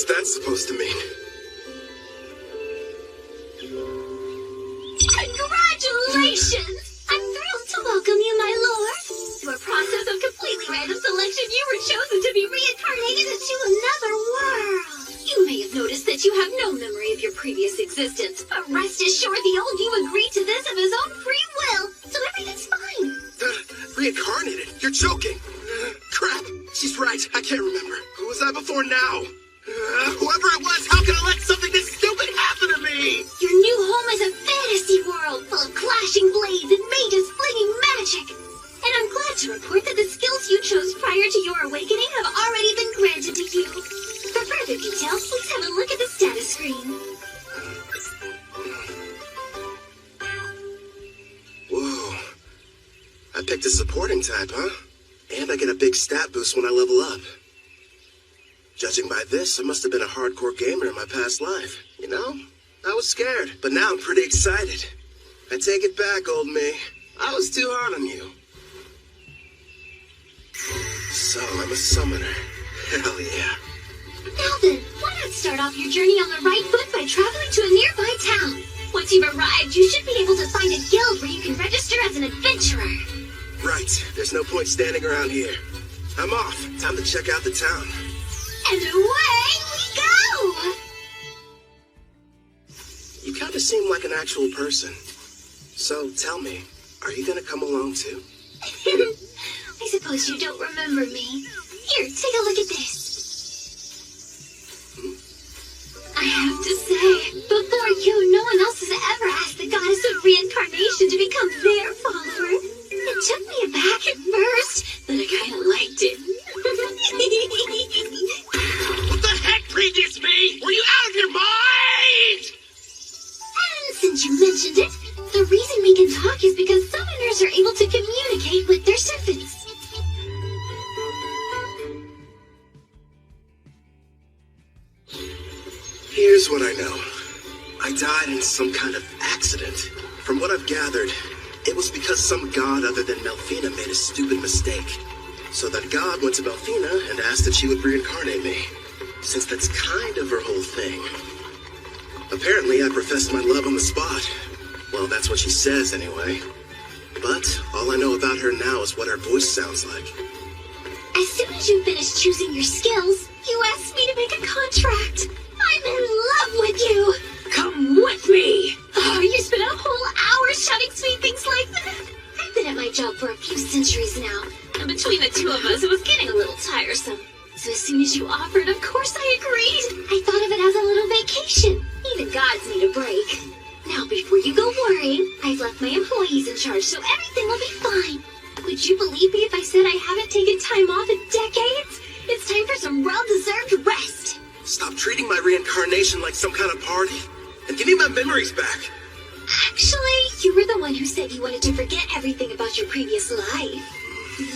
that supposed to mean? Congratulations! I'm thrilled to welcome you, my lord. Through a process of completely random selection, you were chosen to be reincarnated into another world. You may have noticed that you have no memory of your previous existence, but rest assured the old you agreed to this of his own free will, so everything's fine. Reincarnated? You're joking. Crap. She's right. I can't remember. Who was I before now? Whoever it was, how can I let something this stupid happen to me? Your new home is a fantasy world full of clashing blades and mages flinging magic. And I'm glad to report that the skills you chose prior to your awakening have already been granted to you. For further details, please have a look at the status screen. Whoa. I picked a supporting type, huh? And I get a big stat boost when I level up. Judging by this, I must have been a hardcore gamer in my past life. You know, I was scared, but now I'm pretty excited. I take it back, old me. I was too hard on you. So, I'm a summoner. Hell yeah. Now then, why not start off your journey on the right foot by traveling to a nearby town? Once you've arrived, you should be able to find a guild where you can register as an adventurer. Right. There's no point standing around here. I'm off. Time to check out the town. And away we go! You kind of seem like an actual person. So, tell me, are you gonna come along too? I suppose you don't remember me. Here, take a look at this. I have to say, before you, no one else has ever asked the goddess of reincarnation to become their follower. It took me aback at first, but I kind of liked it. What the heck, previous me? Were you out of your mind? And since you mentioned it, the reason we can talk is because summoners are able to communicate with their servants. Here's what I know. I died in some kind of accident. From what I've gathered, it was because some god other than Melfina made a stupid mistake. So that god went to Melfina and asked if she would reincarnate me, since that's kind of her whole thing. Apparently, I professed my love on the spot. Well, that's what she says anyway. But all I know about her now is what her voice sounds like. As soon as you finish choosing your skills, you asked me to make a contract. I'm in love with you. Come with me. Oh, you spent a whole hour shouting sweet things like that. I've been at my job for a few centuries now, and between the two of us, it was getting a little tiresome. So as soon as you offered, of course I agreed. I thought of it as a little vacation. Even gods need a break. Now, before you go worrying, I've left my employees in charge, so everything will be fine. Would you believe me if I said I haven't taken time off in decades? It's time for some well-deserved rest. Stop treating my reincarnation like some kind of party, and give me my memories back. Actually, you were the one who said you wanted to forget everything about your previous life.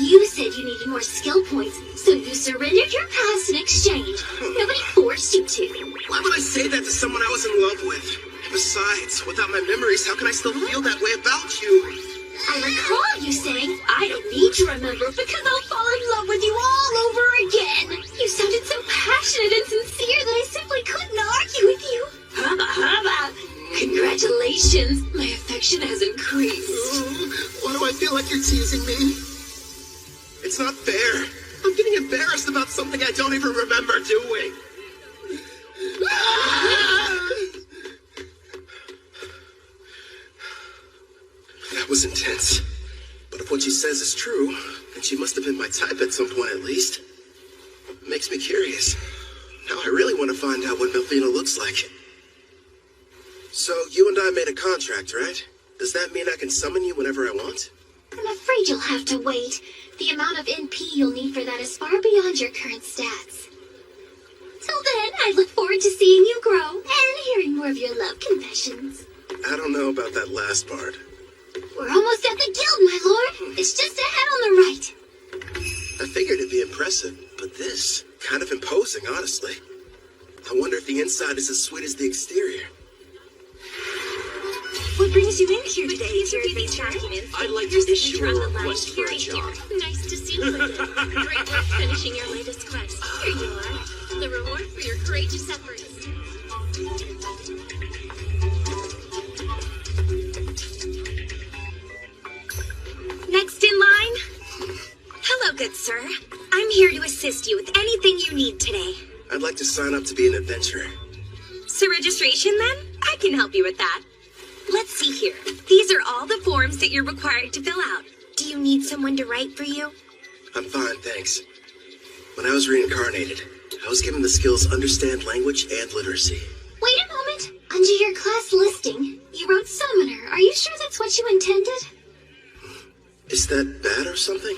You said you needed more skill points, so you surrendered your past in exchange. Nobody forced you to. Why would I say that to someone I was in love with? And besides, without my memories, how can I still feel that way about you? I recall you saying, I don't need to remember because I'll fall in love with you all over again. You sounded so passionate and sincere that I simply couldn't argue with you. Hubba hubba. Congratulations. My affection has increased. Why do I feel like you're teasing me? It's not fair. I'm getting embarrassed about something I don't even remember doing. That was intense. But if what she says is true, then she must have been my type at some point at least. It makes me curious. Now I really want to find out what Melfina looks like. So, you and I made a contract, right? Does that mean I can summon you whenever I want? I'm afraid you'll have to wait. The amount of NP you'll need for that is far beyond your current stats. Till then, I look forward to seeing you grow and hearing more of your love confessions. I don't know about that last part. We're almost at the guild, my lord. It's just ahead on the right. I figured it'd be impressive, but this, kind of imposing, honestly. I wonder if the inside is as sweet as the exterior. What brings you in here today? Is your adventure? I'd like to issue a request for a job. Nice to see you again. Great work finishing your latest quest. Here you are. the reward for your courageous efforts. Next in line. Hello, good sir. I'm here to assist you with anything you need today. I'd like to sign up to be an adventurer. So registration then? I can help you with that. Let's see here. These are all the forms that you're required to fill out. Do you need someone to write for you? I'm fine, thanks. When I was reincarnated, I was given the skills understand language and literacy. Wait a moment. Under your class listing, you wrote Summoner. Are you sure that's what you intended? Is that bad or something?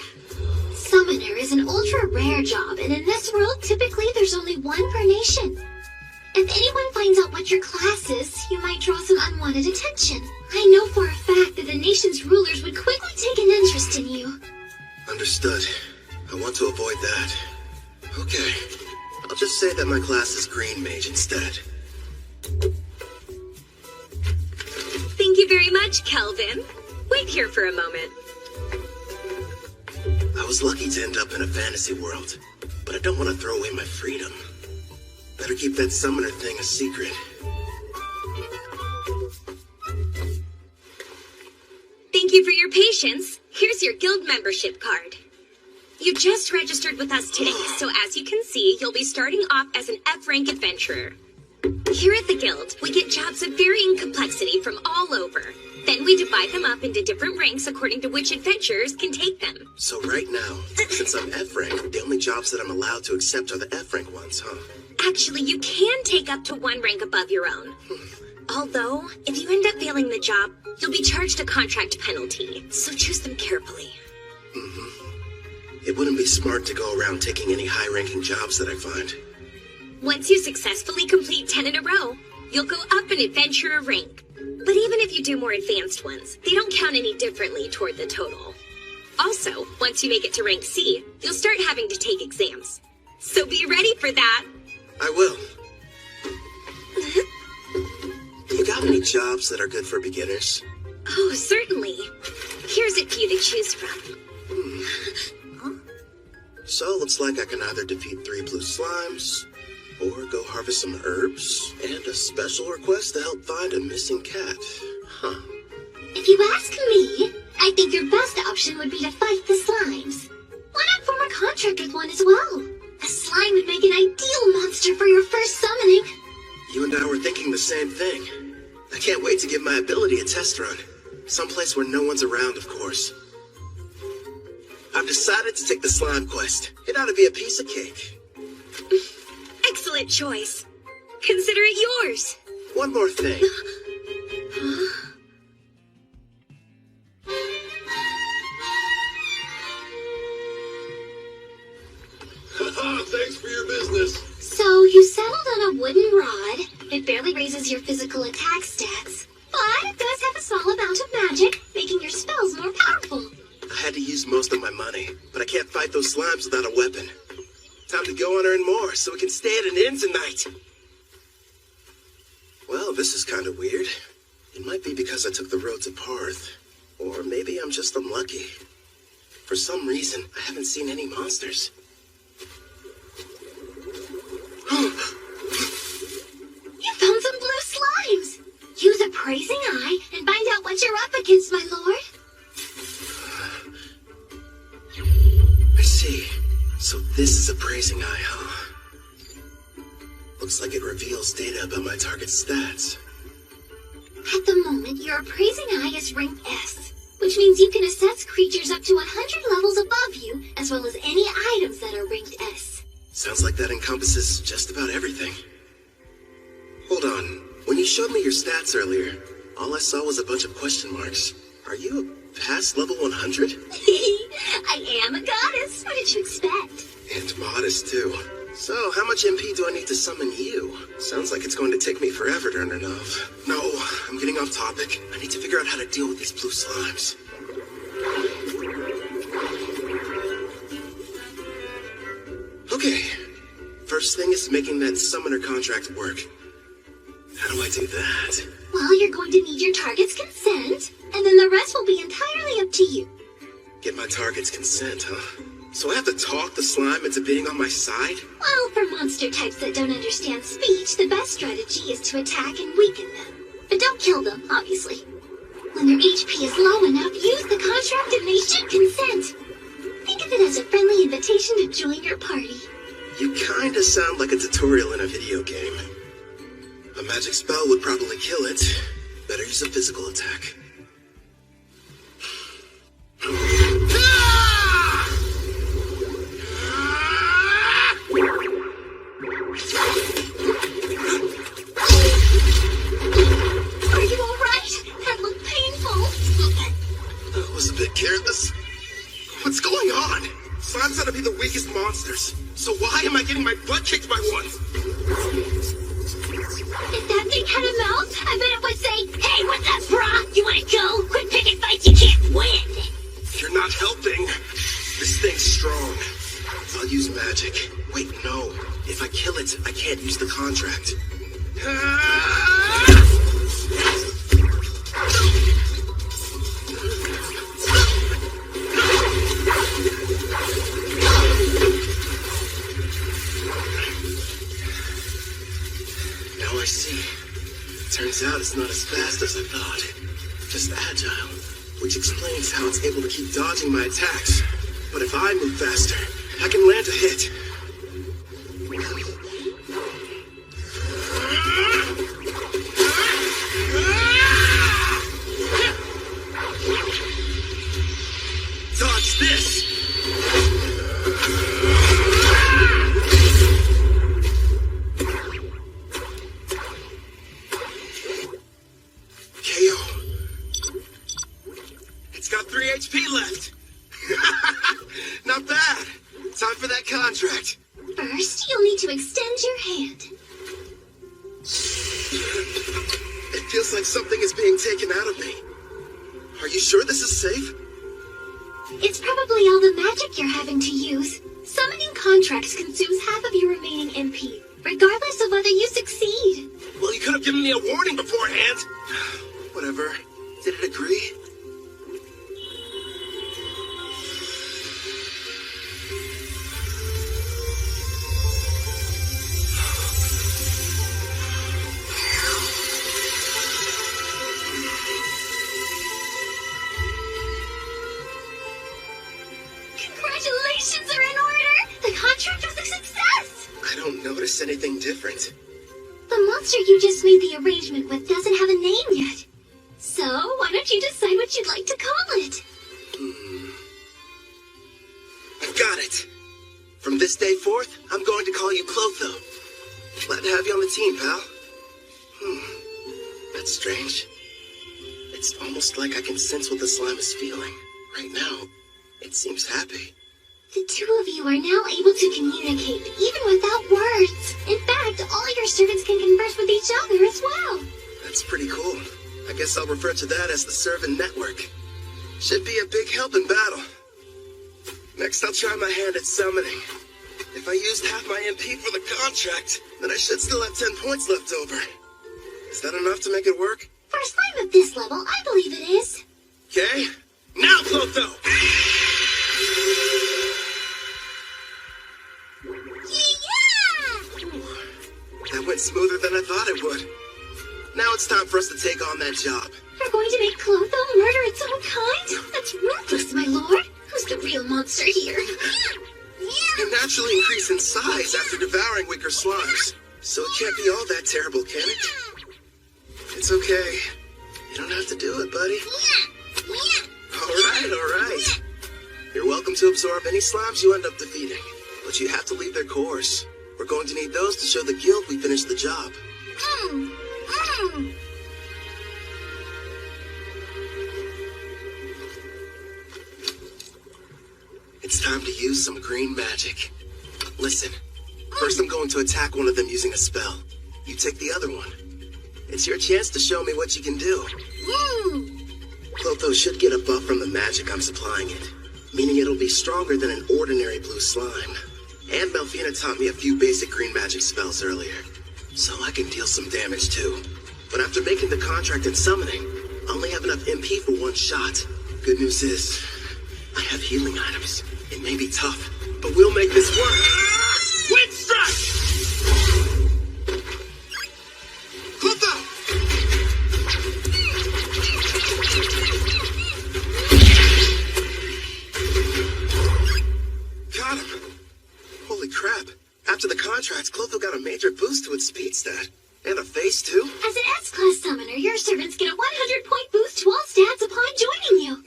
Summoner is an ultra-rare job, and in this world, typically there's only one per nation. If anyone finds out what your class is, you might draw some unwanted attention. I know for a fact that the nation's rulers would quickly take an interest in you. Understood. I want to avoid that. Okay. I'll just say that my class is Green Mage instead. Thank you very much, Kelvin. Wait here for a moment. I was lucky to end up in a fantasy world, but I don't want to throw away my freedom. Better keep that summoner thing a secret. Thank you for your patience. Here's your guild membership card. You just registered with us today, so as you can see, you'll be starting off as an F-rank adventurer. Here at the guild, we get jobs of varying complexity from all over. Then we divide them up into different ranks according to which adventurers can take them. So right now, since I'm F-rank, the only jobs that I'm allowed to accept are the F-rank ones, huh? Actually, you can take up to one rank above your own. Although, if you end up failing the job, you'll be charged a contract penalty, so choose them carefully. It wouldn't be smart to go around taking any high-ranking jobs that I find. Once you successfully complete 10 in a row, you'll go up an adventurer rank. But even if you do more advanced ones, they don't count any differently toward the total. Also, once you make it to rank C, you'll start having to take exams. So be ready for that. I will. You got any jobs that are good for beginners? Oh, certainly. Here's a few to choose from. So, looks like I can either defeat 3 blue slimes, or go harvest some herbs, and a special request to help find a missing cat. Huh. If you ask me, I think your best option would be to fight the slimes. Why not form a contract with one as well? A slime would make an ideal monster for your first summoning. You and I were thinking the same thing. I can't wait to give my ability a test run. Someplace where no one's around, of course. I've decided to take the slime quest. It ought to be a piece of cake. Excellent choice. Consider it yours. One more thing. Thanks for your business. So, you settled on a wooden rod. It barely raises your physical attack stats, but it does have a small amount of magic, making your spells more powerful. I had to use most of my money, but I can't fight those slimes without a weapon. Time to go and earn more so we can stay at an inn tonight. Well, this is kind of weird. It might be because I took the road to Parth, or maybe I'm just unlucky. For some reason, I haven't seen any monsters. You found some blue slimes. Use a praising eye and find out what you're up against, my lord. I see. So this is a praising eye, huh? Looks like it reveals data about my target's stats. At the moment, your appraising eye is rank S, which means you can assess creatures up to 100 levels above you, as well as any items that are ranked S. Sounds like that encompasses just about everything. Hold on. When you showed me your stats earlier, all I saw was a bunch of question marks. Are you past level 100? I am a goddess. What did you expect? And modest, too. So, how much MP do I need to summon you? Sounds like it's going to take me forever to earn enough. No, I'm getting off topic. I need to figure out how to deal with these blue slimes. Okay. First thing is making that summoner contract work. How do I do that? Well, you're going to need your target's consent, and then the rest will be entirely up to you. Get my target's consent, huh? So I have to talk the slime into being on my side? Well, for monster types that don't understand speech, the best strategy is to attack and weaken them. But don't kill them, obviously. When their HP is low enough, use the contract and they should consent. Think of it as a friendly invitation to join your party. You kinda sound like a tutorial in a video game. A magic spell would probably kill it. Better use a physical attack. Are you alright? That looked painful. That was a bit careless. What's going on? Slime's gotta be the weakest monsters. So why am I getting my butt kicked by one? If that thing had a mouth, I bet it would say, "Hey, what's up, brah? You wanna go? Quit picking fights you can't win." You're not helping. This thing's strong. I'll use magic. Wait, no. If I kill it, I can't use the contract. Now I see. Turns out it's not as fast as I thought. Just agile. Which explains how it's able to keep dodging my attacks. But if I move faster, I can land a hit. Dodge this! KO. It's got 3 HP left. Not bad. Time for that contract. First, you'll need to extend your hand. It feels like something is being taken out of me. Are you sure this is safe? It's probably all the magic you're having to use. Summoning contracts consumes half of your remaining MP, regardless of whether you succeed. Well, you could have given me a warning beforehand. Whatever. Did it agree? Congratulations are in order! The contract was a success! I don't notice anything different. The monster you just made the arrangement with doesn't have a name yet. So, why don't you decide what you'd like to call it? I've got it. From this day forth, I'm going to call you 〨THE. Glad to have you on the team, pal. That's strange. It's almost like I can sense what the slime is feeling. Right now, it seems happy. The two of you are now able to communicate, even without words. In fact, all your servants can converse with each other as well. That's pretty cool. I guess I'll refer to that as the servant network. Should be a big help in battle. Next, I'll try my hand at summoning. If I used half my MP for the contract, then I should still have 10 points left over. Is that enough to make it work? For a slime of this level, I believe it is. Okay. Now, 〨THE! Yeah! That went smoother than I thought it would. Now it's time for us to take on that job. You're going to make 〨THE murder its own kind? That's ruthless, my lord. Who's the real monster here? You naturally increase in size after devouring weaker slimes. So it can't be all that terrible, can it? It's okay. You don't have to do it, buddy. All right. You're welcome to absorb any slimes you end up defeating. But you have to leave their cores. We're going to need those to show the guild we finished the job. It's time to use some green magic. Listen, first I'm going to attack one of them using a spell. You take the other one. It's your chance to show me what you can do. 〨THE should get a buff from the magic I'm supplying it, meaning it'll be stronger than an ordinary blue slime. And Melfina taught me a few basic green magic spells earlier, so I can deal some damage too. But after making the contract and summoning, I only have enough MP for one shot. Good news is, I have healing items. It may be tough, but we'll make this work. Wind strike! Clotho! Got him. Holy crap. After the contracts, Clotho got a major boost to its speed stat. And a face, too. As an S-Class summoner, your servants get a 100-point boost to all stats upon joining you.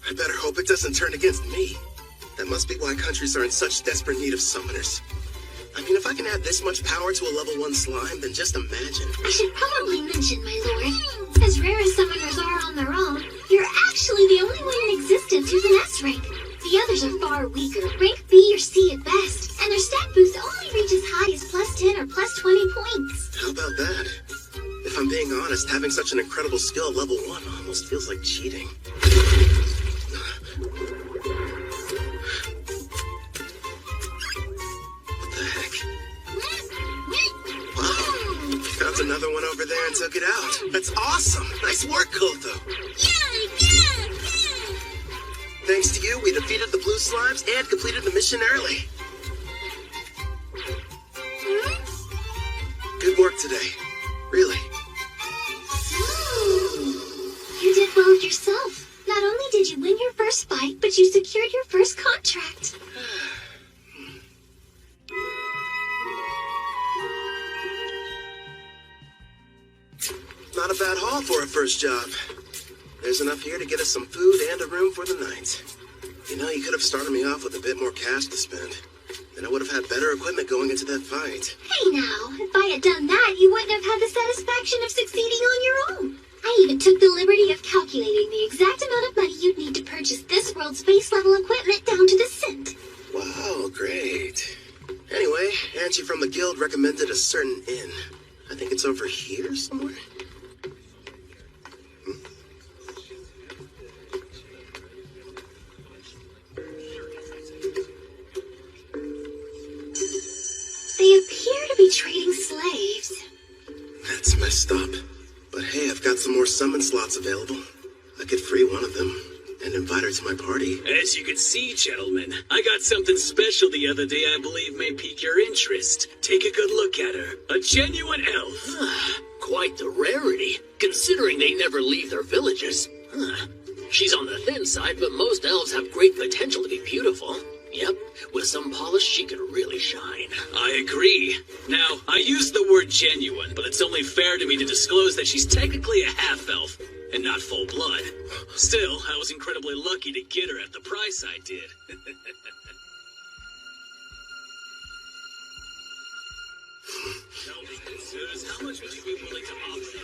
I better hope it doesn't turn against me. That must be why countries are in such desperate need of summoners. I mean, if I can add this much power to a level 1 slime, then just imagine. I should probably mention, my lord, as rare as summoners are on their own, you're actually the only one in existence who's an S rank. The others are far weaker, rank B or C at best, and their stat boost only reach as high as +10 or +20 points. How about that? If I'm being honest, having such an incredible skill at level 1 almost feels like cheating. What the heck? Wow, found another one over there and took it out. That's awesome! Nice work, Clotho! Thanks to you, we defeated the blue slimes and completed the mission early. Good work today. Really. You did well yourself. Not only did you win your first fight, but you secured your first contract. Not a bad haul for a first job. There's enough here to get us some food and a room for the night. You know, you could have started me off with a bit more cash to spend. Then I would have had better equipment going into that fight. Hey now, if I had done that, you wouldn't have had the satisfaction of succeeding on your own. I even took the liberty of calculating the exact amount of money you'd need to purchase this world's base level equipment down to the cent. Wow, great. Anyway, Angie from the guild recommended a certain inn. I think it's over here somewhere. They appear to be trading slaves. That's messed up. But hey, I've got some more summon slots available. I could free one of them and invite her to my party. As you can see, gentlemen, I got something special the other day I believe may pique your interest. Take a good look at her. A genuine elf. Quite the rarity, considering they never leave their villages. She's on the thin side, but most elves have great potential to be beautiful. Yep, with some polish, she could really shine. I agree. Now, I use the word genuine, but it's only fair to me to disclose that she's technically a half-elf, and not full blood. Still, I was incredibly lucky to get her at the price I did. Tell me, Suze, how much would you be willing to offer?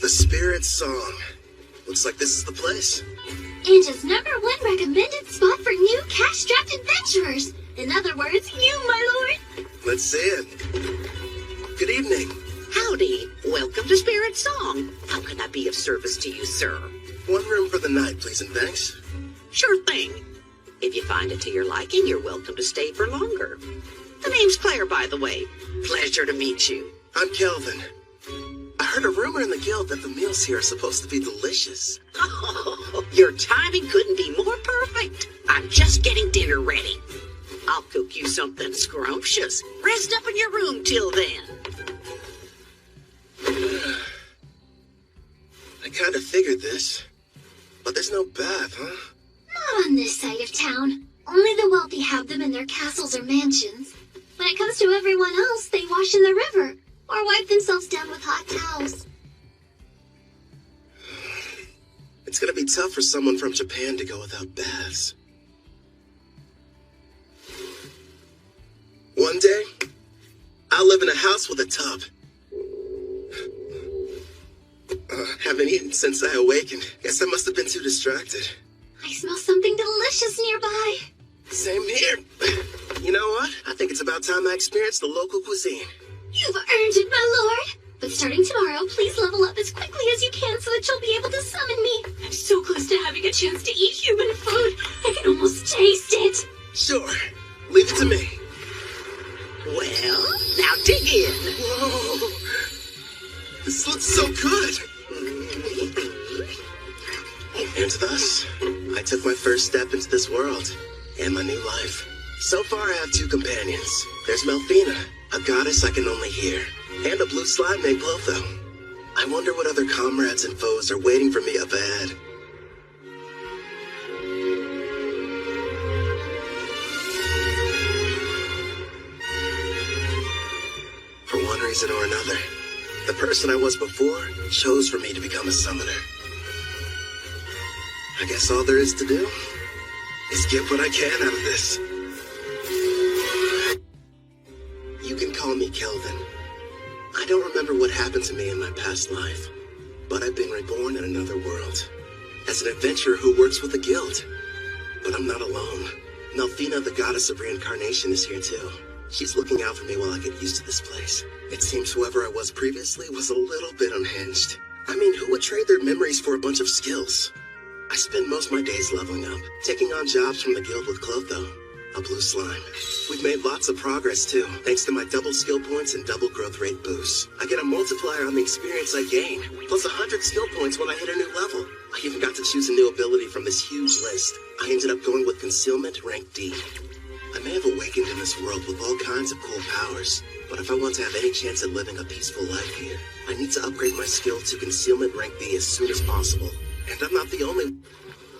The Spirit Song. Looks like this is the place. Angie's #1 recommended spot for new cash-strapped adventurers. In other words, you, my lord. Let's see it. Good evening. Howdy. Welcome to Spirit Song. How can I be of service to you, sir? One room for the night, please, and thanks. Sure thing. If you find it to your liking, you're welcome to stay for longer. The name's Claire, by the way. Pleasure to meet you. I'm Kelvin. I heard a rumor in the guild that the meals here are supposed to be delicious. Oh, your timing couldn't be more perfect. I'm just getting dinner ready. I'll cook you something scrumptious. Rest up in your room till then. I kind of figured this. But there's no bath, huh? Not on this side of town. Only the wealthy have them in their castles or mansions. When it comes to everyone else, they wash in the river or wipe themselves down with hot towels. It's gonna be tough for someone from Japan to go without baths. One day, I'll live in a house with a tub. Haven't eaten since I awakened. Guess I must have been too distracted. I smell something delicious nearby. Same here. You know what? I think it's about time I experienced the local cuisine. You've earned it, my lord. But starting tomorrow, please level up as quickly as you can so that you'll be able to summon me. I'm so close to having a chance to eat human food. I can almost taste it. Sure. Leave it to me. Well, now dig in. Whoa! This looks so good! And thus, I took my first step into this world and my new life. So far, I have 2 companions. There's Melfina, a goddess I can only hear, and a blue slime named 〕The. I wonder what other comrades and foes are waiting for me up ahead. For one reason or another, the person I was before chose for me to become a summoner. I guess all there is to do is get what I can out of this. You can call me Kelvin. I don't remember what happened to me in my past life, but I've been reborn in another world as an adventurer who works with a guild. But I'm not alone. Melfina, the goddess of reincarnation, is here too. She's looking out for me while I get used to this place. It seems whoever I was previously was a little bit unhinged. I mean, who would trade their memories for a bunch of skills? I spend most of my days leveling up, taking on jobs from the guild with 〕The, a blue slime. We've made lots of progress too, thanks to my double skill points and double growth rate boosts. I get a multiplier on the experience I gain, plus 100 skill points when I hit a new level. I even got to choose a new ability from this huge list. I ended up going with Concealment rank D. I may have awakened in this world with all kinds of cool powers, but if I want to have any chance at living a peaceful life here, I need to upgrade my skill to Concealment rank B as soon as possible. And I'm not the only...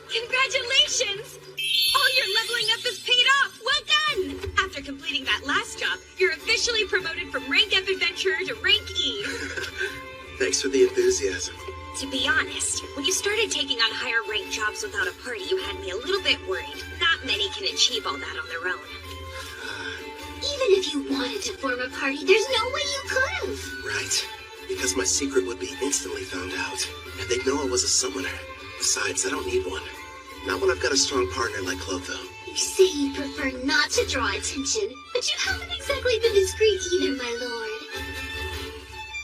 Congratulations! All your leveling up is paid off! Well done! After completing that last job, you're officially promoted from rank F adventurer to rank E. Thanks for the enthusiasm. To be honest, when you started taking on higher rank jobs without a party, you had me a little bit worried. Not many can achieve all that on their own. Even if you wanted to form a party, there's no way you could have. Right. Because my secret would be instantly found out, and they'd know I was a summoner. Besides, I don't need one. Not when I've got a strong partner like 〕The. You say you prefer not to draw attention, but you haven't exactly been discreet either, my lord.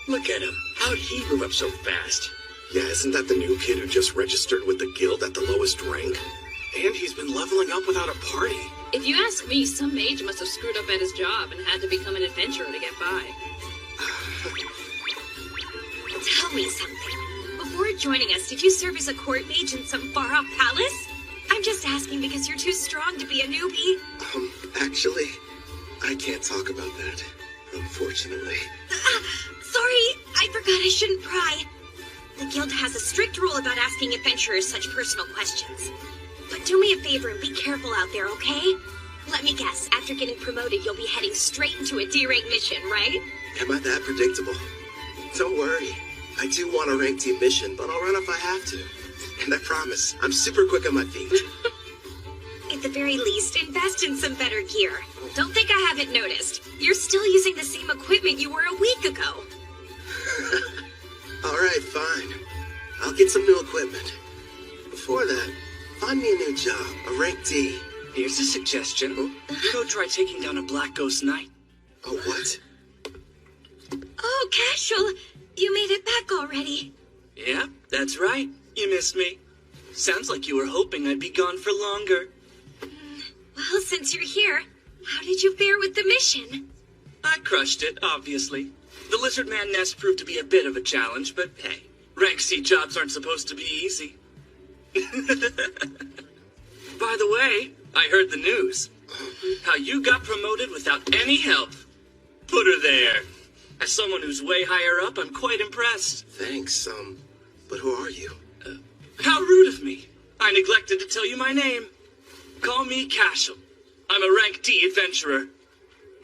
Look at him. How'd he move up so fast? Yeah, isn't that the new kid who just registered with the guild at the lowest rank? And he's been leveling up without a party. If you ask me, some mage must have screwed up at his job and had to become an adventurer to get by. Tell me something. Before joining us, did you serve as a court mage in some far-off palace? I'm just asking because you're too strong to be a newbie. Actually, I can't talk about that, unfortunately. Sorry, I forgot I shouldn't pry. The guild has a strict rule about asking adventurers such personal questions. But do me a favor and be careful out there, okay? Let me guess, after getting promoted, you'll be heading straight into a D-rank mission, right? Am I that predictable? Don't worry. I do want a rank team mission, but I'll run if I have to. And I promise, I'm super quick on my feet. At the very least, invest in some better gear. Don't think I haven't noticed. You're still using the same equipment you were a week ago. All right, fine. I'll get some new equipment. Before that, find me a new job, a rank D. Here's a suggestion. Go try taking down a Black Ghost Knight. Oh, what? Oh, Casual, you made it back already. Yeah, that's right. You missed me. Sounds like you were hoping I'd be gone for longer. Well, since you're here, how did you fare with the mission? I crushed it, obviously. The Lizard Man nest proved to be a bit of a challenge, but hey, rank C jobs aren't supposed to be easy. By the way, I heard the news. How you got promoted without any help. Put her there. As someone who's way higher up, I'm quite impressed. Thanks, but who are you? How rude of me. I neglected to tell you my name. Call me Cashel. I'm a rank D adventurer.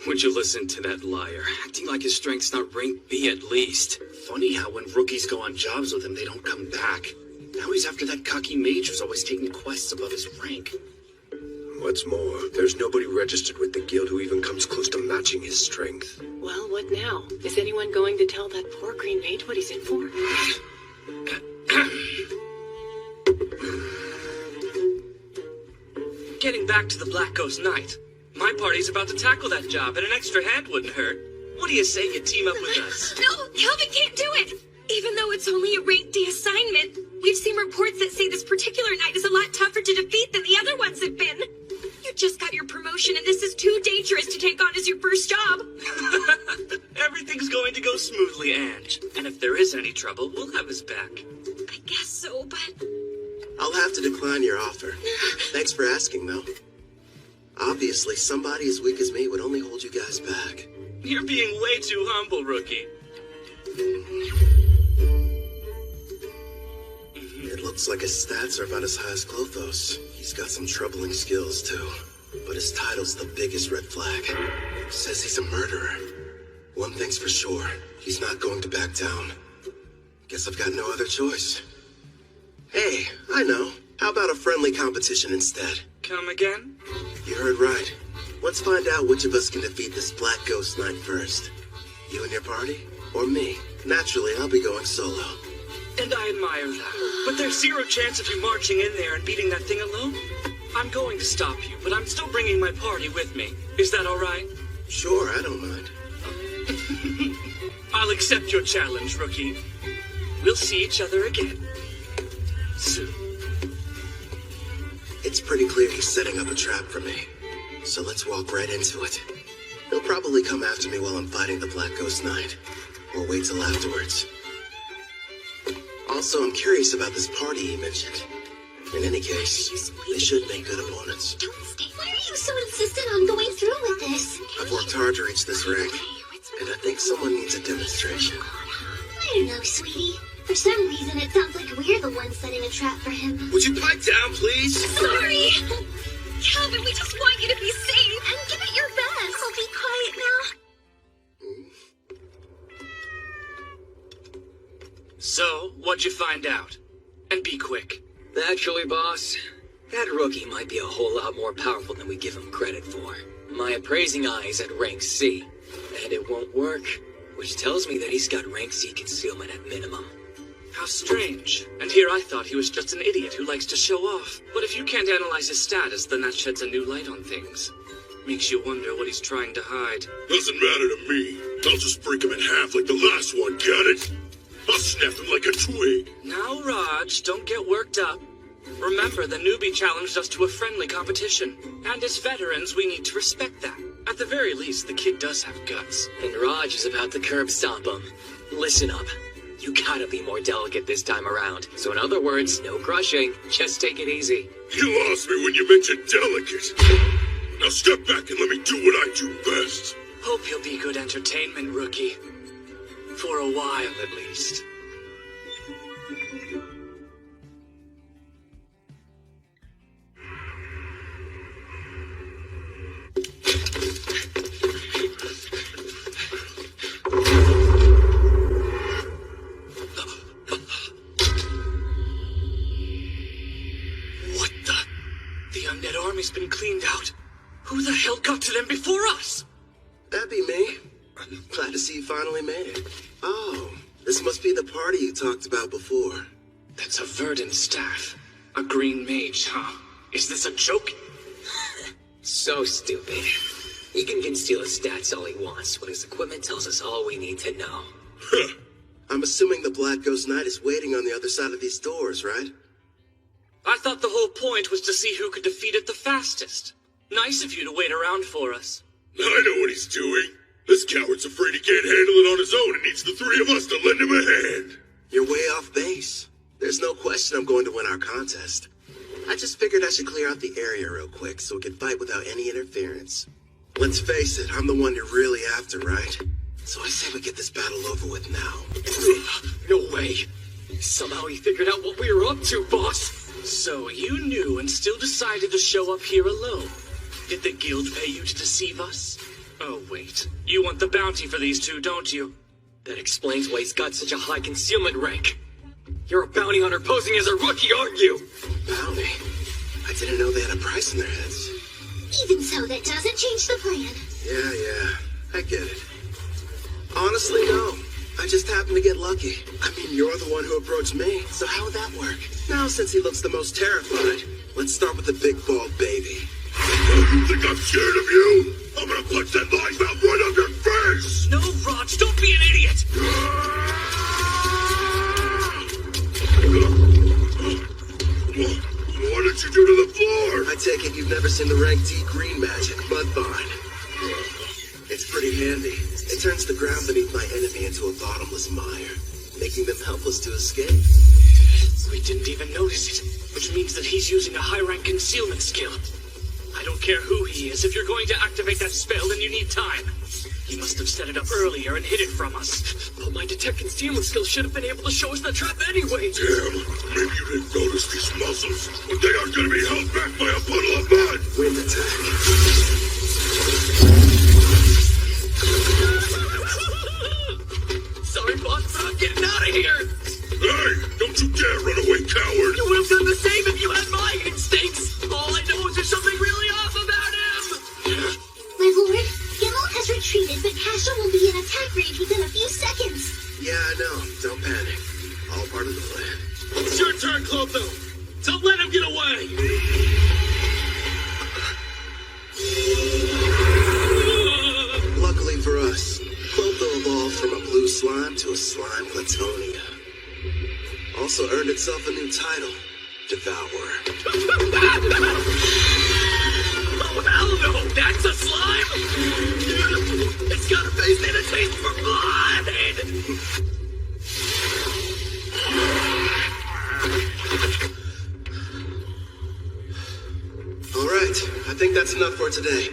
Would you listen to that liar? Acting like his strength's not rank B at least. Funny how when rookies go on jobs with him, they don't come back. Now he's after that cocky mage who's always taking quests above his rank. What's more, there's nobody registered with the guild who even comes close to matching his strength. Well, what now? Is anyone going to tell that poor green mage what he's in for? Getting back to the Black Ghost Knight. My party's about to tackle that job, and an extra hand wouldn't hurt. What do you say you team up with us? No, Kelvin can't do it! Even though it's only a rank D assignment, we've seen reports that say this particular knight is a lot tougher to defeat than the other ones have been. You just got your promotion, and this is too dangerous to take on as your first job. going to go smoothly, Ange. And if there is any trouble, we'll have his back. I guess so, but... I'll have to decline your offer. Thanks for asking, though. Obviously, somebody as weak as me would only hold you guys back. You're being way too humble, Rookie. It looks like his stats are about as high as Clotho's. He's got some troubling skills, too. But his title's the biggest red flag. Says he's a murderer. One thing's for sure, he's not going to back down. Guess I've got no other choice. Hey, I know. How about a friendly competition instead? Come again? You heard right. Let's find out which of us can defeat this Black Ghost Knight first. You and your party? Or me? Naturally, I'll be going solo. And I admire that. But there's zero chance of you marching in there and beating that thing alone. I'm going to stop you, but I'm still bringing my party with me. Is that all right? Sure, I don't mind. I'll accept your challenge, Rookie. We'll see each other again. Soon. It's pretty clear he's setting up a trap for me. So let's walk right into it. He'll probably come after me while I'm fighting the Black Ghost Knight. Or wait till afterwards. Also, I'm curious about this party he mentioned. In any case, they should make good opponents. Don't stay. Why are you so insistent on going through with this? I've worked hard to reach this rank, and I think someone needs a demonstration. I don't know, sweetie. For some reason, it sounds like we're the ones setting a trap for him. Would you pipe down, please? Sorry! Calvin, we just want you to be safe and give it your best. I'll be quiet now. So, what'd you find out? And be quick. Actually, boss, that rookie might be a whole lot more powerful than we give him credit for. My appraising eye is at rank C, and it won't work, which tells me that he's got rank C concealment at minimum. How strange. And here I thought he was just an idiot who likes to show off. But if you can't analyze his status, then that sheds a new light on things. Makes you wonder what he's trying to hide. Doesn't matter to me. I'll just break him in half like the last one, got it? I'll snap him like a twig. Now, Raj, don't get worked up. Remember, the newbie challenged us to a friendly competition. And as veterans, we need to respect that. At the very least, the kid does have guts. And Raj is about to curb stomp him. Listen up. You gotta be more delicate this time around. So in other words, no crushing. Just take it easy. You lost me when you mentioned delicate. Now step back and let me do what I do best. Hope you'll be good entertainment, Rookie. For a while, at least. What the? The undead army's been cleaned out. Who the hell got to them before us? That'd be me. Glad to see you finally made it. Oh, this must be the party you talked about before. That's a verdant staff. A green mage, huh? Is this a joke? So stupid. He can conceal his stats all he wants, but his equipment tells us all we need to know. I'm assuming the Black Ghost Knight is waiting on the other side of these doors, right? I thought the whole point was to see who could defeat it the fastest. Nice of you to wait around for us. I know what he's doing. This coward's afraid he can't handle it on his own and needs the three of us to lend him a hand. You're way off base. There's no question I'm going to win our contest. I just figured I should clear out the area real quick so we can fight without any interference. Let's face it, I'm the one you're really after, right? So I say we get this battle over with now. No way. Somehow he figured out what we were up to, boss. So you knew and still decided to show up here alone. Did the guild pay you to deceive us? Oh, wait. You want the bounty for these two, don't you? That explains why he's got such a high concealment rank. You're a bounty hunter posing as a rookie, aren't you? Bounty? I didn't know they had a price in their heads. Even so, that doesn't change the plan. Yeah, I get it. Honestly, no. I just happened to get lucky. I mean, you're the one who approached me, so how would that work? Now, since he looks the most terrified, let's start with the big bald baby. Oh, you think I'm scared of you? I'm gonna punch that lying mouth right up your face! No, Raj, don't be an idiot! What did you do to the floor? I take it you've never seen the rank D green magic, Mudbond. It's pretty handy. It turns the ground beneath my enemy into a bottomless mire, making them helpless to escape. We didn't even notice it, which means that he's using a high-rank concealment skill. I don't care who he is. If you're going to activate that spell, then you need time. He must have set it up earlier and hid it from us. But my detect concealment skill should have been able to show us the trap anyway. Damn, maybe you didn't notice these muscles, but they aren't going to be held back by a puddle of mud. Wind attack. Sorry, boss, but I'm getting out of here. Hey, don't you dare run away, coward. You would have done the same if you had my instincts. All I know is there's something really off about him. My lord, Gimel has retreated, but Cashel will be in attack range within a few seconds. Yeah, I know. Don't panic. All part of the plan. It's your turn, Clotho. Don't let him get away. Luckily for us, Clotho evolved from a blue slime to a slime platonia. Also earned itself a new title, Devourer. Oh, hell no! That's a slime! It's got a face and a taste for blood! All right, I think that's enough for today.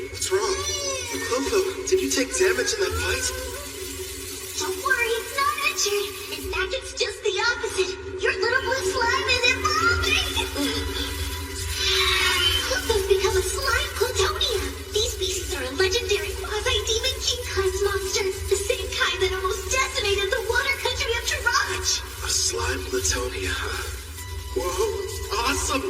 What's wrong? Clotho, did you take damage in that fight? Don't worry, it's not injured. In fact, it's just the opposite. Your little blue slime is evolving! Clotho's become a slime platonia. These species are a legendary quasi-demon king-class monster, the same kind that almost decimated the water country of Taraj. A slime platonia, huh? Whoa, awesome!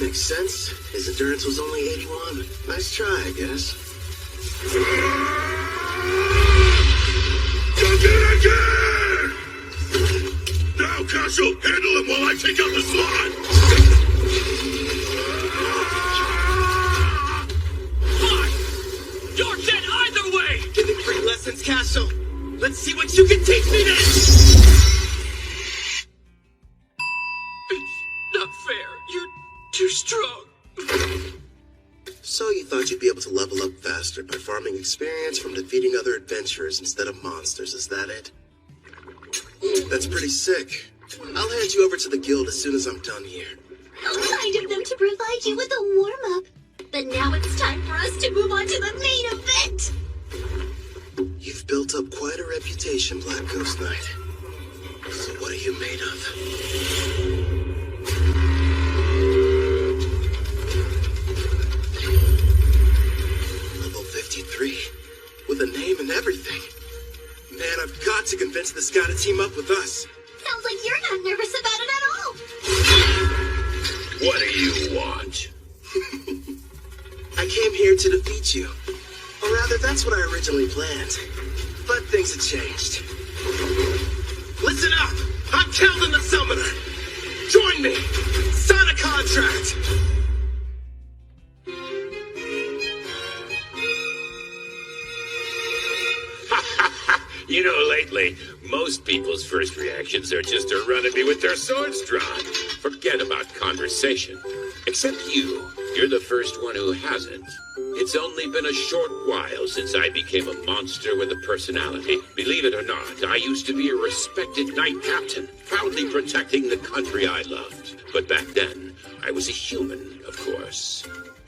Makes sense. His endurance was only 81. Nice try, I guess. You did it again! Now, Castle, handle him while I take out the slime! Fine! You're dead either way! Give me great lessons, Castle. Let's see what you can teach me then! It's not fair. You're too strong. So you thought you'd be able to level up faster by farming experience from defeating other adventurers instead of monsters, is that it? That's pretty sick. I'll hand you over to the guild as soon as I'm done here. How kind of them to provide you with a warm-up. But now it's time for us to move on to the main event. You've built up quite a reputation, Black Ghost Knight. So what are you made of? Level 53, with a name and everything. Man, I've got to convince this guy to team up with us. Sounds like you're not nervous about it at all. What do you want? I came here to defeat you. Or rather, that's what I originally planned. But things have changed. Listen up! I'm Calvin the Summoner! Join me! Sign a contract! You know, lately, most people's first reactions are just to run at me with their swords drawn. Forget about conversation. Except you. You're the first one who hasn't. It's only been a short while since I became a monster with a personality. Believe it or not, I used to be a respected knight captain, proudly protecting the country I loved. But back then, I was a human, of course.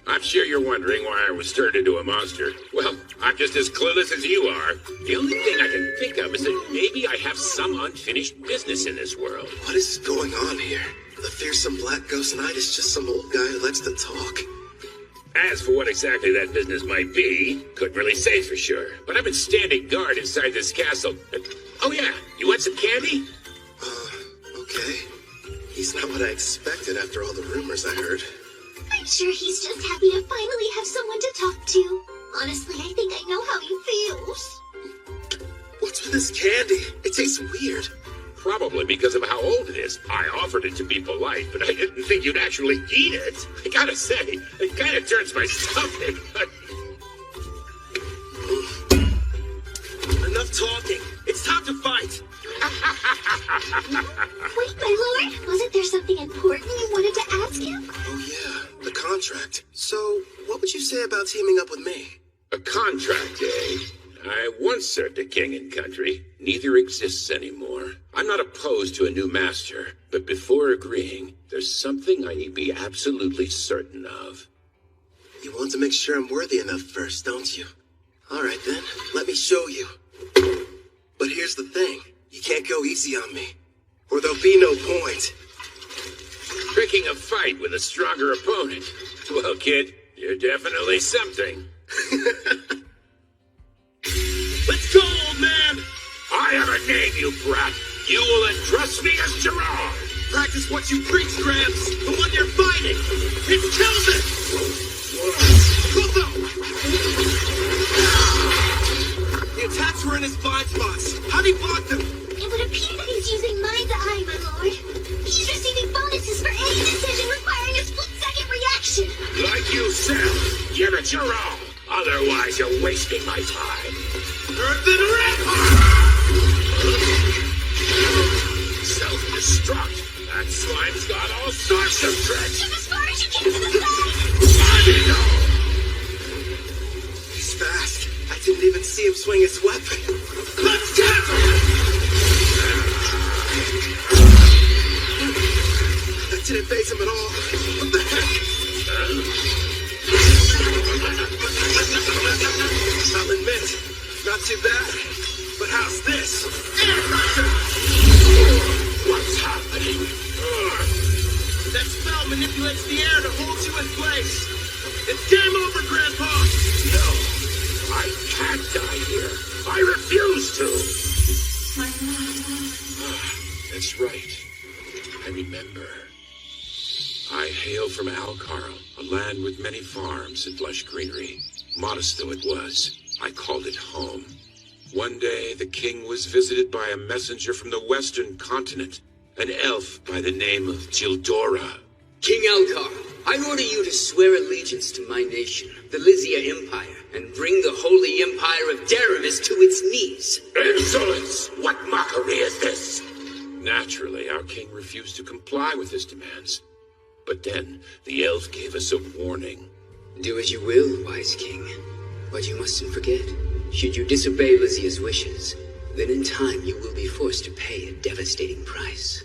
I'm sure you're wondering why I was turned into a monster. Well, I'm just as clueless as you are. The only thing I can think of is that maybe I have some unfinished business in this world. What is going on here? The fearsome Black Ghost Knight is just some old guy who likes to talk. As for what exactly that business might be, couldn't really say for sure. But I've been standing guard inside this castle. Oh yeah, you want some candy? Okay. He's not what I expected after all the rumors I heard. I'm sure he's just happy to finally have someone to talk to. Honestly, I think I know how he feels. What's with this candy? It tastes weird. Probably because of how old it is. I offered it to be polite, but I didn't think you'd actually eat it. I gotta say, it kind of turns my stomach. Enough talking. It's time to fight. Wait, my lord, wasn't there something important you wanted to ask him? Oh yeah, the contract. So, what would you say about teaming up with me? A contract, eh? I once served a king and country. Neither exists anymore. I'm not opposed to a new master, but before agreeing, there's something I need be absolutely certain of. You want to make sure I'm worthy enough first, don't you? Alright then, let me show you. But here's the thing, you can't go easy on me, or there'll be no point. Picking a fight with a stronger opponent. Well, kid, you're definitely something. Let's go, old man! I have a name, you brat. You will address me as Gerard. Practice what you preach, Gramps. The one you're fighting. It's Kelvin! The attacks were in his blind spots. How'd he block them? It would appear that he's using Mind's Eye, my lord. He's receiving bonuses for any decision requiring a split-second reaction. Like you said, give it your all. Otherwise, you're wasting my time. Earth and Red! Self-destruct. That slime's got all sorts of tricks. Shoot as far as you can to the side! He's fast. I didn't even see him swing his weapon. Let's tackle! That didn't phase him at all. What the heck? I'll admit, not too bad. But how's this? What's happening? That spell manipulates the air to hold you in place. It's game over, Grandpa! No, I can't die here. I refuse to. That's right. I remember. I hail from Alcarl, a land with many farms and lush greenery. Modest though it was, I called it home. One day, the king was visited by a messenger from the western continent, an elf by the name of Gildora. King Alcar, I order you to swear allegiance to my nation, the Lysia Empire, and bring the holy empire of Daravis to its knees. Insolence! What mockery is this? Naturally, our king refused to comply with his demands. But then, the elf gave us a warning. Do as you will, wise king. But you mustn't forget, should you disobey Lysia's wishes, then in time you will be forced to pay a devastating price.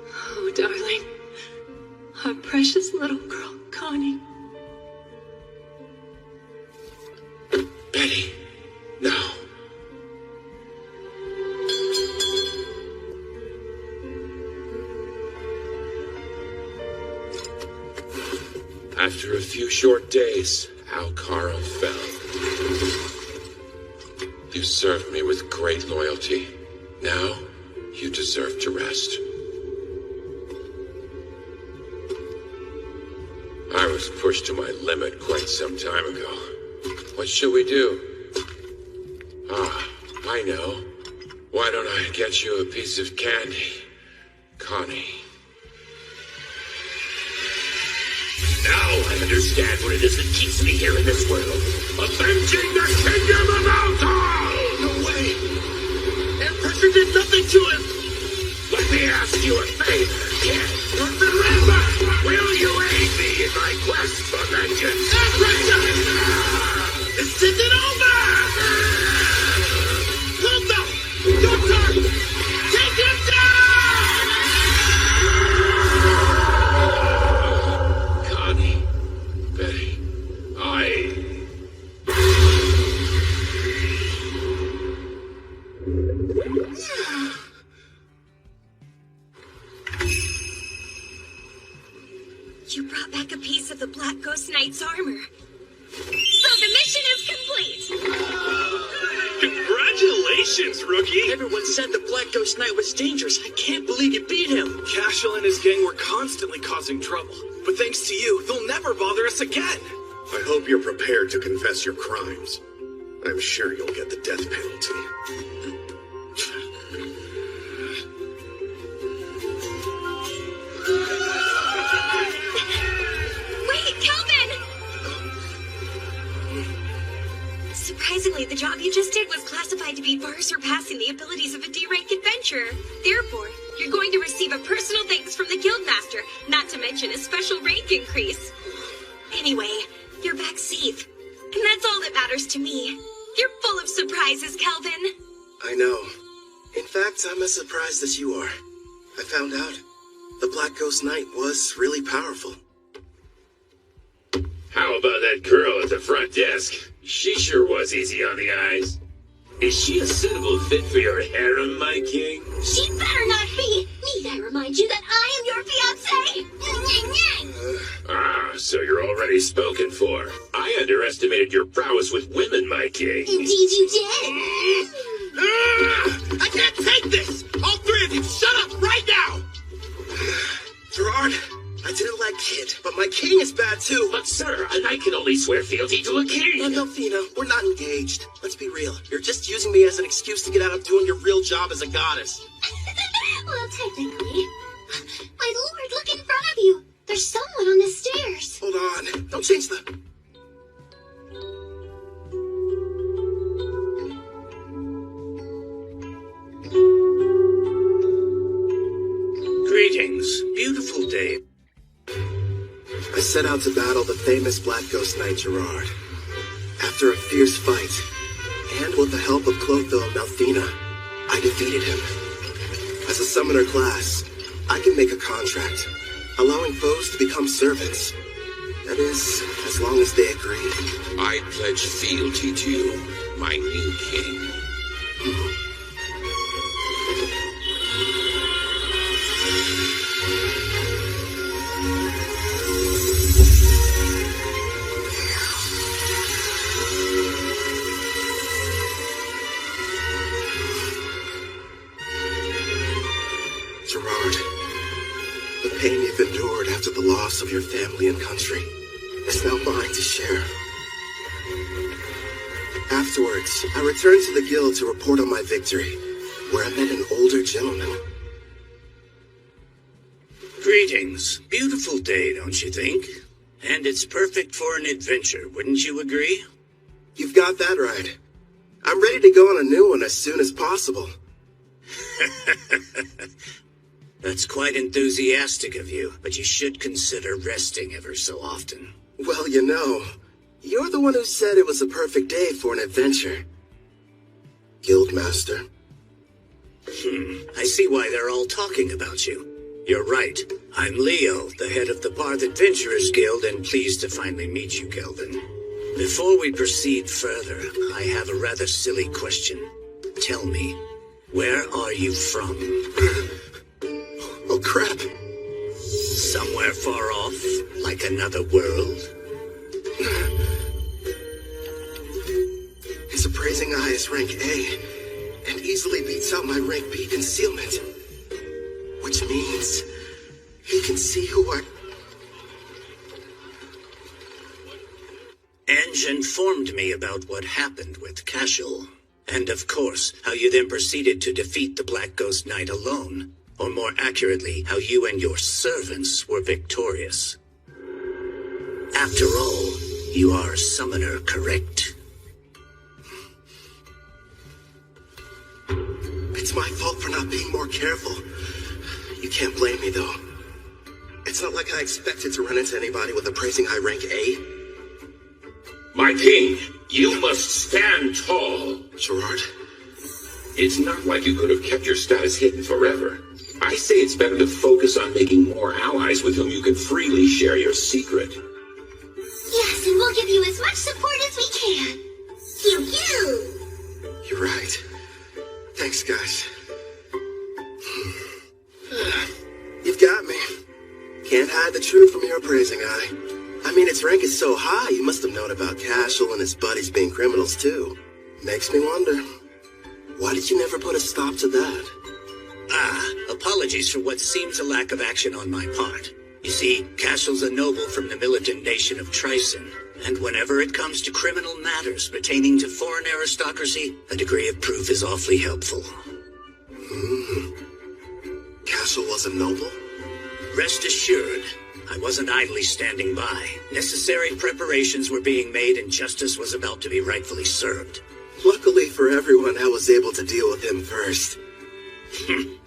Oh, darling. Our precious little girl, Connie. Betty, no. After a few short days, Alcarl fell. You served me with great loyalty. Now, you deserve to rest. I was pushed to my limit quite some time ago. What shall we do? Ah, I know. Why don't I get you a piece of candy, Connie? Now I understand what it is that keeps me here in this world. Avenging the kingdom of Altar! No way! Air pressure did nothing to him! Let me ask you a favor, kid. Remember, will you aid me in my quest for vengeance? Air pressure! It's taking over! Hold up! Doctor! Take him down! Connie, Betty, You brought back a piece of the Black Ghost Knight's armor. So the mission is complete! Congratulations, rookie! Everyone said the Black Ghost Knight was dangerous. I can't believe you beat him. Cashel and his gang were constantly causing trouble. But thanks to you, they'll never bother us again. I hope you're prepared to confess your crimes. I'm sure you'll get the death penalty. Wait, Kelvin! Surprisingly, the job you just did was classified to be far surpassing the abilities of a D-rank adventurer. Therefore, you're going to receive a personal thanks from the Guildmaster, not to mention a special rank increase. Anyway, you're back safe. And that's all that matters to me. You're full of surprises, Kelvin. I know. In fact, I'm as surprised as you are. I found out the Black Ghost Knight was really powerful. How about that girl at the front desk? She sure was easy on the eyes. Is she a suitable fit for your harem, my king? She better not be! Need I remind you that I am your fiancé? So you're already spoken for. I underestimated your prowess with women, my king. Indeed you did! I can't take this! All three of you, shut up right now! Gerard, I didn't like Kid, but my king is bad too. But sir, a knight can only swear fealty to a king. Delphina, we're not engaged. Let's be real. You're just using me as an excuse to get out of doing your real job as a goddess. Well, technically. My lord, look in front of you. There's someone on the stairs. Hold on. Don't change the... Greetings. Beautiful day. I set out to battle the famous Black Ghost Knight Gerard. After a fierce fight, and with the help of 〕THE and Melfina, I defeated him. As a summoner class, I can make a contract, allowing foes to become servants. That is, as long as they agree. I pledge fealty to you, my new king. Gerard, the pain you've endured after the loss of your family and country is now mine to share. Afterwards, I returned to the guild to report on my victory, where I met an older gentleman. Greetings. Beautiful day, don't you think? And it's perfect for an adventure, wouldn't you agree? You've got that right. I'm ready to go on a new one as soon as possible. That's quite enthusiastic of you, but you should consider resting ever so often. Well, you know, you're the one who said it was a perfect day for an adventure. Guildmaster. I see why they're all talking about you. You're right. I'm Leo, the head of the Barth Adventurers Guild, and pleased to finally meet you, Kelvin. Before we proceed further, I have a rather silly question. Tell me, where are you from? Oh, crap. Somewhere far off, like another world? His appraising eye is rank A, and easily beats out my rank B concealment. Which means he can see who I... Ange informed me about what happened with Cashel, and of course, how you then proceeded to defeat the Black Ghost Knight alone. Or more accurately, how you and your servants were victorious. After all, you are a summoner, correct? It's my fault for not being more careful. You can't blame me, though. It's not like I expected to run into anybody with appraising high rank A. My king, you must stand tall. Gerard? It's not like you could have kept your status hidden forever. I say it's better to focus on making more allies with whom you can freely share your secret. Yes, and we'll give you as much support as we can. Pew pew! You're right. Thanks, guys. You've got me. Can't hide the truth from your appraising eye. I mean, its rank is so high, you must have known about Cashel and his buddies being criminals, too. Makes me wonder, why did you never put a stop to that? Apologies for what seems a lack of action on my part. You see, Cashel's a noble from the militant nation of Tryson, and whenever it comes to criminal matters pertaining to foreign aristocracy, a degree of proof is awfully helpful. Cashel was a noble? Rest assured, I wasn't idly standing by. Necessary preparations were being made and justice was about to be rightfully served. Luckily for everyone, I was able to deal with him first.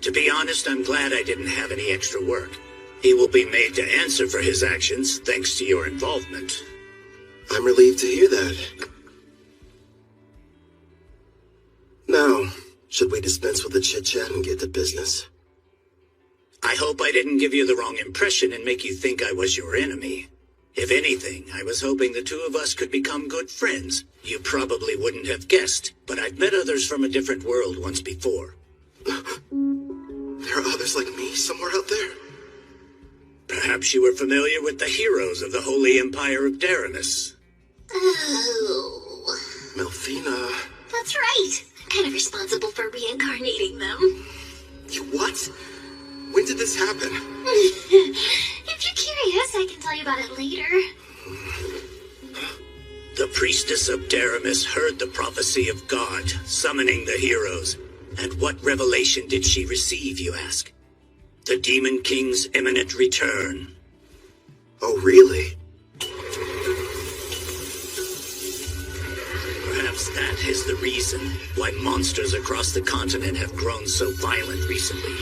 To be honest, I'm glad I didn't have any extra work. He will be made to answer for his actions, thanks to your involvement. I'm relieved to hear that. Now, should we dispense with the chit-chat and get to business? I hope I didn't give you the wrong impression and make you think I was your enemy. If anything, I was hoping the two of us could become good friends. You probably wouldn't have guessed, but I've met others from a different world once before. There are others like me somewhere out there? Perhaps you were familiar with the heroes of the Holy Empire of Daramus. Oh. Melfina. That's right. I'm kind of responsible for reincarnating them. You what? When did this happen? If you're curious, I can tell you about it later. The priestess of Daramus heard the prophecy of God, summoning the heroes. And what revelation did she receive, you ask? The Demon King's imminent return. Oh, really? Perhaps that is the reason why monsters across the continent have grown so violent recently.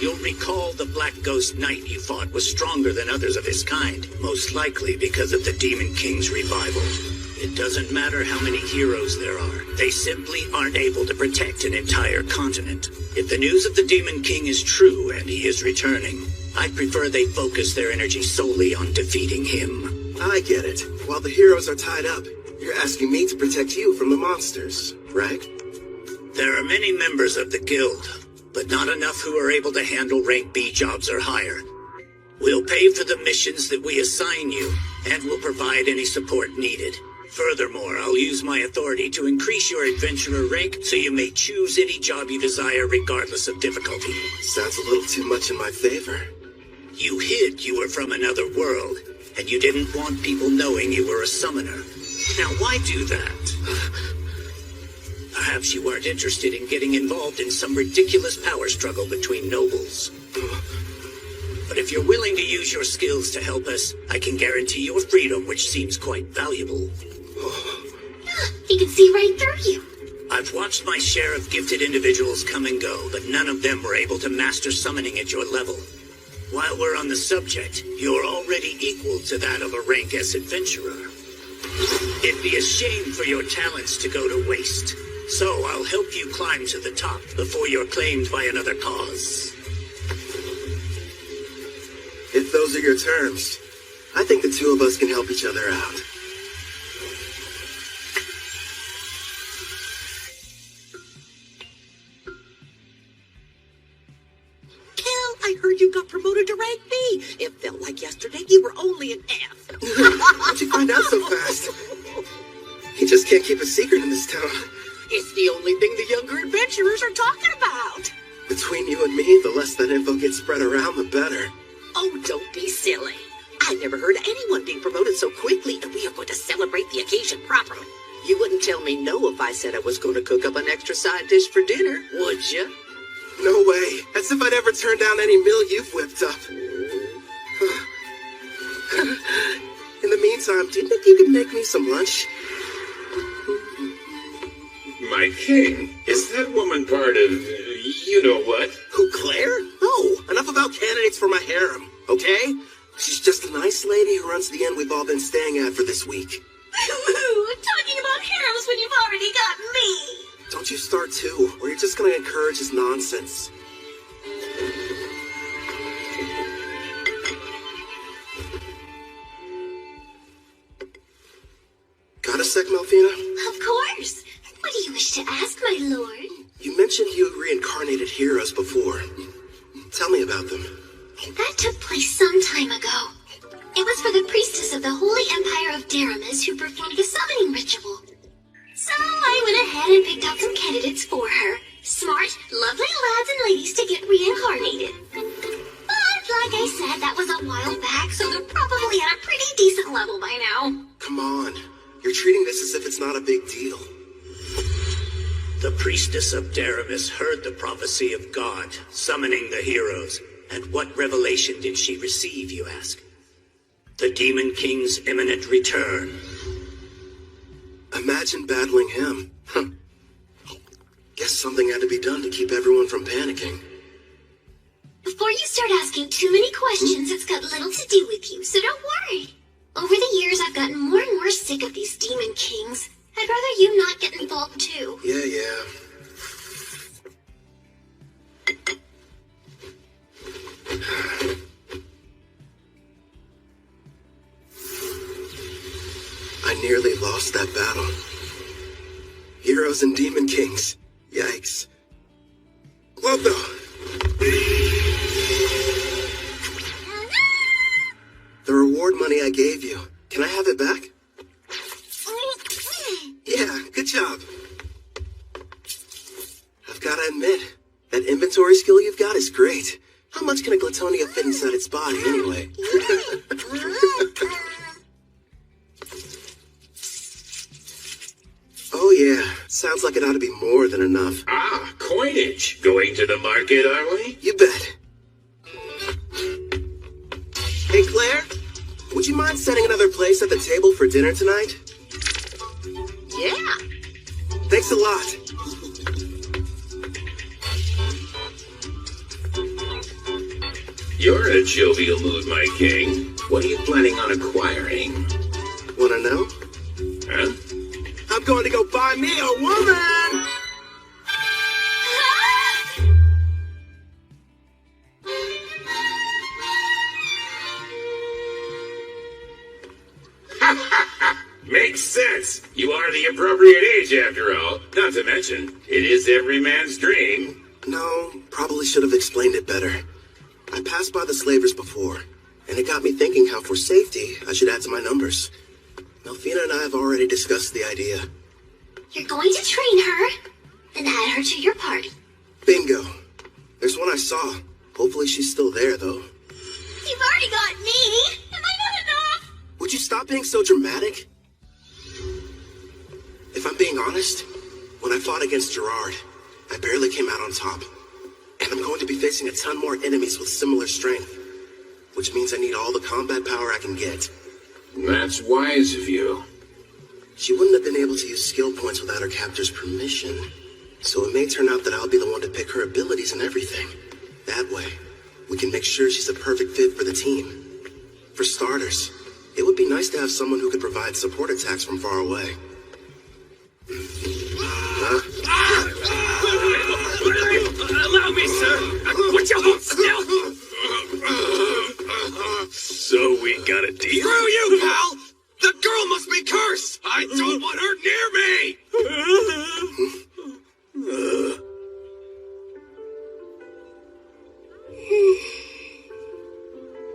You'll recall the Black Ghost Knight you fought was stronger than others of his kind, most likely because of the Demon King's revival. It doesn't matter how many heroes there are, they simply aren't able to protect an entire continent. If the news of the Demon King is true and he is returning, I'd prefer they focus their energy solely on defeating him. I get it. While the heroes are tied up, you're asking me to protect you from the monsters, right? There are many members of the guild, but not enough who are able to handle rank B jobs or higher. We'll pay for the missions that we assign you, and will provide any support needed. Furthermore, I'll use my authority to increase your adventurer rank so you may choose any job you desire regardless of difficulty. Sounds a little too much in my favor. You hid you were from another world, and you didn't want people knowing you were a summoner. Now why do that? Perhaps you weren't interested in getting involved in some ridiculous power struggle between nobles. But if you're willing to use your skills to help us, I can guarantee your freedom, which seems quite valuable. He can see right through you. I've watched my share of gifted individuals come and go, but none of them were able to master summoning at your level. While we're on the subject, you're already equal to that of a rank S adventurer. It'd be a shame for your talents to go to waste, so I'll help you climb to the top before you're claimed by another cause. If those are your terms, I think the two of us can help each other out. I heard you got promoted to rank B. It felt like yesterday you were only an F. How'd you find out so fast? You just can't keep a secret in this town. It's the only thing the younger adventurers are talking about. Between you and me, the less that info gets spread around, the better. Oh, don't be silly. I've never heard of anyone being promoted so quickly, and we are going to celebrate the occasion properly. You wouldn't tell me no if I said I was going to cook up an extra side dish for dinner, would you? No way. As if I'd ever turn down any meal you've whipped up. In the meantime, do you think you could make me some lunch? My king, is that woman part of you-know-what? Who, Claire? No, enough about candidates for my harem, okay? She's just a nice lady who runs the inn we've all been staying at for this week. Talking about harems when you've already got me. Don't you start too, or you're just gonna encourage his nonsense. Got a sec, Melfina? Of course. What do you wish to ask, my lord? You mentioned you reincarnated heroes before. Tell me about them. That took place some time ago. It was for the priestess of the Holy Empire of Daramus who performed the summoning ritual. So I went ahead and picked out some candidates for her. Smart, lovely lads and ladies to get reincarnated. But like I said, that was a while back, so they're probably at a pretty decent level by now. Come on. You're treating this as if it's not a big deal. The priestess of Daramus heard the prophecy of God, summoning the heroes. And what revelation did she receive, you ask? The Demon King's imminent return. Imagine battling him. Huh. Guess something had to be done to keep everyone from panicking. Before you start asking too many questions, it's got little to do with you, so don't worry. Over the years, I've gotten more and more sick of these Demon Kings. I'd rather you not get involved too. Yeah. I nearly lost that battle. Heroes and Demon Kings. Yikes. Well, though. The reward money I gave you, can I have it back? Yeah, good job. I've got to admit, that inventory skill you've got is great. How much can a Glatonia fit inside its body, anyway? Oh yeah, sounds like it ought to be more than enough. Ah, coinage. Going to the market, are we? You bet. Hey, Claire, would you mind setting another place at the table for dinner tonight? Yeah. Thanks a lot. You're in a jovial mood, my king. What are you planning on acquiring? Wanna know? Huh? I'm going to go buy me a woman! Makes sense. You are the appropriate age, after all. Not to mention, it is every man's dream. No, probably should have explained it better. I passed by the slavers before, and it got me thinking how for safety, I should add to my numbers. Melfina and I have already discussed the idea. You're going to train her, then add her to your party. Bingo. There's one I saw. Hopefully she's still there, though. You've already got me. Am I not enough? Would you stop being so dramatic? If I'm being honest, when I fought against Gerard, I barely came out on top. And I'm going to be facing a ton more enemies with similar strength. Which means I need all the combat power I can get. That's wise of you. She wouldn't have been able to use skill points without her captor's permission. So it may turn out that I'll be the one to pick her abilities and everything. That way, we can make sure she's a perfect fit for the team. For starters, it would be nice to have someone who could provide support attacks from far away. Allow me, sir! Would you hold still? So we got a deal? Screw you, pal! The girl must be cursed! I don't want her near me!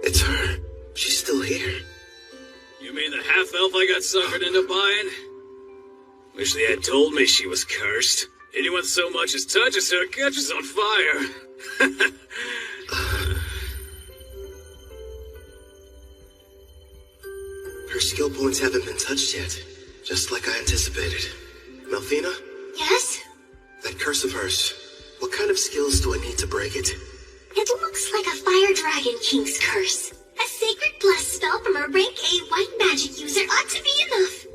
It's her. She's still here. You mean the half-elf I got suckered into buying? Wish they had told me she was cursed. Anyone so much as touches her catches on fire. Her skill points haven't been touched yet, just like I anticipated. Melfina? Yes? That curse of hers, what kind of skills do I need to break it? It looks like a Fire Dragon King's curse. A sacred bless spell from a rank A white magic user ought to be enough.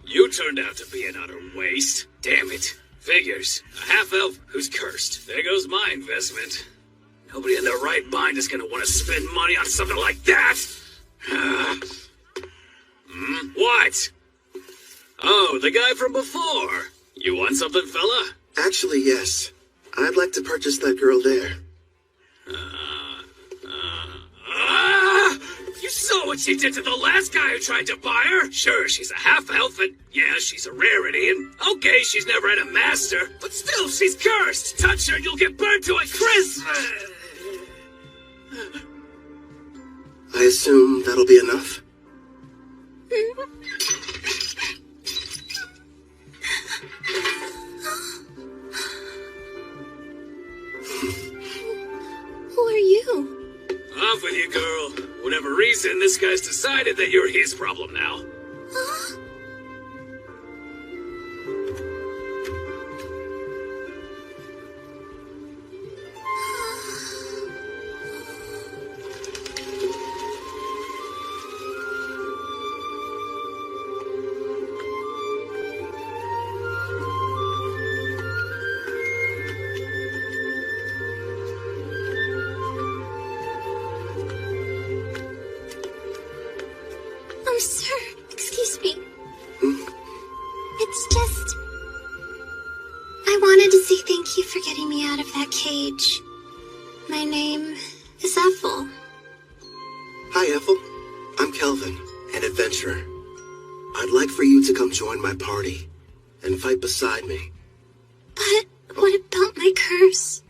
You turned out to be an utter waste. Damn it. Figures. A half-elf who's cursed. There goes my investment. Nobody in their right mind is gonna want to spend money on something like that. What? Oh, the guy from before. You want something, fella? Actually, yes. I'd like to purchase that girl there. You saw what she did to the last guy who tried to buy her? Sure, she's a half-elf, and yeah, she's a rarity, and okay, she's never had a master, but still, she's cursed. Touch her and you'll get burned to a crisp. I assume that'll be enough? Who are you? Off with you, girl. Whatever reason, this guy's decided that you're his problem now. I wanted to say thank you for getting me out of that cage. My name is Ethel. Hi, Ethel. I'm Kelvin, an adventurer. I'd like for you to come join my party and fight beside me. But what about my curse?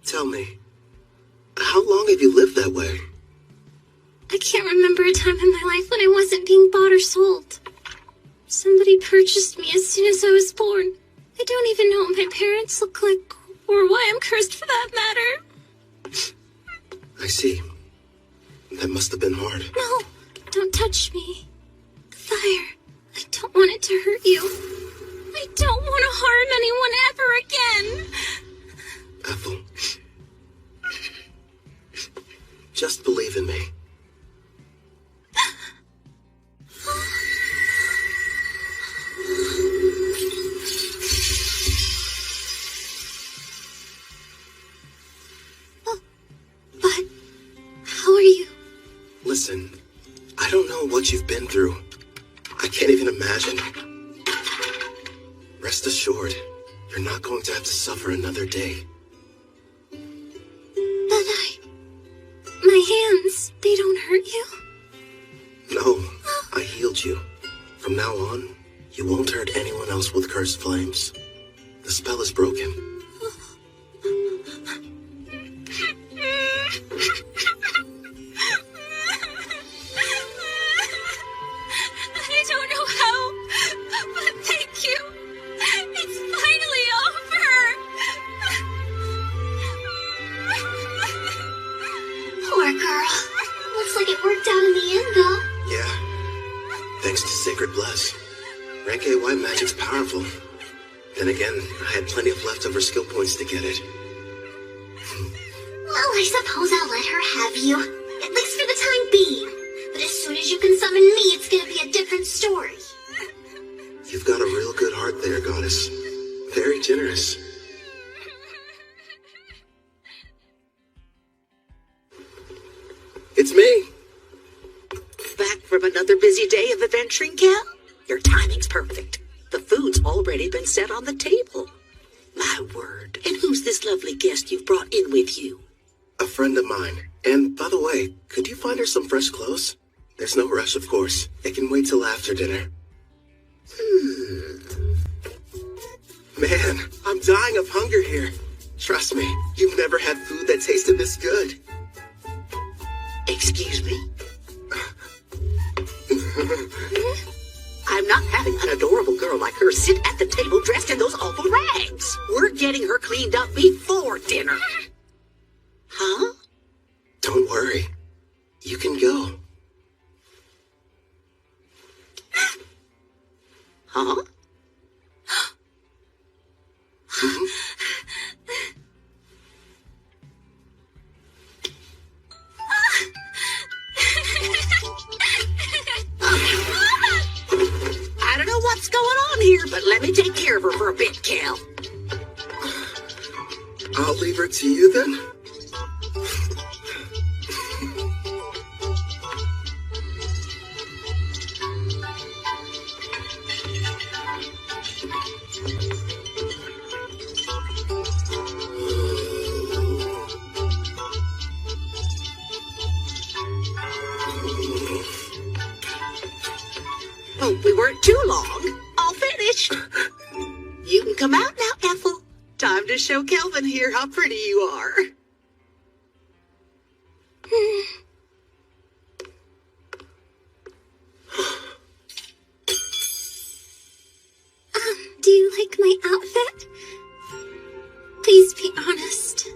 Tell me, how long have you lived that way? I can't remember a time in my life when I wasn't being bought or sold. Somebody purchased me as soon as I was born. I don't even know what my parents look like, or why I'm cursed for that matter. I see. That must have been hard. No, don't touch me. The fire. I don't want it to hurt you. I don't want to harm anyone ever again. Ethel. Just believe in me. But how are you? Listen, I don't know what you've been through. I can't even imagine. Rest assured, you're not going to have to suffer another day. But my hands, they don't hurt you? No, I healed you. From now on, you won't hurt anyone else with cursed flames. The spell is broken. I don't know how, but thank you. It's finally over. Poor girl. Looks like it worked out in the end, though. Yeah. Thanks to Sacred Bless. Rank A white magic's powerful. Then again, I had plenty of leftover skill points to get it. Well, I suppose I'll let her have you. At least for the time being. But as soon as you can summon me, it's gonna be a different story. You've got a real good heart there, Goddess. Very generous. It's me. Back from another busy day of adventuring, Cal? Your timing's perfect. The food's already been set on the table. My word. And who's this lovely guest you've brought in with you? A friend of mine. And by the way, could you find her some fresh clothes? There's no rush, of course. It can wait till after dinner. Man, I'm dying of hunger here. Trust me, you've never had food that tasted this good. Excuse me? I'm not having an adorable girl like her sit at the table dressed in those awful rags. We're getting her cleaned up before dinner. Huh? Don't worry. You can go. Huh? I don't know what's going on here, but let me take care of her for a bit, Cal. I'll leave her to you then. Hope we weren't too long. All finished. You can come out now, Ethel. Time to show Kelvin here how pretty you are. Do you like my outfit? Please be honest.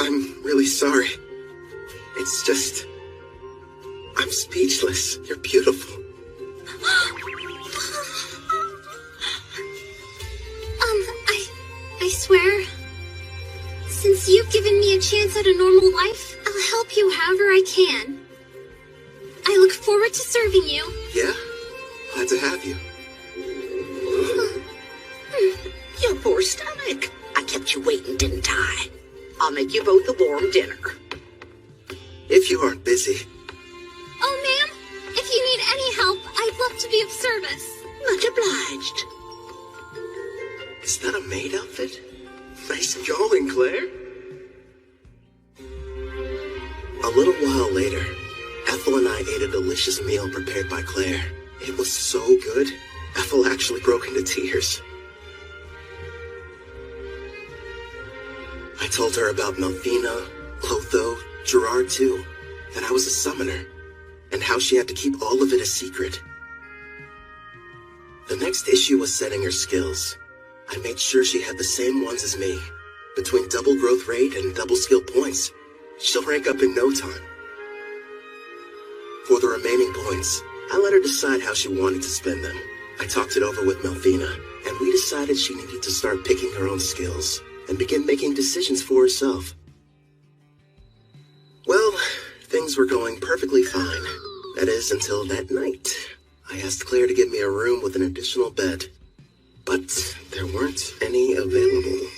I'm really sorry. It's just... I'm speechless. You're beautiful. I swear, since you've given me a chance at a normal life, I'll help you however I can. I look forward to serving you. Yeah? Glad to have you. Your poor stomach. I kept you waiting, didn't I? I'll make you both a warm dinner. If you aren't busy. Oh, ma'am, if you need any help, I'd love to be of service. Much obliged. Is that a maid outfit? Nice going, Claire. A little while later, Ethel and I ate a delicious meal prepared by Claire. It was so good, Ethel actually broke into tears. I told her about Melfina, Clotho, Gerard too, that I was a summoner, and how she had to keep all of it a secret. The next issue was setting her skills. I made sure she had the same ones as me. Between double growth rate and double skill points, she'll rank up in no time. For the remaining points, I let her decide how she wanted to spend them. I talked it over with Melfina, and we decided she needed to start picking her own skills and begin making decisions for herself. Well, things were going perfectly fine. That is, until that night. I asked Claire to give me a room with an additional bed, but there weren't any available.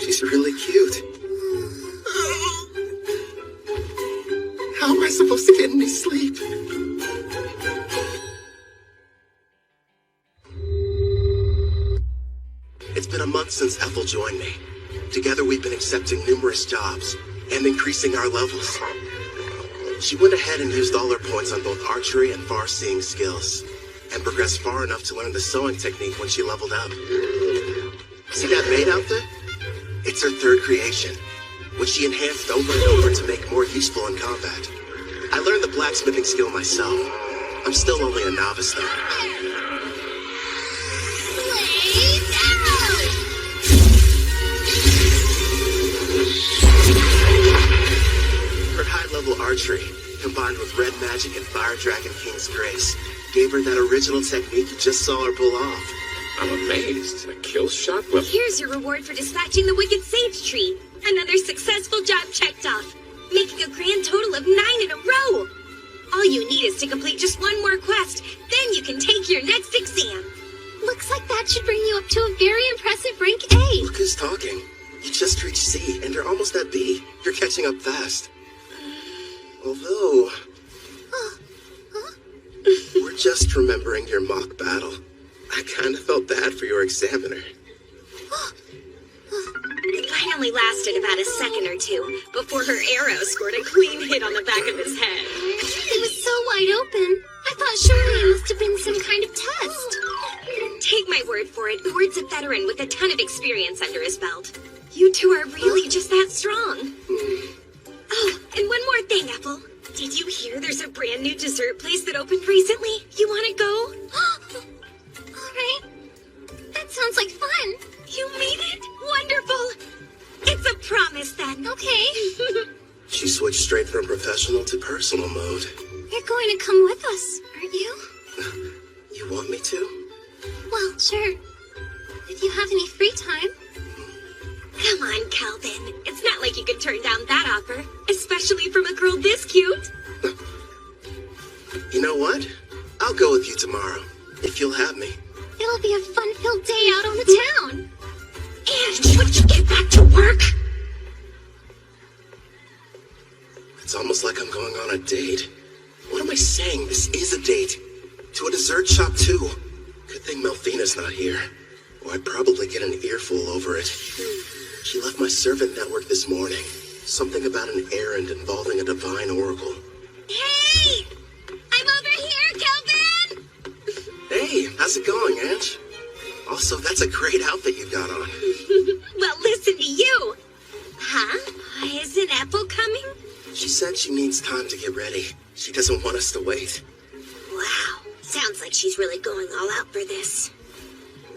She's really cute. How am I supposed to get any sleep? It's been a month since Ethel joined me. Together we've been accepting numerous jobs and increasing our levels. She went ahead and used all her points on both archery and far-seeing skills, and progressed far enough to learn the sewing technique when she leveled up. See that maid outfit? It's her third creation, which she enhanced over and over to make more useful in combat. I learned the blacksmithing skill myself. I'm still only a novice though. Her high-level archery, combined with red magic and fire dragon king's grace, gave her that original technique you just saw her pull off. I'm amazed. A kill shot? Well, Here's your reward for dispatching the wicked sage tree. Another successful job checked off, making a grand total of 9 in a row. All you need is to complete just one more quest, then you can take your next exam. Looks like that should bring you up to a very impressive rank A. Look who's talking. You just reached C, and you're almost at B. You're catching up fast. Although... we're just remembering your mock battle. I kind of felt bad for your examiner. It finally lasted about a second or two before her arrow scored a clean hit on the back of his head. It was so wide open. I thought surely it must have been some kind of test. Take my word for it, Ward's a veteran with a ton of experience under his belt. You two are really just that strong. Oh, and one more thing, Ethel. Did you hear there's a brand new dessert place that opened recently? You want to go? Alright. That sounds like fun. You mean it? Wonderful. It's a promise then. Okay. She switched straight from professional to personal mode. You're going to come with us, aren't you? You want me to? Well, sure. If you have any free time. Come on, Calvin. It's not like you could turn down that offer, especially from a girl this cute. You know what? I'll go with you tomorrow, if you'll have me. It'll be a fun-filled day out on the town. And would you get back to work? It's almost like I'm going on a date. What am I saying? This is a date. To a dessert shop, too. Good thing Melfina's not here, or I'd probably get an earful over it. She left my servant network this morning. Something about an errand involving a divine oracle. Hey! I'm over here, Calvin! Hey, how's it going, Ange? Also, that's a great outfit you got on. Well, listen to you. Huh? Isn't Ethel coming? She said she needs time to get ready. She doesn't want us to wait. Wow. Sounds like she's really going all out for this.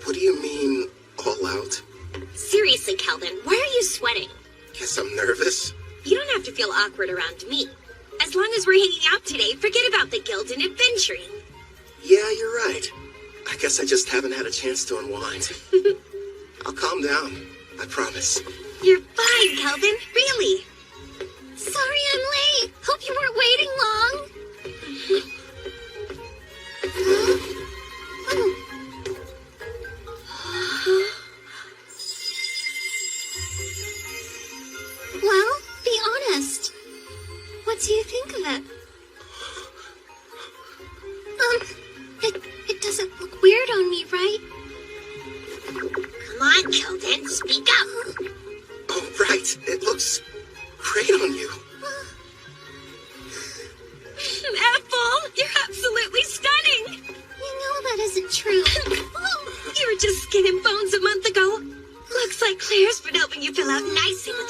What do you mean, all out? Seriously, Calvin, why are you sweating? Guess I'm nervous. You don't have to feel awkward around me. As long as we're hanging out today, forget about the guild and adventuring. Yeah, you're right. I guess I just haven't had a chance to unwind. I'll calm down. I promise. You're fine, Calvin. Really. Sorry I'm late. Hope you weren't waiting long.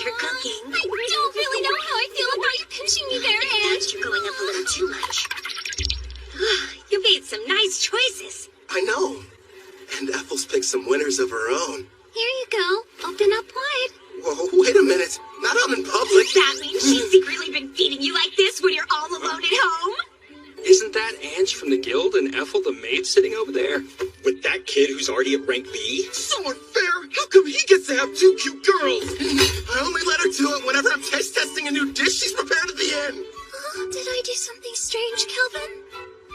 for cooking. I don't really know how I feel about you pinching me there, Ange. You're going up a little too much. You made some nice choices. I know. And Ethel's picked some winners of her own. Here you go. Open up wide. Whoa, wait a minute. Not out in public. That means she's secretly been feeding you like this when you're all alone at home? Isn't that Ange from the guild and Ethel the maid sitting over there? With that kid who's already at rank B? So unfair. How come he gets to have two cute girls? I only let her do it whenever I'm taste testing a new dish she's prepared at the end. Oh, did I do something strange, Kelvin?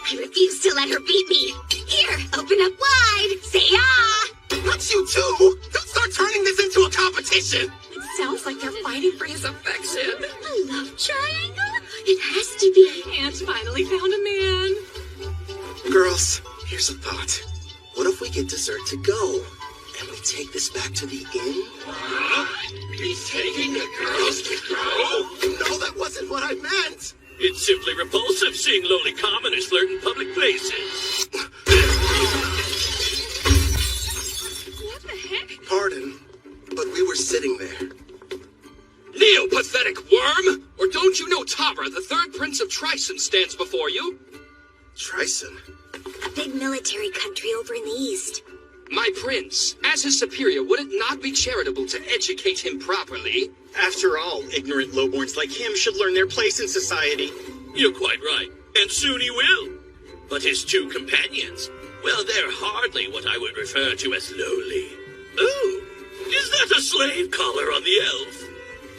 I refuse to let her beat me. Here, open up wide. Say ah. What's you two? Don't start turning this into a competition. It sounds like they're fighting for his affection. I love triangle. It has to be. Aunt finally found a man. Girls, here's a thought. What if we get dessert to go? And we take this back to the inn? He's taking the girls to go? No, that wasn't what I meant. It's simply repulsive seeing lowly commoners flirt in public places. What the heck? Pardon, but we were sitting there. Leo, pathetic worm! Or don't you know Tabra, the third prince of Trison, stands before you? Trison? A big military country over in the east. My prince, as his superior, would it not be charitable to educate him properly? After all, ignorant lowborns like him should learn their place in society. You're quite right, and soon he will. But his two companions, well, they're hardly what I would refer to as lowly. Oh, is that a slave collar on the elf?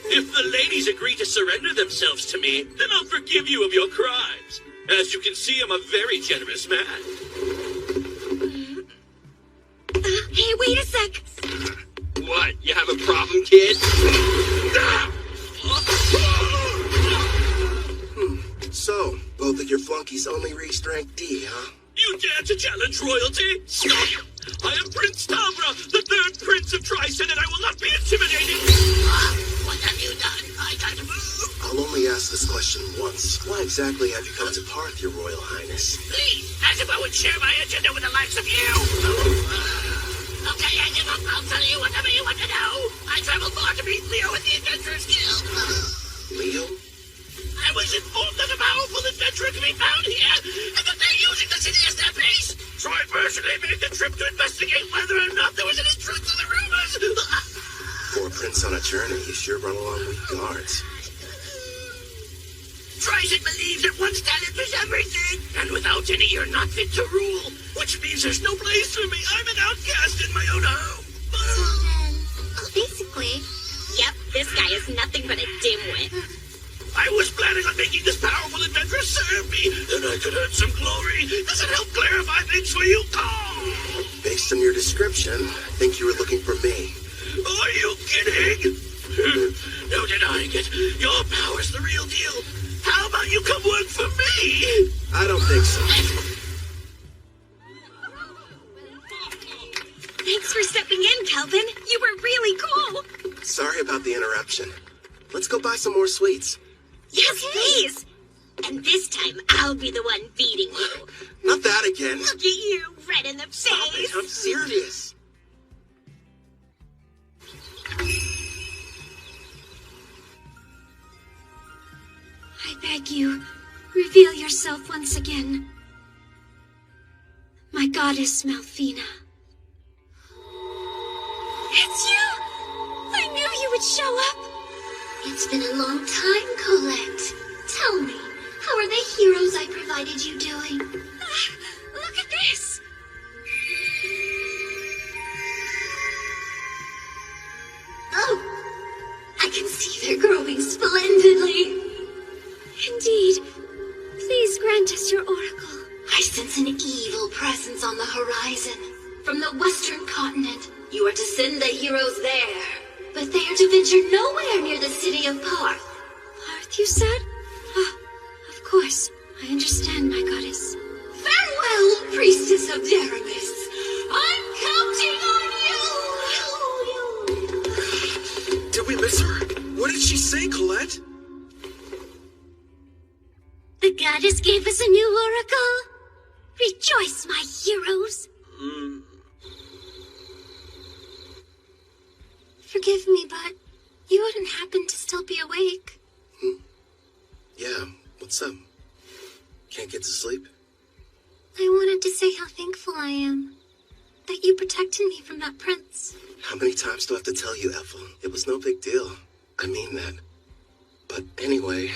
If the ladies agree to surrender themselves to me, then I'll forgive you of your crimes. As you can see, I'm a very generous man. Hey, wait a sec. What, you have a problem, kid? So, both of your flunkies only reached rank D, huh? You dare to challenge royalty? Stop! I am Prince Tabra, the third prince of Trison, and I will not be intimidated! What have you done? I can't move. I'll only ask this question once. Why exactly have you come to Parth, your royal highness? Please, as if I would share my agenda with the likes of you. Okay, I give up. I'll tell you whatever you want to know. I traveled far to meet Leo at the Adventurers Guild. Leo? I was informed that a powerful adventurer can be found here, and that they're using the city as their base. So I personally made the trip to investigate whether or not there was any truth to the rumors. For a prince on a journey, you sure run along with guards. Trison believes that one's talent is everything, and without any, you're not fit to rule. Which means there's no place for me. I'm an outcast in my own home. Basically. Yep, this guy is nothing but a dimwit. I was planning on making this powerful adventurer serve me, then I could earn some glory. Does it help clarify things for you? Oh. Based on your description, I think you were looking for me. Are you kidding? No denying it. Your power's the real deal. How about you come work for me? I don't think so. Thanks for stepping in, Kelvin. You were really cool. Sorry about the interruption. Let's go buy some more sweets. Yes, please. And this time, I'll be the one feeding you. Not that again. Look at you, red in the Stop face. it, I'm serious. I beg you, reveal yourself once again. My goddess, Malfina. It's you! I knew you would show up! It's been a long time, Colette. Tell me, how are the heroes I provided you doing? Look at this! Oh, I can see they're growing splendidly. Indeed. Please grant us your oracle. I sense an evil presence on the horizon. From the western continent, you are to send the heroes there. But they are to venture nowhere near the city of Parth. Parth, you said? Ah, of course. I understand, my goddess. Farewell, priestess of Deramis. I'm counting on you! Did we miss her? What did she say, Colette? The goddess gave us a new oracle. Rejoice, my heroes. Forgive me, but you wouldn't happen to still be awake. Yeah, what's up? Can't get to sleep? I wanted to say how thankful I am that you protected me from that prince. How many times do I have to tell you, Ethel? It was no big deal. I mean that. But anyway,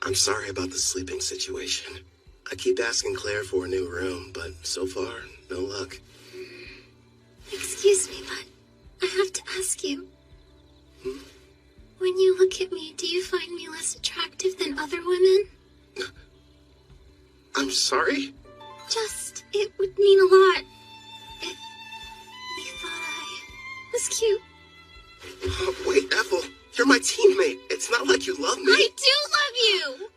I'm sorry about the sleeping situation. I keep asking Claire for a new room, but so far, no luck. Excuse me, but I have to ask you. When you look at me, do you find me less attractive than other women? I'm sorry? Just, it would mean a lot if you thought I was cute. Wait, Ethel, you're my teammate. It's not like you love me. I do love you!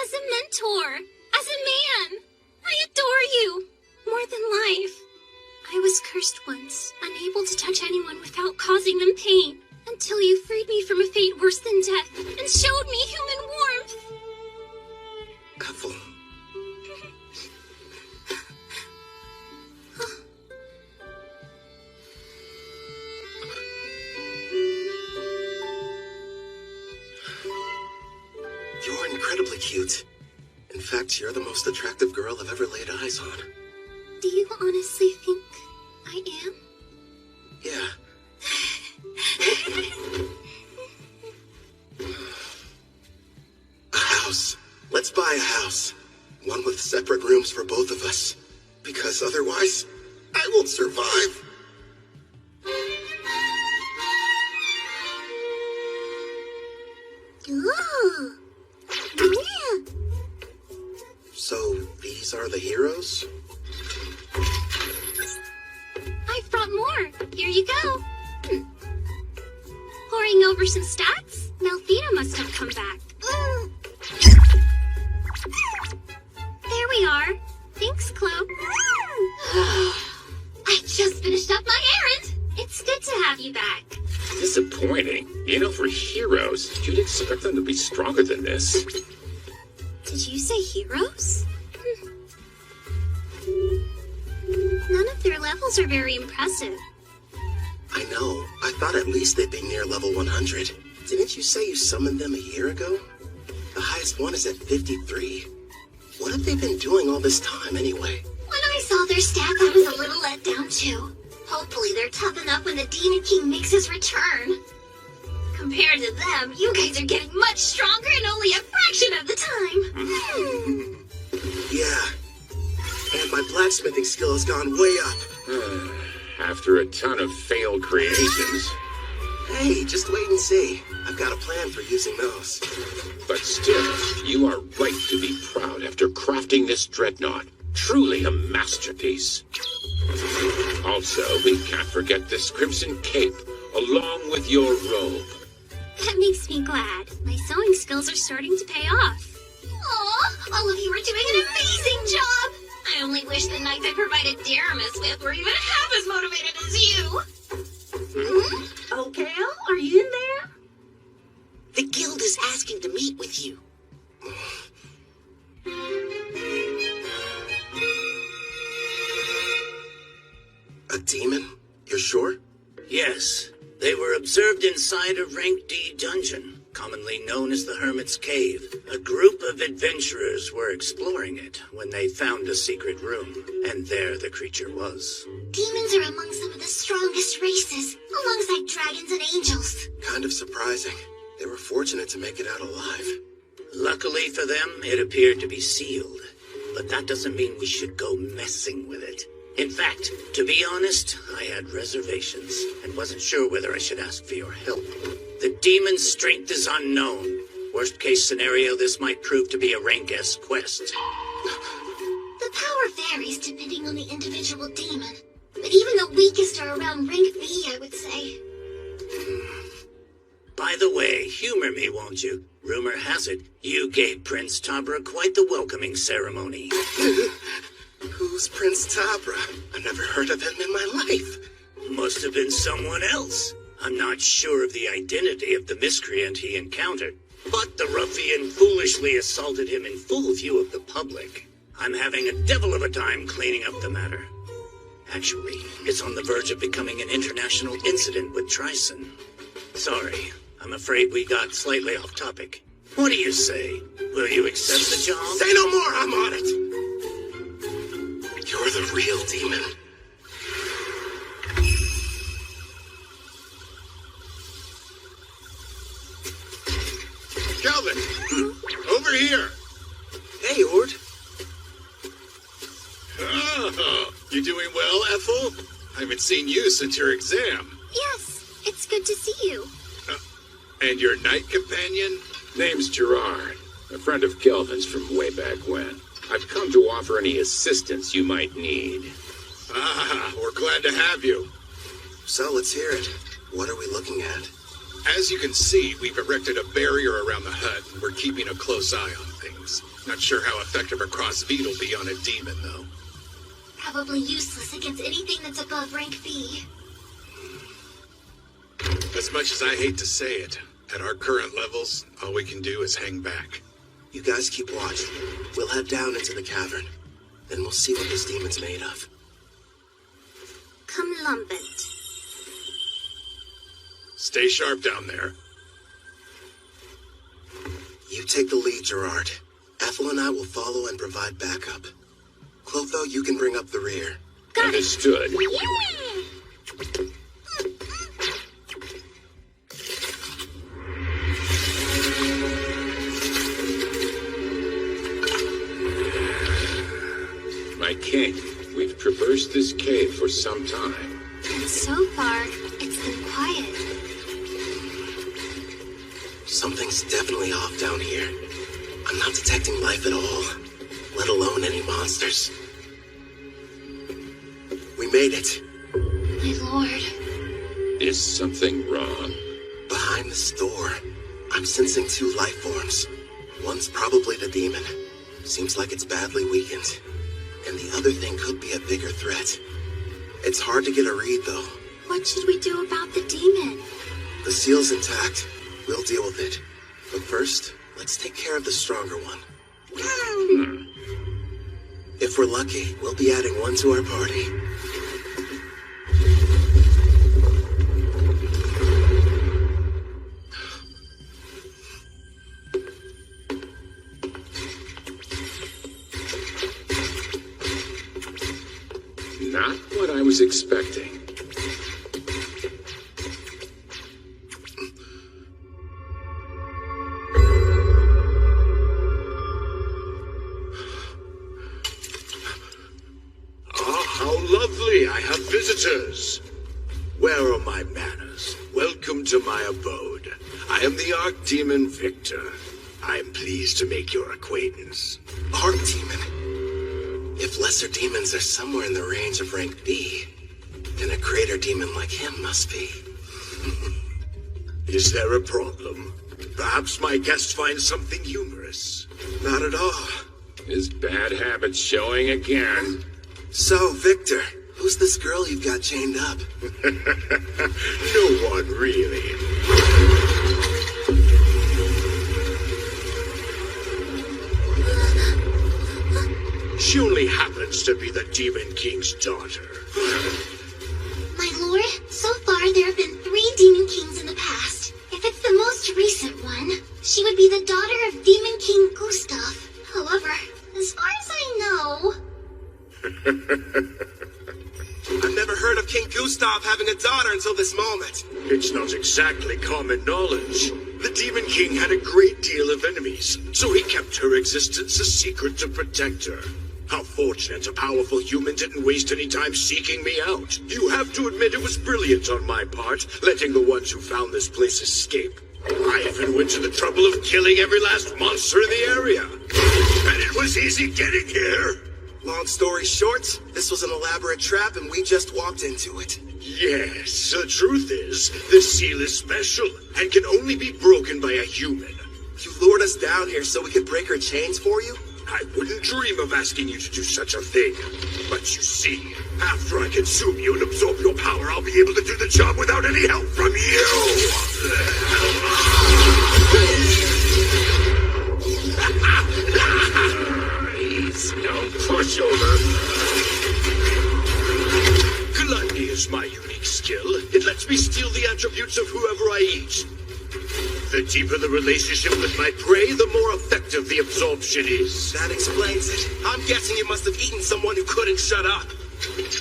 As a mentor, as a man. I adore you, more than life. I was cursed once, unable to touch anyone without causing them pain, until you freed me from a fate worse than death and showed me human warmth. Ethel. You're incredibly cute. In fact, you're the most attractive girl I've ever laid eyes on. Do you honestly think I am? Yeah. A house. Let's buy a house. One with separate rooms for both of us. Because otherwise, I won't survive. Ooh. Yeah. So, these are the heroes? I've brought more. Here you go. Poring over some stats? Malthina must have come back. There we are. Thanks, Chloe. I just finished up my errand. It's good to have you back. Disappointing. You know, for heroes, you'd expect them to be stronger than this. Did you say heroes? None of their levels are very impressive. I know. I thought at least they'd be near level 100. Didn't you say you summoned them a year ago? The highest one is at 53. What have they been doing all this time, anyway? When I saw their stats, I was a little let down, too. Hopefully they're tough enough when the Demon King makes his return. Compared to them, you guys are getting much stronger in only a fraction of the time. Yeah. And my blacksmithing skill has gone way up. After a ton of failed creations. Hey, just wait and see. I've got a plan for using those. But still, you are right to be proud after crafting this dreadnought. Truly a masterpiece. Also, we can't forget this crimson cape, along with your robe. That makes me glad. My sewing skills are starting to pay off. Aw, all of you are doing an amazing job! I only wish the knights I provided Daramus with were even half as motivated as you! Oh, Cal, are you in there? The guild is asking to meet with you. A demon? You're sure? Yes. They were observed inside a Rank D dungeon, commonly known as the Hermit's Cave. A group of adventurers were exploring it when they found a secret room, and there the creature was. Demons are among some of the strongest races, alongside dragons and angels. Kind of surprising. They were fortunate to make it out alive. Luckily for them, it appeared to be sealed. But that doesn't mean we should go messing with it. In fact, to be honest, I had reservations and wasn't sure whether I should ask for your help. The demon's strength is unknown. Worst case scenario, this might prove to be a Rank S quest. The power varies depending on the individual demon, but even the weakest are around Rank B, I would say. By the way, humor me, won't you? Rumor has it, you gave Prince Tabra quite the welcoming ceremony. Who's Prince Tabra? I've never heard of him in my life. Must have been someone else. I'm not sure of the identity of the miscreant he encountered, but the ruffian foolishly assaulted him in full view of the public. I'm having a devil of a time cleaning up the matter. Actually, it's on the verge of becoming an international incident with Tryson. Sorry, I'm afraid we got slightly off topic. What do you say? Will you accept the job? Say no more, I'm on it! You're the real demon. Calvin! Over here! Hey, Ord. Oh, you doing well, Ethel? I haven't seen you since your exam. Yes, it's good to see you. And your knight companion? Name's Gerard, a friend of Kelvin's from way back when. I've come to offer any assistance you might need. Ah, we're glad to have you. So let's hear it. What are we looking at? As you can see, we've erected a barrier around the hut, and we're keeping a close eye on things. Not sure how effective a cross-feed will be on a demon, though. Probably useless against anything that's above rank B. As much as I hate to say it, at our current levels, all we can do is hang back. You guys keep watch. We'll head down into the cavern. Then we'll see what this demon's made of. Come lumpet. Stay sharp down there. You take the lead, Gerard. Ethel and I will follow and provide backup. Clotho, you can bring up the rear. Understood. My king, we've traversed this cave for some time. And so far, it's been quiet. Something's definitely off down here. I'm not detecting life at all, let alone any monsters. We made it. My lord. Is something wrong? Behind this door, I'm sensing two life forms. One's probably the demon. Seems like it's badly weakened. And the other thing could be a bigger threat. It's hard to get a read, though. What should we do about the demon? The seal's intact. We'll deal with it. But first, let's take care of the stronger one. If we're lucky, we'll be adding one to our party. Not what I was expecting. I have visitors. Where are my manners? Welcome to my abode. I am the Archdemon Victor. I am pleased to make your acquaintance. Archdemon? If lesser demons are somewhere in the range of rank B, then a greater demon like him must be. Is there a problem? Perhaps my guest finds something humorous. Not at all. His bad habits showing again. So, Victor, who's this girl you've got chained up? No one, really. She only happens to be the Demon King's daughter. My lord, so far there have been 3 Demon Kings in the past. If it's the most recent one, she would be the daughter of Demon King Gustav. However, as far as I know... I've never heard of King Gustav having a daughter until this moment. It's not exactly common knowledge. The Demon King had a great deal of enemies, so he kept her existence a secret to protect her. How fortunate a powerful human didn't waste any time seeking me out. You have to admit it was brilliant on my part, letting the ones who found this place escape. I even went to the trouble of killing every last monster in the area. And it was easy getting here. Long story short, this was an elaborate trap and we just walked into it. Yes, the truth is, this seal is special and can only be broken by a human. You lured us down here so we could break her chains for you? I wouldn't dream of asking you to do such a thing. But you see, after I consume you and absorb your power, I'll be able to do the job without any help from you! He's no pushover. Gluttony is my unique skill. It lets me steal the attributes of whoever I eat. The deeper the relationship with my prey, the more effective the absorption is. That explains it. I'm guessing you must have eaten someone who couldn't shut up.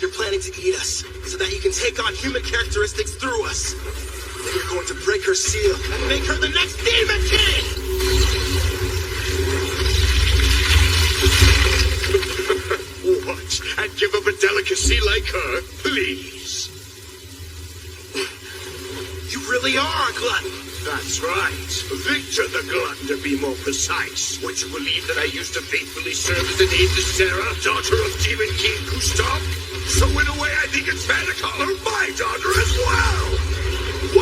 You're planning to eat us, so that you can take on human characteristics through us. Then you're going to break her seal and make her the next Demon King! What? And give up a delicacy like her? Please. You really are a glutton. That's right. Victor the Glutton, to be more precise. Would you believe that I used to faithfully serve as an aide to Sarah, daughter of Demon King Gustav? So in a way, I think it's fair to call her my daughter as well.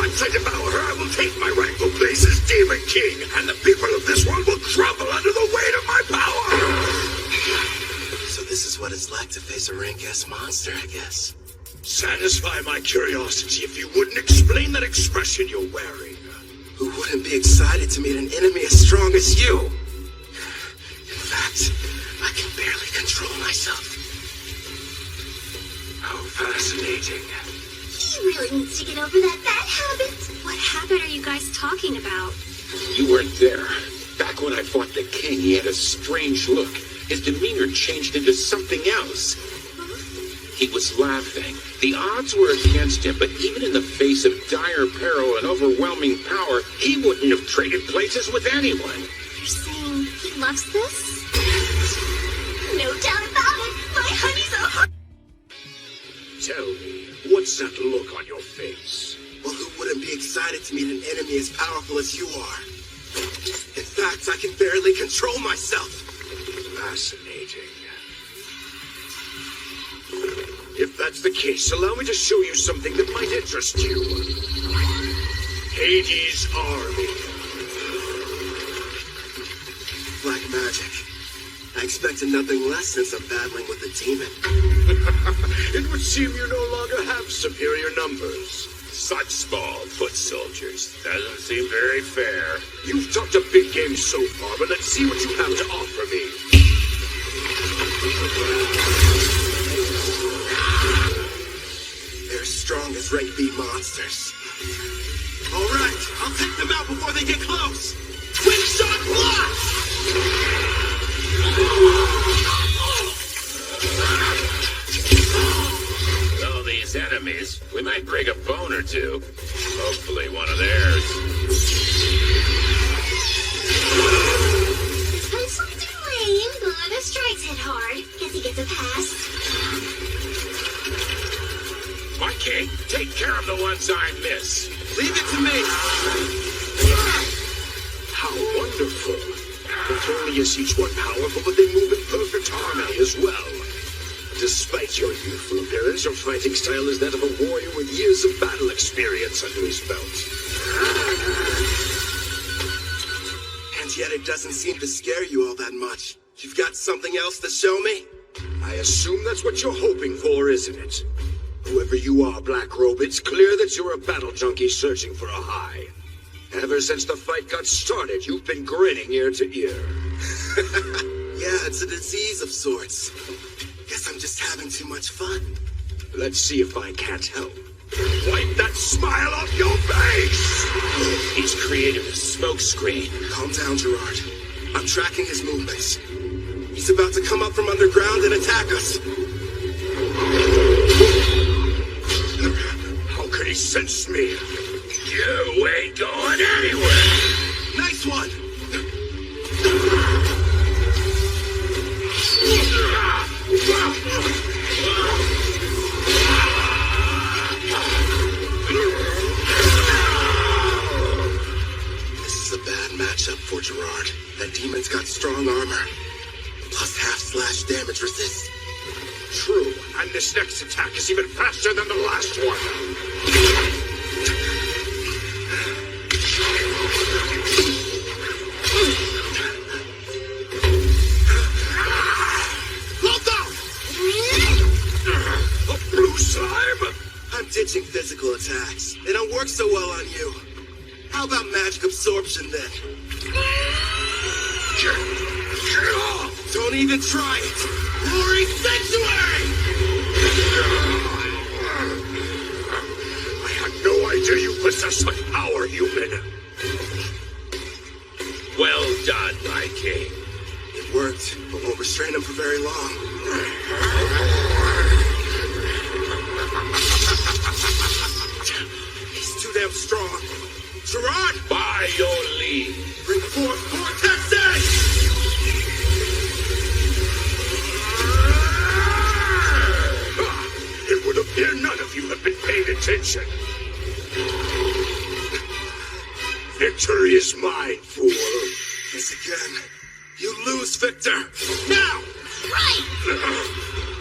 Once I devour her, I will take my rightful place as Demon King, and the people of this world will crumble under the weight of my power. So this is what it's like to face a rank-ass monster, I guess. Satisfy my curiosity if you wouldn't explain that expression you're wearing. Who wouldn't be excited to meet an enemy as strong as you? In fact, I can barely control myself. How fascinating. He really needs to get over that bad habit. What habit are you guys talking about? You weren't there. Back when I fought the king, he had a strange look. His demeanor changed into something else. He was laughing. The odds were against him, but even in the face of dire peril and overwhelming power, he wouldn't have traded places with anyone. You're saying he loves this? No doubt about it. My honey's a... Tell me, what's that look on your face? Well, who wouldn't be excited to meet an enemy as powerful as you are? In fact, I can barely control myself. Fascinating. If that's the case, allow me to show you something that might interest you. Hades' army. Black magic. I expected nothing less since I'm battling with a demon. It would seem you no longer have superior numbers. Such small foot soldiers. Doesn't seem very fair. You've talked a big game so far, but let's see what you have to offer me. They're as strong as rank B monsters. All right, I'll take them out before they get close. Quick shot block! With all these enemies, we might break a bone or two. Hopefully one of theirs. This one's something lame, but the strikes hit hard. Guess he gets a pass. My king, take care of the ones I miss. Leave it to me. How wonderful. Not only is each one powerful, but they move in perfect harmony as well. Despite your youthful appearance, your fighting style is that of a warrior with years of battle experience under his belt. And yet it doesn't seem to scare you all that much. You've got something else to show me? I assume that's what you're hoping for, isn't it? Whoever you are, Black Robe, it's clear that you're a battle junkie searching for a high. Ever since the fight got started, you've been grinning ear to ear. Yeah, it's a disease of sorts. Guess I'm just having too much fun. Let's see if I can't help. Wipe that smile off your face! He's created a smoke screen. Calm down, Gerard. I'm tracking his movements. He's about to come up from underground and attack us. How could he sense me? You ain't going anywhere. Nice one! This is a bad matchup for Gerard. That demon's got strong armor. Plus half-slash damage resist. True, and this next attack is even faster than the last one. A blue slime? I'm ditching physical attacks. They don't work so well on you. How about magic absorption then? Get off! Don't even try it! Glory Sanctuary! I had no idea you possessed such power, human. He's too damn strong. Gerard! By your leave. Bring forth vortexes! It would appear none of you have been paying attention. Victory is mine, fool. This again. You lose, Victor. Now! Right!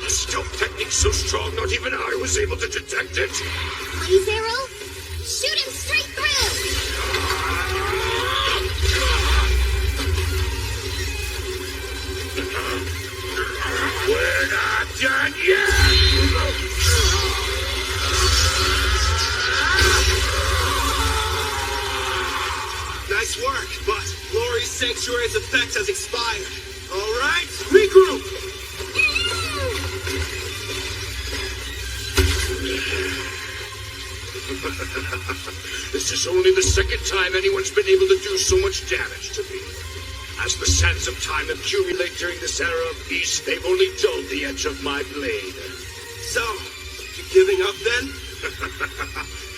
A stealth technique so strong, not even I was able to detect it. Blaze arrow? Shoot him straight through! We're not done yet! Nice work, but Glory's Sanctuary's effect has expired. All right, regroup! This is only the second time anyone's been able to do so much damage to me. As the sands of time accumulate during this era of peace, they've only dulled the edge of my blade. So, you giving up then?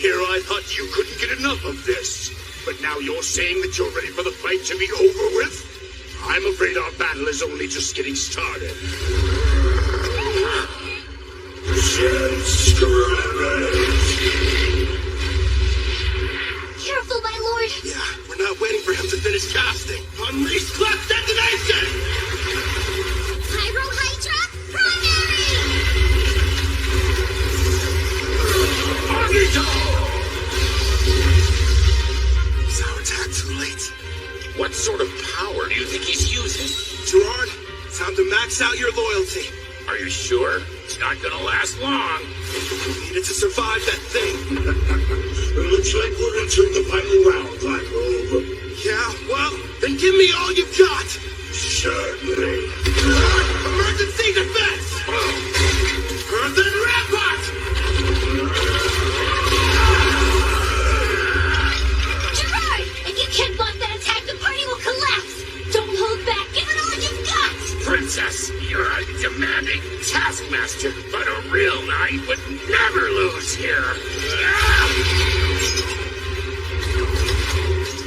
Here I thought you couldn't get enough of this. But now you're saying that you're ready for the fight to be over with? I'm afraid our battle is only just getting started. Careful, my lord! Yeah, we're not waiting for him to finish casting. Unleash Clap Detonation! Pyro Hydra, primary! Is our attack too late? What sort of power do you think he's using? Gerard, time to max out your loyalty. Are you sure? It's not gonna last long. You needed to survive that thing. Looks like we're entering the final round, Black Robe. Yeah, well, then give me all you've got. Certainly. Gerard, emergency defense! Earthen Rampart! Gerard! If you can't block that attack, the party will collapse! Don't hold back! Give it all you've got! Princess, you're a demanding taskmaster, but a real knight would never lose here.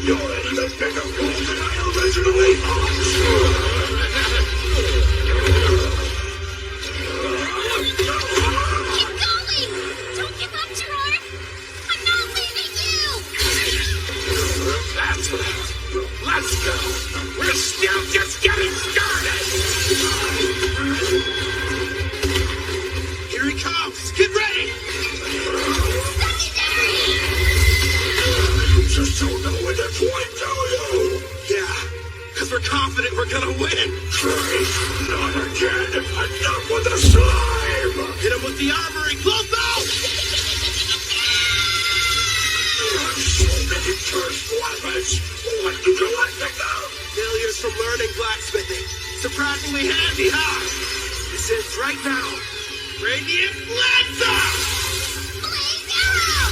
You're an even bigger fool than I originally thought. Keep going! Don't give up, Gerard! I'm not leaving you! That's right. Let's go. We're still just getting started. Here he comes! Get ready! Secondary! You just don't know at that point, do you? Yeah, because we're confident we're gonna win. Christ, not again! Enough with the slime! Hit him with the armory, Clotho! So many cursed weapons! What do you like to go? Failures from learning blacksmithing. Surprisingly handy, huh? This is right now. Radiant Lancer! Blaze arrow!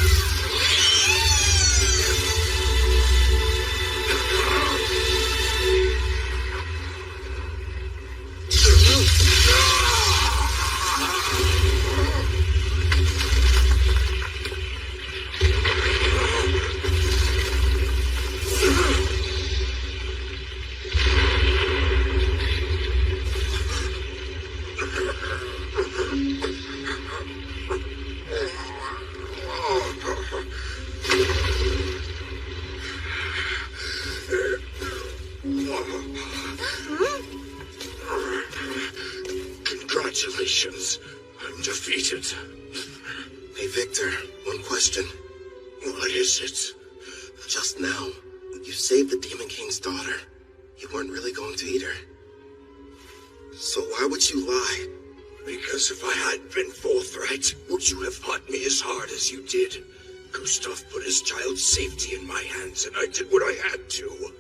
Congratulations. I'm defeated. Hey, Victor, one question. What is it? Just now, you saved the Demon King's daughter. You weren't really going to eat her. So why would you lie? Because if I had been forthright, would you have fought me as hard as you did? Gustav put his child's safety in my hands, and I did what I had to.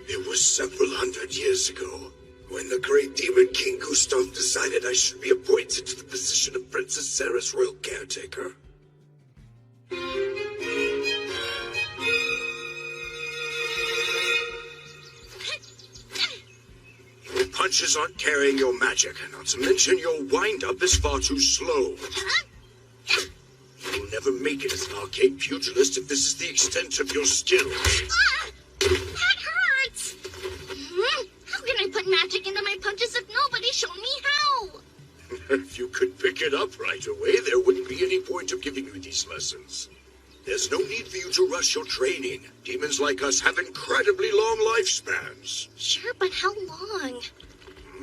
It was several hundred years ago, when the great Demon King Gustav decided I should be appointed to the position of Princess Sarah's royal caretaker. punches aren't carrying your magic, not to mention your wind-up is far too slow. You'll never make it as an arcade pugilist if this is the extent of your skills. Ah! That hurts! How can I put magic into my punches if nobody showed me how? If you could pick it up right away, there wouldn't be any point of giving you these lessons. There's no need for you to rush your training. Demons like us have incredibly long lifespans. Sure, but how long?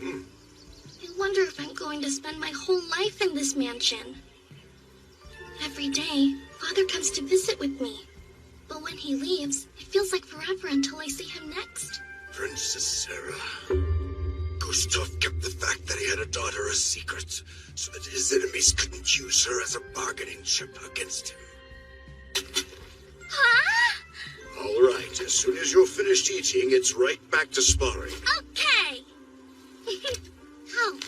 I wonder if I'm going to spend my whole life in this mansion. Every day, Father comes to visit with me. But when he leaves, it feels like forever until I see him next. Princess Sarah. Gustav kept the fact that he had a daughter a secret, so that his enemies couldn't use her as a bargaining chip against him. Huh? All right, as soon as you're finished eating, it's right back to sparring. Okay. Ow.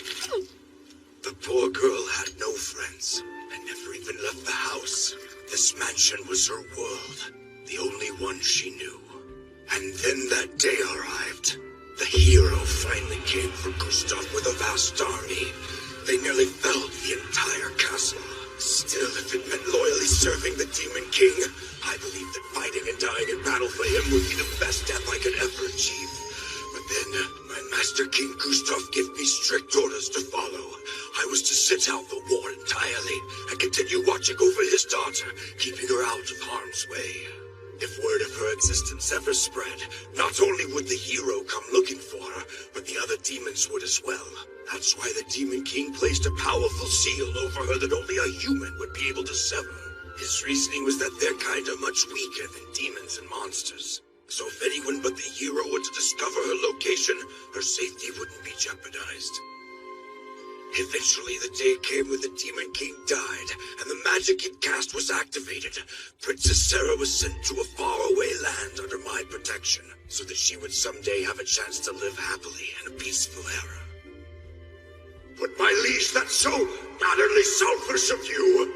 The poor girl had no friends, and never even left the house. This mansion was her world, the only one she knew. And then that day arrived. The hero finally came for Gustav with a vast army. They nearly felled the entire castle. Still, if it meant loyally serving the Demon King, I believe that fighting and dying in battle for him would be the best death I could ever achieve. But then, my Master King Gustav gave me strict orders to follow. I was to sit out the war entirely and continue watching over his daughter, keeping her out of harm's way. If word of her existence ever spread, not only would the hero come looking for her, but the other demons would as well. That's why the Demon King placed a powerful seal over her that only a human would be able to sever. His reasoning was that their kind are much weaker than demons and monsters. So if anyone but the hero were to discover her location, her safety wouldn't be jeopardized. Eventually, the day came when the Demon King died, and the magic he'd cast was activated. Princess Sarah was sent to a faraway land under my protection, so that she would someday have a chance to live happily in a peaceful era. But my liege, that's so utterly selfish of you!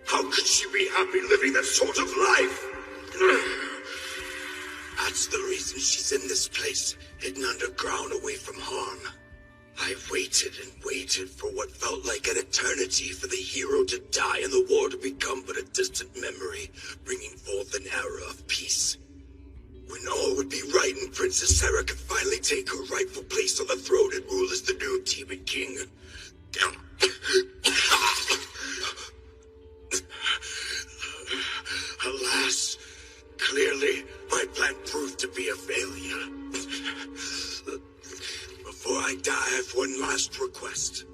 How could she be happy living that sort of life? That's the reason she's in this place, hidden underground away from harm. I waited and waited for what felt like an eternity for the hero to die and the war to become but a distant memory, bringing forth an era of peace. When all would be right and Princess Sarah could finally take her rightful place on the throne and rule as the new Demon King. Alas, clearly my plan proved to be a failure. Before I die, I have one last request.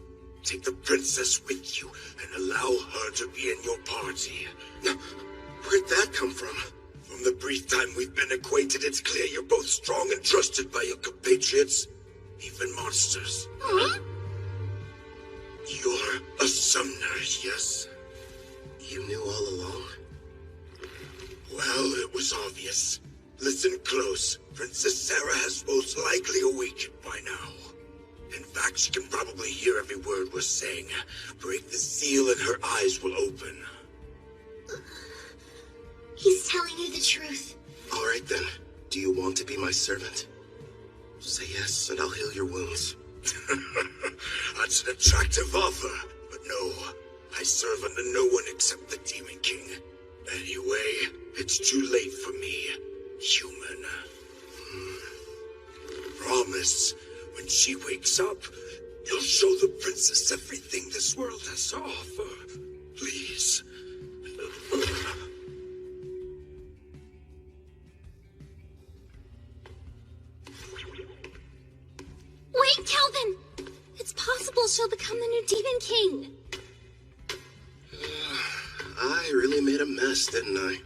Take the princess with you and allow her to be in your party. Where'd that come from? From the brief time we've been acquainted, it's clear you're both strong and trusted by your compatriots, even monsters. Huh? You're a summoner, yes? You knew all along? Well, it was obvious. Listen close. Princess Sarah has most likely awakened by now. In fact, she can probably hear every word we're saying. Break the seal and her eyes will open. He's telling you the truth. All right then. Do you want to be my servant? Say yes, and I'll heal your wounds. That's an attractive offer, but no. I serve under no one except the Demon King. Anyway, it's too late for me, human. Promise, when she wakes up, you'll show the princess everything this world has to offer. Please. Wait, Kelvin! It's possible she'll become the new Demon King. I really made a mess, didn't I?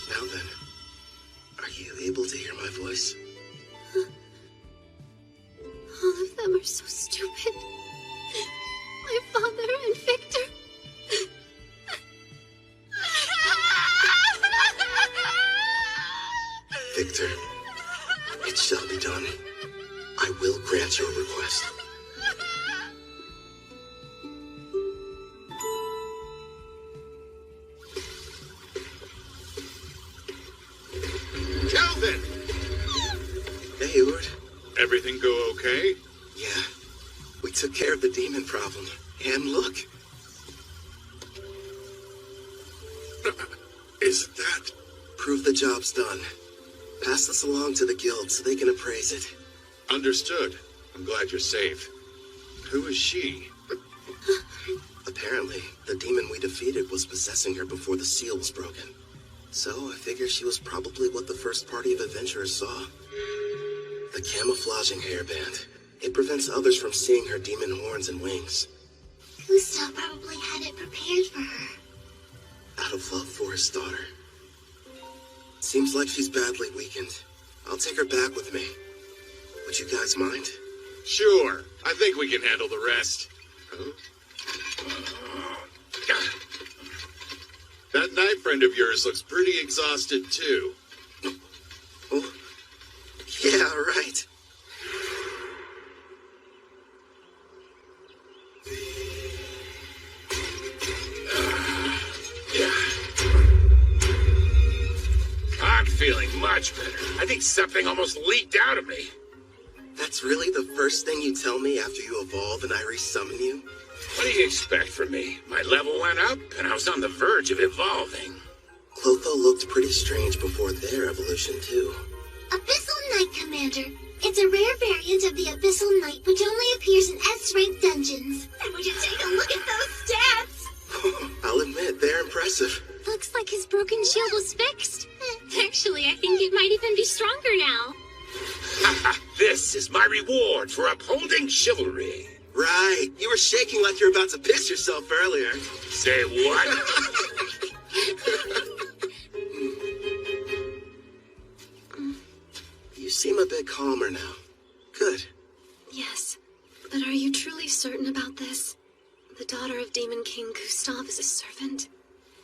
Now then, are you able to hear my voice? All of them are so stupid. My father and Victor. took care of the demon problem. And look. Is that? Prove the job's done. Pass this along to the guild so they can appraise it. Understood. I'm glad you're safe. Who is she? Apparently, the demon we defeated was possessing her before the seal was broken. So I figure she was probably what the first party of adventurers saw. The camouflaging hairband. It prevents others from seeing her demon horns and wings. Gustav probably had it prepared for her. Out of love for his daughter. Seems like she's badly weakened. I'll take her back with me. Would you guys mind? Sure. I think we can handle the rest. Huh? That knight friend of yours looks pretty exhausted, too. Oh, yeah, right. I'm feeling much better. I think something almost leaked out of me. That's really the first thing you tell me after you evolve and I resummon you? What do you expect from me? My level went up, and I was on the verge of evolving. Clotho looked pretty strange before their evolution, too. Abyssal Knight, Commander. It's a rare variant of the Abyssal Knight, which only appears in S-rank dungeons. And would you take a look at those stats? I'll admit, they're impressive. Looks like his broken shield was fixed. Actually, I think it might even be stronger now. This is my reward for upholding chivalry. Right. You were shaking like you were about to piss yourself earlier. Say what? You seem a bit calmer now. Good. Yes, but are you truly certain about this? The daughter of Demon King Gustav is a servant?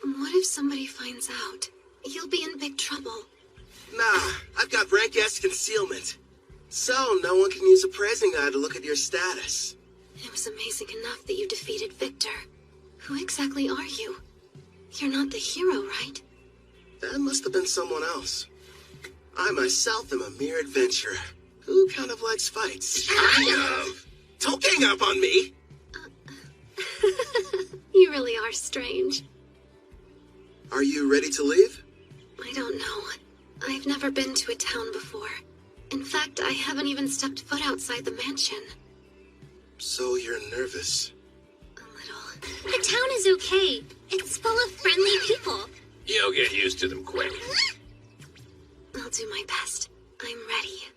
What if somebody finds out? You'll be in big trouble. Nah, I've got rank S concealment. So no one can use a praising eye to look at your status. It was amazing enough that you defeated Victor. Who exactly are you? You're not the hero, right? That must have been someone else. I myself am a mere adventurer who kind of likes fights. Kind of? Don't gang up on me! You really are strange. Are you ready to leave? I don't know. I've never been to a town before. In fact, I haven't even stepped foot outside the mansion. So you're nervous? The town is okay. It's full of friendly people. You'll get used to them quick. I'll do my best. I'm ready.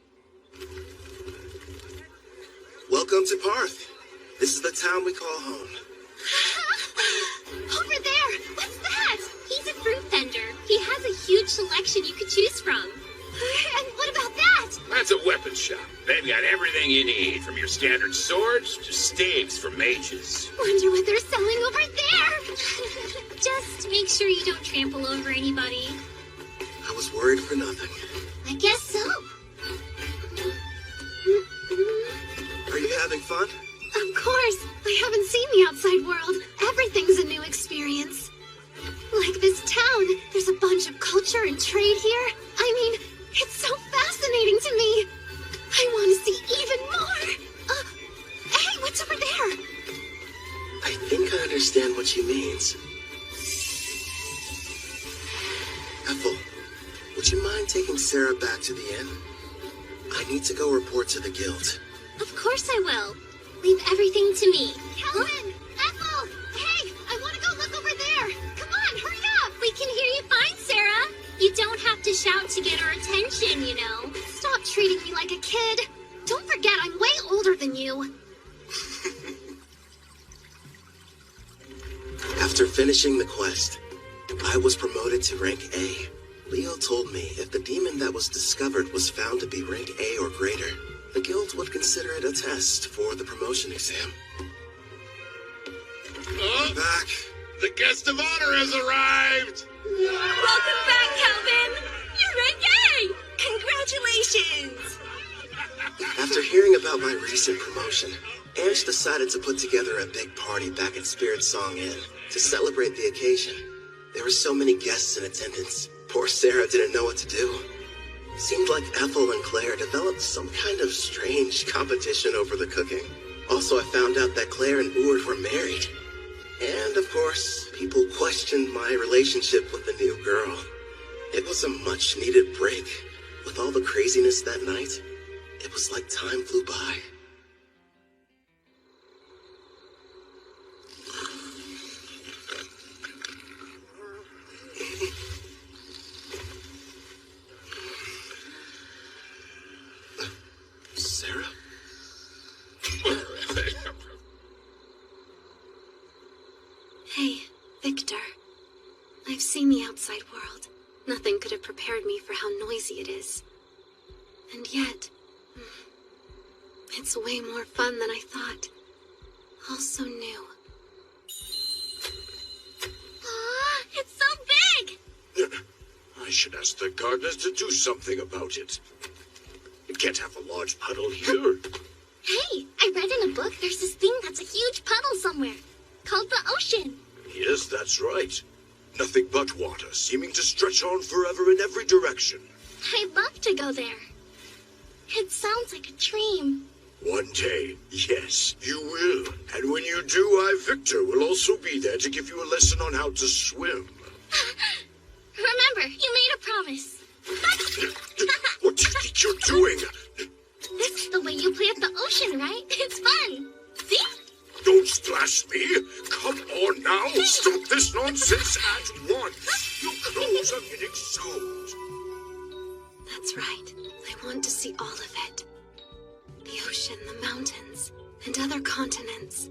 Welcome to Parth. This is the town we call home. Over there! What's that? He's a fruit vendor. He has a huge selection you could choose from. And what about that? That's a weapon shop. They've got everything you need, from your standard swords to staves for mages. Wonder what they're selling over there. Just make sure you don't trample over anybody. I was worried for nothing. I guess so. Are you having fun? Of course. I haven't seen the outside world. Everything's a new experience. Like this town, there's a bunch of culture and trade here. I mean, it's so fascinating to me. I want to see even more. Hey, what's over there? I think I understand what she means. Ethel, would you mind taking Sarah back to the inn? I need to go report to the guild. Of course I will. Leave everything to me. Helen! Ethel! Hey, I want to go look over there. Come on, hurry up. We can hear you fine, Sarah. You don't have to shout to get our attention, you know. Stop treating me like a kid. Don't forget, I'm way older than you. After finishing the quest, I was promoted to rank A. Leo told me if the demon that was discovered was found to be rank A or greater, the guild would consider it a test for the promotion exam. Oh, back. The guest of honor has arrived. Welcome back, Calvin. You're rank A. Congratulations. After hearing about my recent promotion, Ange decided to put together a big party back at Spirit Song Inn to celebrate the occasion. There were so many guests in attendance. Poor Sarah didn't know what to do. Seemed like Ethel and Claire developed some kind of strange competition over the cooking. All Also, I found out that Claire and Boord were married. And, of course, people questioned my relationship with the new girl. It was a much-needed break. With all the craziness that night, it was like time flew by. Sarah? Hey, Victor. I've seen the outside world. Nothing could have prepared me for how noisy it is. And yet, it's way more fun than I thought. All so new. Aw, it's so big! I should ask the gardeners to do something about it. You can't have a large puddle here. Hey, I read in a book there's this thing that's a huge puddle somewhere, called the ocean. Yes, that's right. Nothing but water, seeming to stretch on forever in every direction. I'd love to go there. It sounds like a dream. One day, yes, you will. And when you do, I, Victor, will also be there to give you a lesson on how to swim. Remember, you made a promise. What do you think you're doing? This is the way you play at the ocean, right? It's fun. See? Don't splash me! Come on now! Stop this nonsense at once! Your clothes are getting soaked! That's right. I want to see all of it. The ocean, the mountains, and other continents.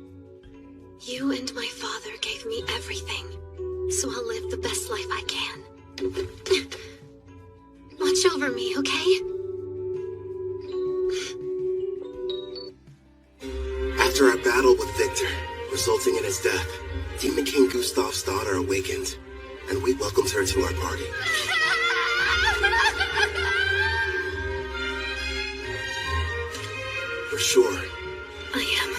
You and my father gave me everything, so I'll live the best life I can. Watch over me, okay? After our battle with Victor, resulting in his death, Demon King Gustav's daughter awakened, and we welcomed her to our party. For sure. I am.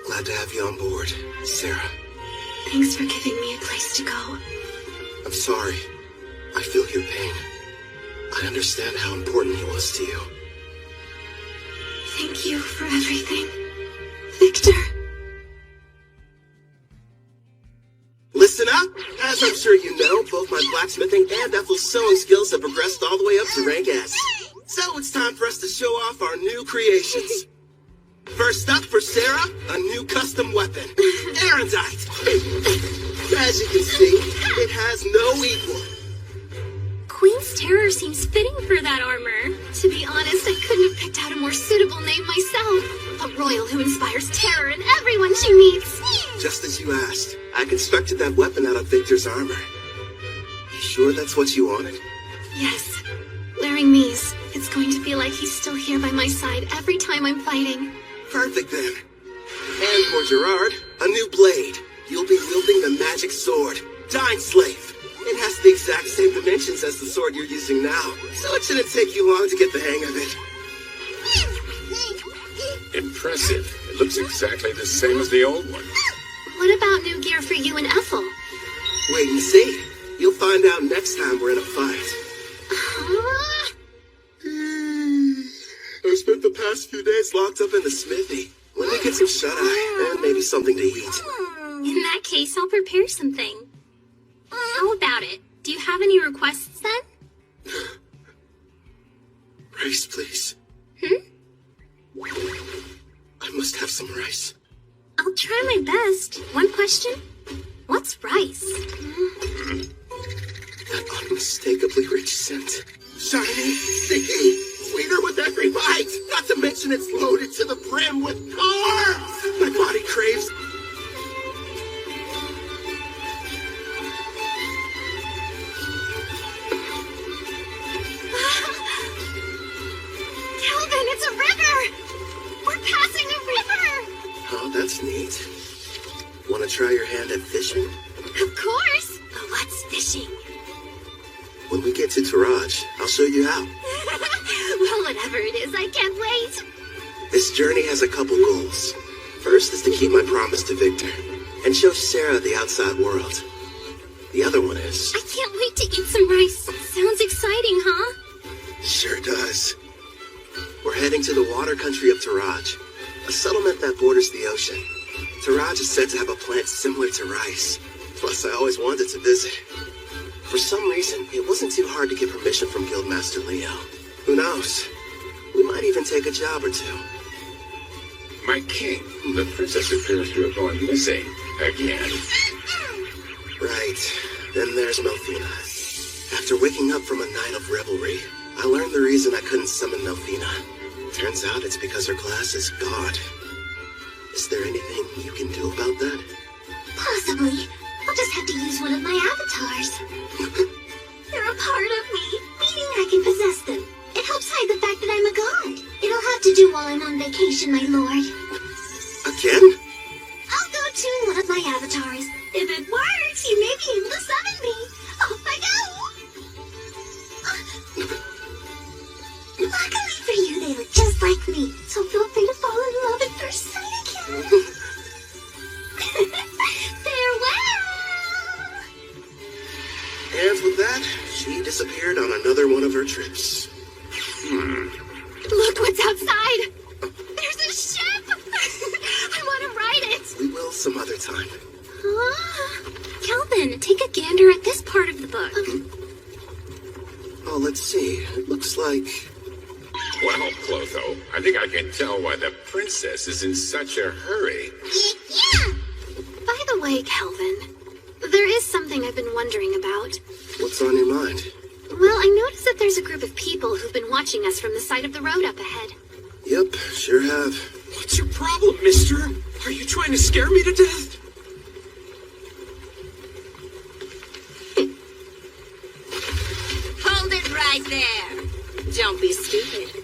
Glad to have you on board, Sarah. Thanks for giving me a place to go. I'm sorry. I feel your pain. I understand how important he was to you. Thank you for everything, Victor. Listen up! As I'm sure you know, both my blacksmithing and Ethel's sewing skills have progressed all the way up to rank S. So it's time for us to show off our new creations. First up for Sarah, a new custom weapon, Erudite. As you can see, it has no equal. Queen's Terror seems fitting for that armor. To be honest, I couldn't have picked out a more suitable name myself. A royal who inspires terror in everyone she meets. Just as you asked, I constructed that weapon out of Victor's armor. You sure that's what you wanted? Yes. Wearing these, it's going to feel like he's still here by my side every time I'm fighting. Perfect then. And for Gerard, a new blade. You'll be wielding the magic sword, Dying Slave. It has the exact same dimensions as the sword you're using now, so it shouldn't take you long to get the hang of it. Impressive. It looks exactly the same as the old one. What about new gear for you and Ethel? Wait and see. You'll find out next time we're in a fight. I spent the past few days locked up in the smithy. Let me get some shut-eye and maybe something to eat. In that case, I'll prepare something. How about it? Do you have any requests then? Rice, please. I must have some rice. I'll try my best. One question? What's rice? That unmistakably rich scent. Shiny, sticky, sweeter with every bite. Not to mention it's loaded to the brim with carbs. My body craves. Calvin, it's a river! We're passing a river! Oh, that's neat. Want to try your hand at fishing? Of course! But what's fishing? When we get to Taraj, I'll show you how. Well, Whatever it is, I can't wait. This journey has a couple goals. First is to keep my promise to Victor and show Sarah the outside world. The other one is... I can't wait to eat some rice. Sounds exciting, huh? Sure does. We're heading to the water country of Taraj, a settlement that borders the ocean. Taraj is said to have a plant similar to rice. Plus, I always wanted to visit. For some reason, it wasn't too hard to get permission from Guildmaster Leo. Who knows? We might even take a job or two. My king, the princess appears to have gone missing again. Right. Then there's Melfina. After waking up from a night of revelry, I learned the reason I couldn't summon Melfina. Turns out it's because her class is God. Is there anything you can do about that? Possibly. I'll just have to use one of my avatars. They're a part of me, meaning I can possess them. It helps hide the fact that I'm a god. It'll have to do while I'm on vacation, my lord. Again? I'll go tune one of my avatars. If it works, you may be able to summon me. Off I go! Luckily for you, they look just like me, so feel free to fall in love at first sight again. Farewell! And with that, she disappeared on another one of her trips. Look what's outside! There's a ship! I want to ride it! We will some other time. Calvin, take a gander at this part of the book. Oh, let's see. It looks like... Well, Clotho, I think I can tell why the princess is in such a hurry. Yeah! By the way, Calvin, there is something I've been wondering about. What's on your mind? Well, I noticed that there's a group of people who've been watching us from the side of the road up ahead. Yep, sure have. What's your problem, mister? Are you trying to scare me to death? Hold it right there. Don't be stupid.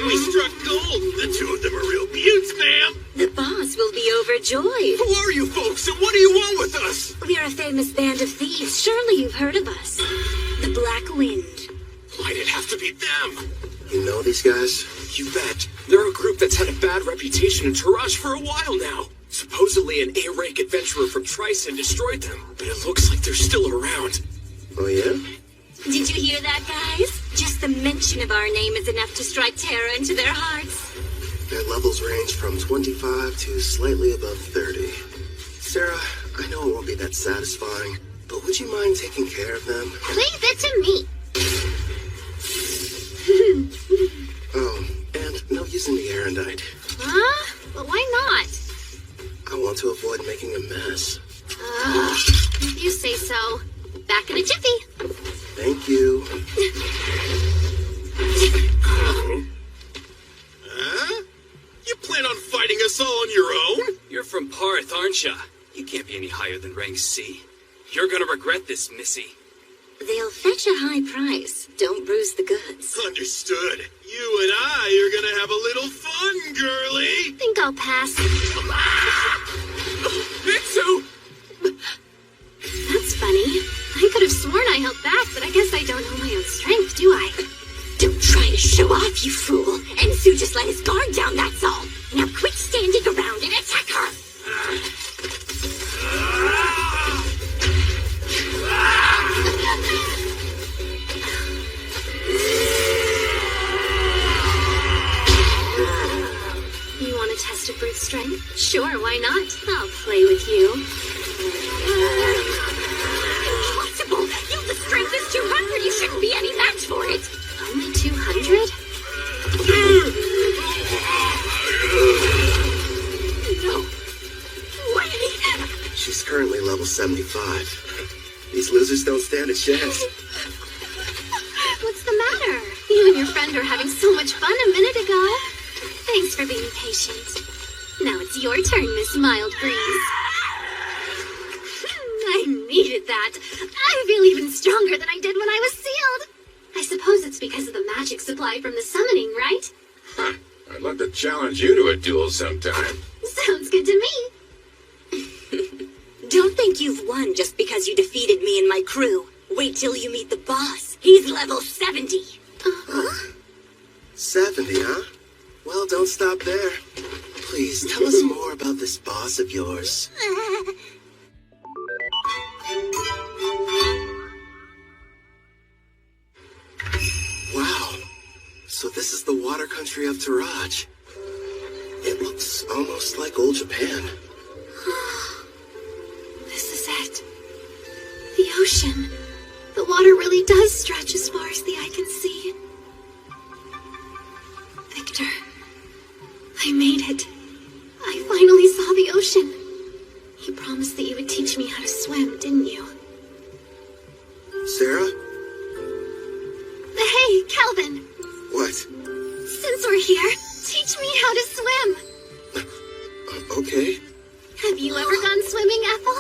We struck gold. The two of them are real beauts, ma'am. The boss will be overjoyed. Who are you folks, and what do you want with us? We're a famous band of thieves. Surely you've heard of us. The Black Wind. Why'd it have to be them? You know these guys? You bet. They're a group that's had a bad reputation in Taraj for a while now. Supposedly an A-rank adventurer from Tryson destroyed them, but it looks like they're still around. Oh, yeah? Did you hear that, guys? Just the mention of our name is enough to strike terror into their hearts. Their levels range from 25 to slightly above 30. Sarah, I know it won't be that satisfying, but would you mind taking care of them? Leave it to me. Oh, and no using the erendite. Huh? But why not? I want to avoid making a mess. If you say so. Back in a jiffy. Thank you. Huh? You plan on fighting us all on your own? You're from Parth, aren't ya? You can't be any higher than rank C. You're gonna regret this, Missy. They'll fetch a high price. Don't bruise the goods. Understood. You and I are gonna have a little fun, girlie. Think I'll pass. Mitsu! That's funny. I could have sworn I held back, but I guess I don't know my own strength, do I? Don't try to show off, you fool. Ensu just let his guard down, that's all. Now quit standing around and attack her. You want to test a brute's strength? Sure, why not? I'll play with you. Impossible! Yilda's strength is 200. You shouldn't be any match for it. Only 200? No way! She's currently level 75. These losers don't stand a chance. What's the matter? You and your friend were having so much fun a minute ago. Thanks for being patient. Now it's your turn, Miss Mild Breeze. I needed that. I feel even stronger than I did when I was sealed. I suppose it's because of the magic supply from the summoning, right? Huh. I'd love to challenge you to a duel sometime. Sounds good to me. Don't think you've won just because you defeated me and my crew. Wait till you meet the boss. He's level 70. 70, huh? Well, don't stop there. Please, tell us more about this boss of yours. Wow. So this is the water country of Taraj. It looks almost like old Japan. This is it. The ocean. The water really does stretch as far as the eye can see. Victor, I made it. I finally saw the ocean. You promised that you would teach me how to swim, didn't you? Sarah? Hey, Calvin. What? Since we're here, teach me how to swim. Okay. Have you ever gone swimming, Ethel?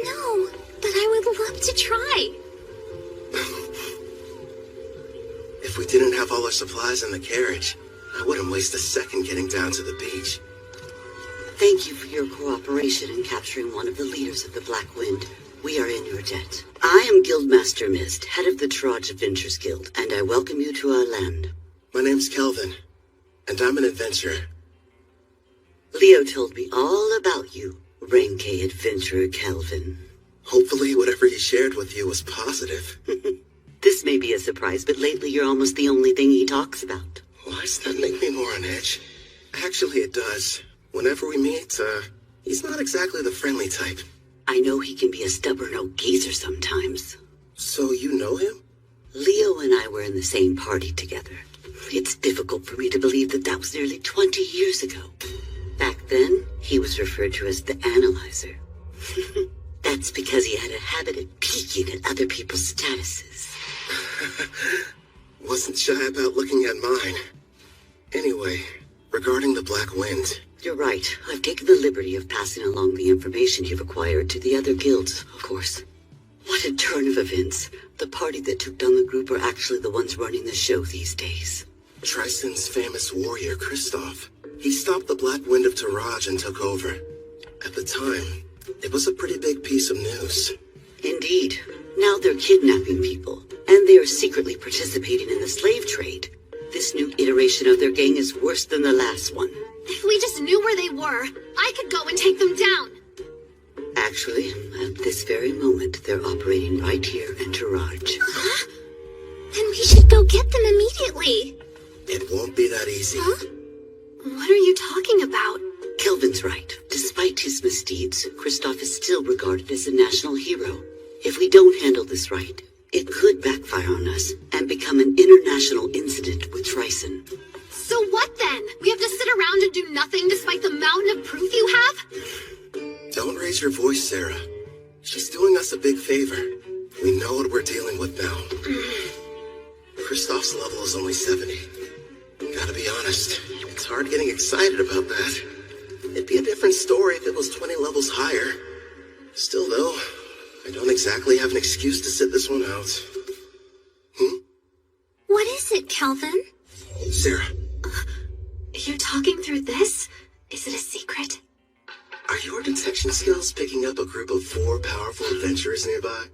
No, but I would love to try. If we didn't have all our supplies in the carriage, I wouldn't waste a second getting down to the beach. Thank you for your cooperation in capturing one of the leaders of the Black Wind. We are in your debt. I am Guildmaster Mist, head of the Taraj Adventures Guild, and I welcome you to our land. My name's Kelvin, and I'm an adventurer. Leo told me all about you, Renke Adventurer Kelvin. Hopefully whatever he shared with you was positive. This may be a surprise, but lately you're almost the only thing he talks about. Why does that make me more on edge? Actually, it does. Whenever we meet, he's not exactly the friendly type. I know he can be a stubborn old geezer sometimes. So you know him? Leo and I were in the same party together. It's difficult for me to believe that was nearly 20 years ago. Back then, he was referred to as the Analyzer. That's because he had a habit of peeking at other people's statuses. Wasn't shy about looking at mine. Anyway, regarding the Black Wind... You're right. I've taken the liberty of passing along the information you've acquired to the other guilds, of course. What a turn of events. The party that took down the group are actually the ones running the show these days. Tristan's famous warrior, Kristoff. He stopped the Black Wind of Taraj and took over. At the time, it was a pretty big piece of news. Indeed. Now they're kidnapping people, and they are secretly participating in the slave trade. This new iteration of their gang is worse than the last one. If we just knew where they were, I could go and take them down. Actually, at this very moment, they're operating right here in Taraj. Then we should go get them immediately. It won't be that easy. Huh? What are you talking about? Kelvin's right. Despite his misdeeds, Kristoff is still regarded as a national hero. If we don't handle this right, it could backfire on us and become an international incident with Tryson. So what then? We have to sit around and do nothing despite the mountain of proof you have? Don't raise your voice, Sarah. She's doing us a big favor. We know what we're dealing with now. Kristoff's level is only 70. Gotta be honest, it's hard getting excited about that. It'd be a different story if it was 20 levels higher. Still, though, I don't exactly have an excuse to sit this one out. What is it, Calvin? Sarah. You're talking through this? Is it a secret? Are your detection skills picking up a group of 4 powerful adventurers nearby?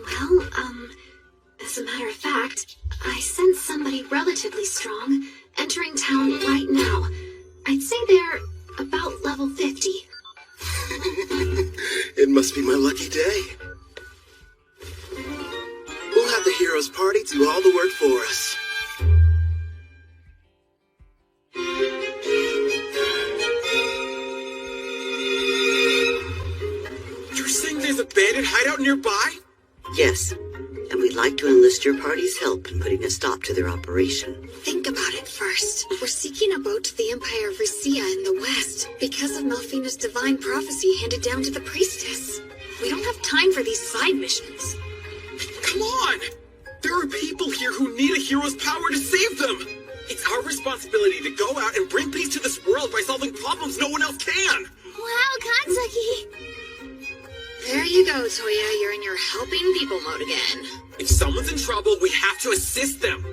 Well, as a matter of fact, I sense somebody relatively strong entering town right now. I'd say they're about level 50. It must be my lucky day. We'll have the heroes party do all the work for us. You're saying there's a bandit hideout nearby? Yes, and we'd like to enlist your party's help in putting a stop to their operation. Think about it first. We're seeking a boat to the Empire of Russia in the west because of Melfina's divine prophecy handed down to the priestess. We don't have time for these side missions. Come on! There are people here who need a hero's power to save them! It's our responsibility to go out and bring peace to this world by solving problems no one else can! Wow, Katsuki! There you go, Toya. You're in your helping people mode again. If someone's in trouble, we have to assist them!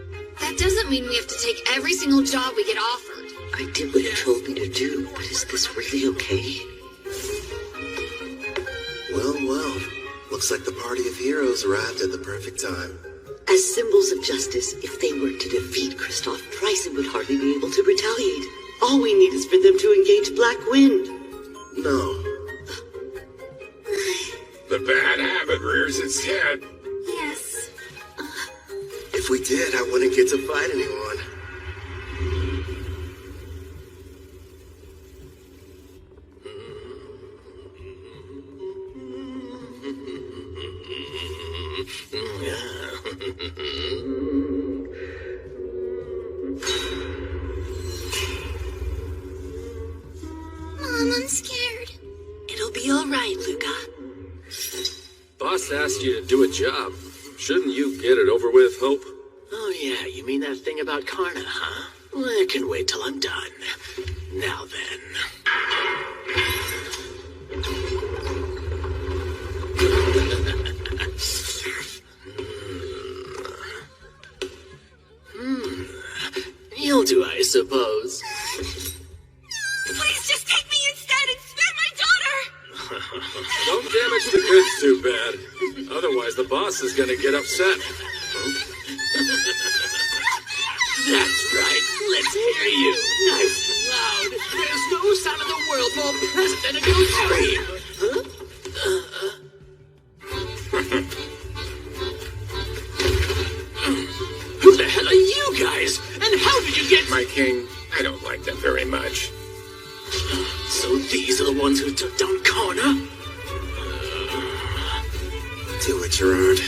That doesn't mean we have to take every single job we get offered. I did what you told me to do, but is this really okay? Well, Looks like the party of heroes arrived at the perfect time. As symbols of justice, if they were to defeat Kristoff, Tryson would hardly be able to retaliate. All we need is for them to engage Black Wind. No. The bad habit rears its head. Yes. If we did, I wouldn't get to fight anyone. Mom, I'm scared. It'll be all right, Luca. Boss asked you to do a job. Shouldn't you get it over with, Hope? Oh yeah, you mean that thing about Karna, huh? Well, I can wait till I'm done. Now then. You'll do, I suppose. Please just take me instead and spare my daughter! Don't damage the goods too bad. Otherwise, the boss is gonna get upset. That's right. Let's hear you. Nice and loud. There's no sound in the world more pleasant than a good scream. Who the hell are you guys? And how did you get... My king, I don't like them very much. So these are the ones who took down Karna? Do it, Gerard.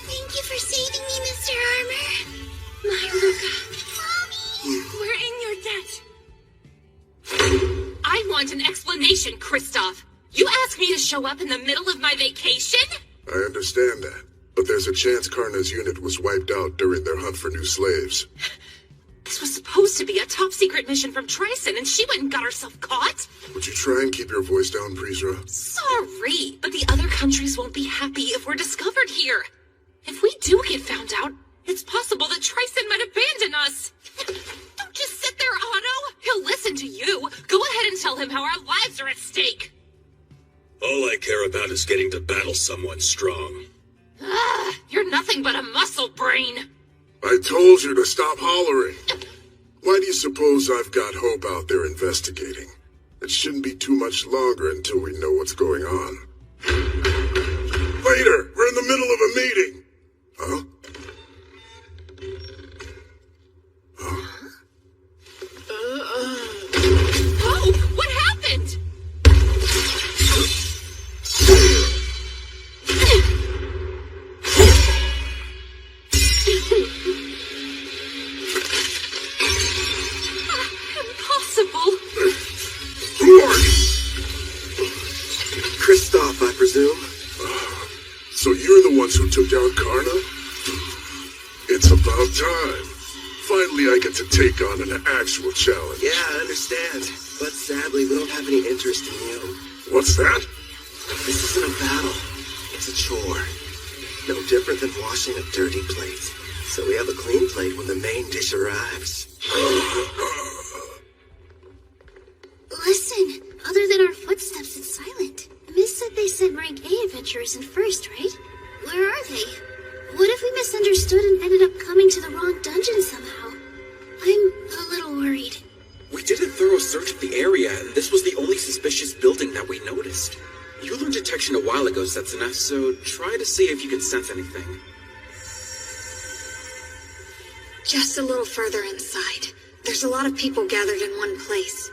Thank you for saving me, Mr. Armor. My Luca, Mommy! we're in your debt. I want an explanation, Kristoff. You asked me to show up in the middle of my vacation? I understand that, but there's a chance Karna's unit was wiped out during their hunt for new slaves. This was supposed to be a top-secret mission from Tryson, and she went and got herself caught? Would you try and keep your voice down, Prisra? Sorry, but the other countries won't be happy if we're discovered here. If we do get found out, it's possible that Tryson might abandon us. Don't just sit there, Otto. He'll listen to you. Go ahead and tell him how our lives are at stake. All I care about is getting to battle someone strong. You're nothing but a muscle brain. I told you to stop hollering. Why do you suppose I've got Hope out there investigating? It shouldn't be too much longer until we know what's going on. Later, we're in the middle of a meeting. Huh? Hope, what happened? Impossible. Who are you? Kristoff, I presume. So you're the ones who took down Karna? It's about time. Finally, I get to take on an actual challenge. Yeah, I understand. But sadly, we don't have any interest in you. What's that? This isn't a battle. It's a chore. No different than washing a dirty plate. So we have a clean plate when the main dish arrives. Listen, other than our footsteps, it's silent. Miss said they sent rank A adventurers in first, right? Where are they? What if we misunderstood and ended up coming to the wrong dungeon somehow? I'm a little worried. We did a thorough search of the area, and this was the only suspicious building that we noticed. You learned detection a while ago, Setsuna, so try to see if you can sense anything. Just a little further inside. There's a lot of people gathered in one place.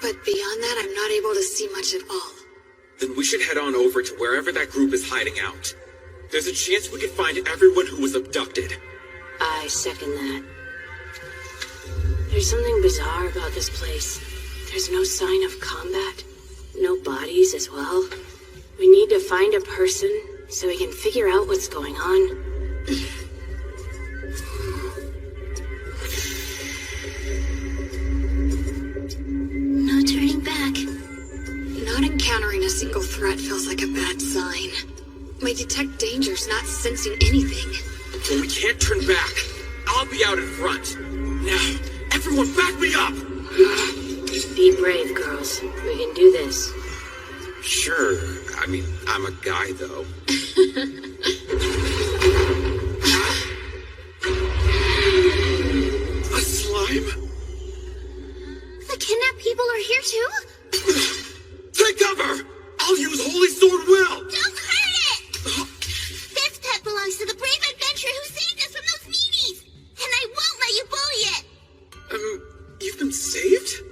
But beyond that, I'm not able to see much at all. Then we should head on over to wherever that group is hiding out. There's a chance we could find everyone who was abducted. I second that. There's something bizarre about this place. There's no sign of combat. No bodies as well. We need to find a person so we can figure out what's going on. No turning back. Not encountering a single threat feels like a bad sign. My detect danger's not sensing anything. But we can't turn back. I'll be out in front. Now, everyone back me up! Be brave, girls. We can do this. Sure. I mean, I'm a guy, though. A slime? The kidnapped people are here too? Take cover! I'll use Holy Sword Will! Don't hurt it! This pet belongs to the brave adventurer who saved us from those meanies! And I won't let you bully it! You've been saved?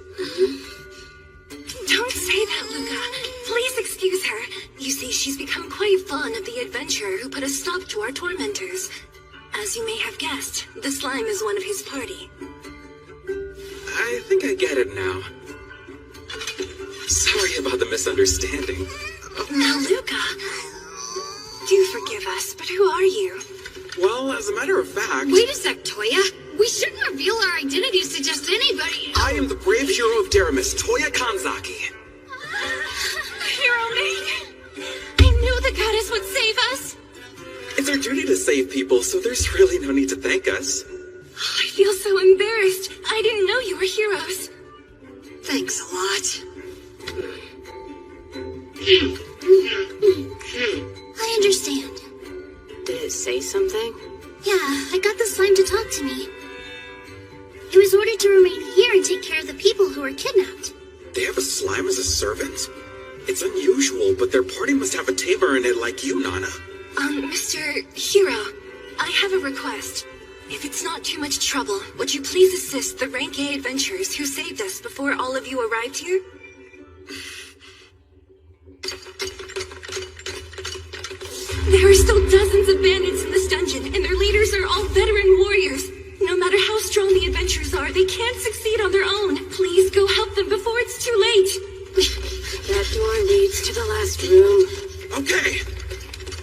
Don't say that, Luca. Please excuse her. You see, she's become quite fond of the adventurer who put a stop to our tormentors. As you may have guessed, the slime is one of his party. I think I get it now. Sorry about the misunderstanding. Now, Luca, do forgive us, but who are you? Well, as a matter of fact... Wait a sec, Toya. We shouldn't reveal our identities to just anybody. I am the brave hero of Deramis, Toya Kanzaki. Hero maiden! I knew the goddess would save us! It's our duty to save people, so there's really no need to thank us. I feel so embarrassed. I didn't know you were heroes. Thanks a lot. I understand. Did it say something? Yeah, I got the slime to talk to me. It was ordered to remain here and take care of the people who were kidnapped. They have a slime as a servant? It's unusual, but their party must have a tamer in it like you, Nana. Mr. Hero, I have a request. If it's not too much trouble, would you please assist the Rank A adventurers who saved us before all of you arrived here? There are still dozens of bandits in this dungeon, and their leaders are all veteran warriors. No matter how strong the adventurers are, they can't succeed on their own. Please go help them before it's too late. That door leads to the last room. Okay.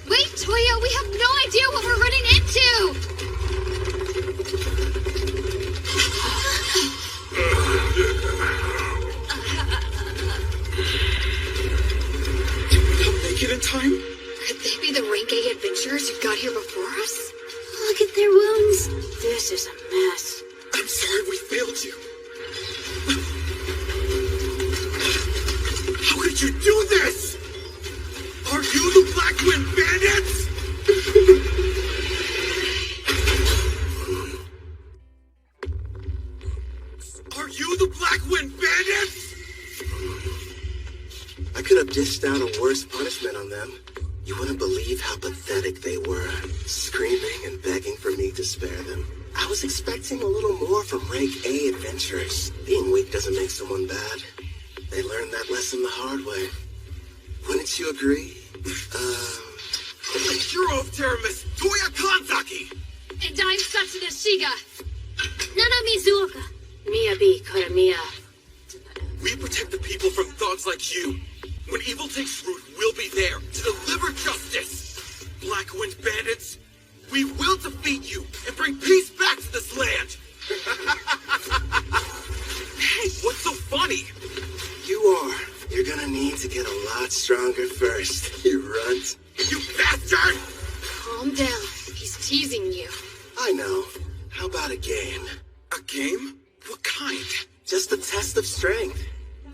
Wait, Toya, we have no idea what we're running into! Did we not make it in time? Could they be the Rank A adventurers who got here before us? Look at their wounds. This is a mess. I'm sorry we failed you. How could you do this? Are you the Black Wind Bandits? Are you the Black Wind Bandits? I could have dished out a worse punishment on them. You wouldn't believe how pathetic they were, screaming and begging for me to spare them. I was expecting a little more from Rank A adventurers. Being weak doesn't make someone bad. They learned that lesson the hard way. Wouldn't you agree? The hero of Deramis, Toya Kanzaki! And I'm Satsuna Shiga. Nana Mizuoka. Miyabi Koramiya. We protect the people from thugs like you. When evil takes root, we'll be there to deliver justice. Black Wind Bandits, we will defeat you and bring peace back to this land. Hey, what's so funny? You are. You're gonna need to get a lot stronger first, you runt. You bastard! Calm down. He's teasing you. I know. How about a game? A game? What kind? Just a test of strength.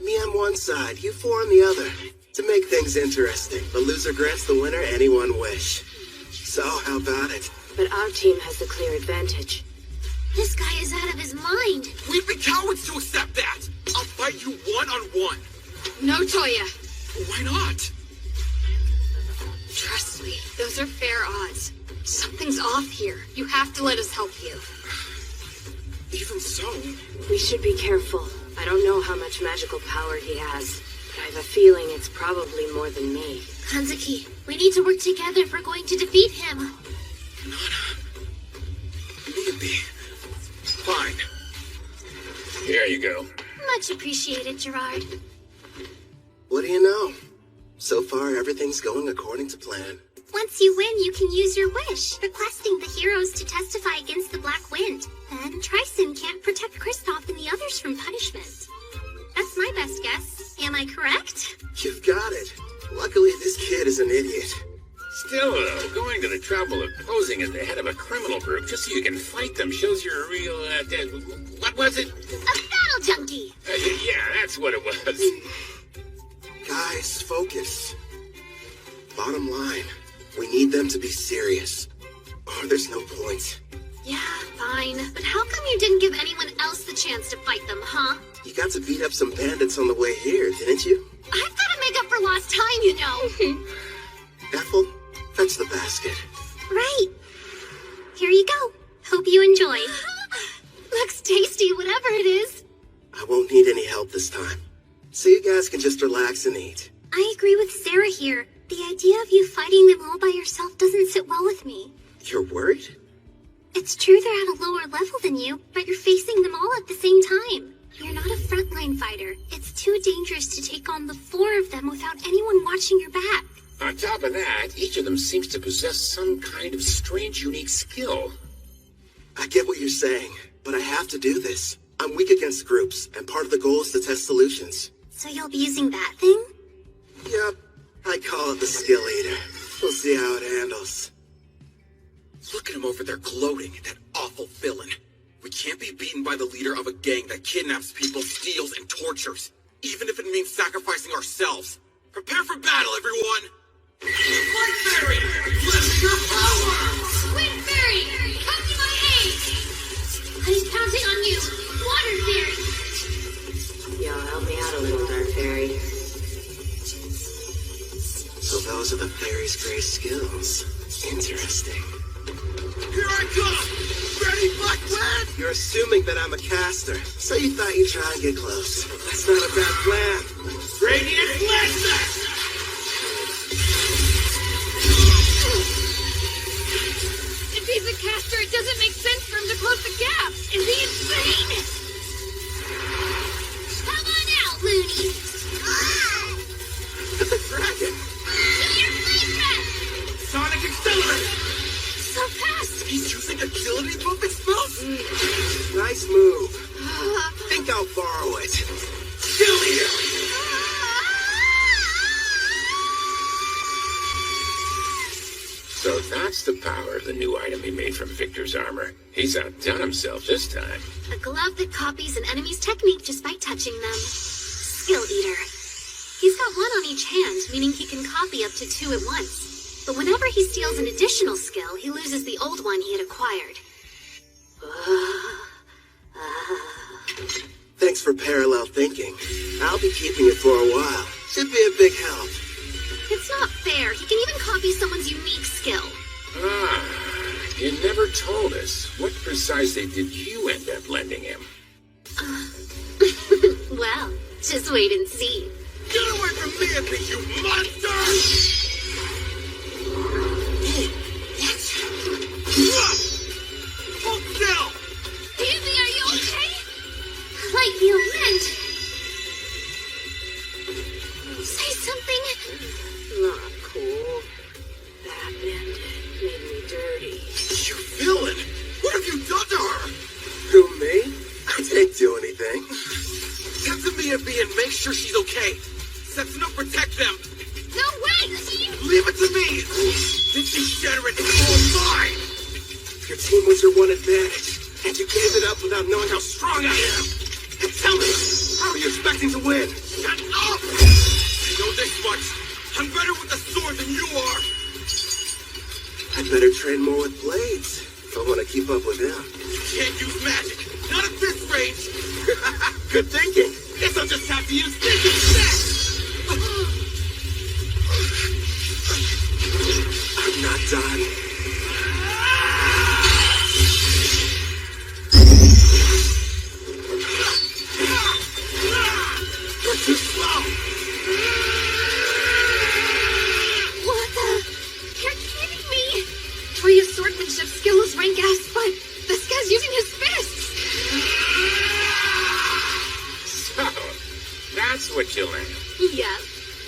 Me on one side, you four on the other. To make things interesting, the loser grants the winner any one wish. So, how about it? But our team has the clear advantage. This guy is out of his mind. We'd be cowards to accept that. I'll fight you one-on-one. No, Toya. Why not? Trust me, those are fair odds. Something's off here. You have to let us help you. Even so... We should be careful. I don't know how much magical power he has, but I have a feeling it's probably more than me. Kanzaki, we need to work together if we're going to defeat him. Nana. Maybe. Fine. Here you go. Much appreciated, Gerard. What do you know? So far, everything's going according to plan. Once you win, you can use your wish, requesting the heroes to testify against the Black Wind. Then Tristan can't protect Kristoff and the others from punishment. That's my best guess. Am I correct? You've got it. Luckily, this kid is an idiot. Still, though, going to the trouble of posing as the head of a criminal group just so you can fight them shows you're a real, what was it? A thrill junkie. Yeah, that's what it was. Guys, focus. Bottom line, we need them to be serious. Or there's no point. Yeah, fine. But how come you didn't give anyone else the chance to fight them, huh? You got to beat up some bandits on the way here, didn't you? I've got to make up for lost time, you know. Ethel, fetch the basket. Right. Here you go. Hope you enjoy. Looks tasty, whatever it is. I won't need any help this time. So you guys can just relax and eat. I agree with Sarah here. The idea of you fighting them all by yourself doesn't sit well with me. You're worried? It's true they're at a lower level than you, but you're facing them all at the same time. You're not a frontline fighter. It's too dangerous to take on the 4 of them without anyone watching your back. On top of that, each of them seems to possess some kind of strange, unique skill. I get what you're saying, but I have to do this. I'm weak against groups, and part of the goal is to test solutions. So you'll be using that thing? Yep. I call it the skill eater. We'll see how it handles. Look at him over there gloating, that awful villain. We can't be beaten by the leader of a gang that kidnaps people, steals, and tortures, even if it means sacrificing ourselves. Prepare for battle, everyone! Light Fairy! Bless your power! Wind Fairy! Come to my aid! I'm counting on you! Water Fairy! Y'all help me out a little, Dark Fairy. So those are the fairy's great skills. Interesting. Here I come! Ready, Black Wind? You're assuming that I'm a caster, so you thought you'd try and get close. That's not a bad plan. Radiant Blast! If he's a caster, it doesn't make sense for him to close the gap. Is he insane? Come on out, Looney. The dragon! Do your flame breath! Sonic Accelerate! So fast! He's using agility buffing spells? Nice move. Think I'll borrow it. Skill Eater! So that's the power of the new item he made from Victor's armor. He's outdone himself this time. A glove that copies an enemy's technique just by touching them. Skill Eater. He's got 1 on each hand, meaning he can copy up to 2 at once. But whenever he steals an additional skill, he loses the old one he had acquired. Thanks for parallel thinking. I'll be keeping it for a while. Should be a big help. It's not fair. He can even copy someone's unique skill. You never told us. What precisely did you end up lending him? Well, just wait and see. Get away from me, you monster! Hold still! Easy, are you okay? Light feel wind. Say something. Not cool. That bandit made me dirty. You villain! What have you done to her? Who, me? I didn't do anything. Get to B&B and make sure she's okay. Setson will protect them. No, wait! Leave it to me! This degenerate is all mine! Your team was your one advantage, and you gave it up without knowing how strong I am. And tell me, how are you expecting to win? Shut up! I know this much. I'm better with the sword than you are. I'd better train more with blades if I want to keep up with him. You can't use magic. Not at this range. Good thinking. Guess I'll just have to use this instead. I'm not done. You're too slow. What the? You're kidding me! Rhea's swordmanship skill is rank S, but this guy's using his fists! So, that's what you learned. Yeah,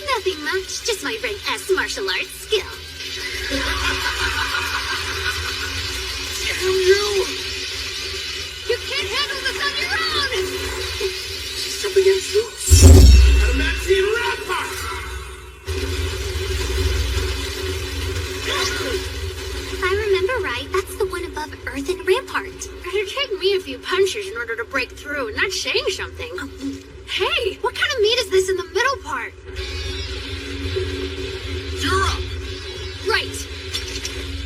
nothing much, just my rank S martial arts skill. Damn you! You can't handle this on your own! She's jumping in too. Adamantium Rampart! If I remember right, that's the one above Earth and Rampart. Okay, take me a few punches in order to break through, and that's saying something. Hey, what kind of meat is this in the middle part? You're up! Right.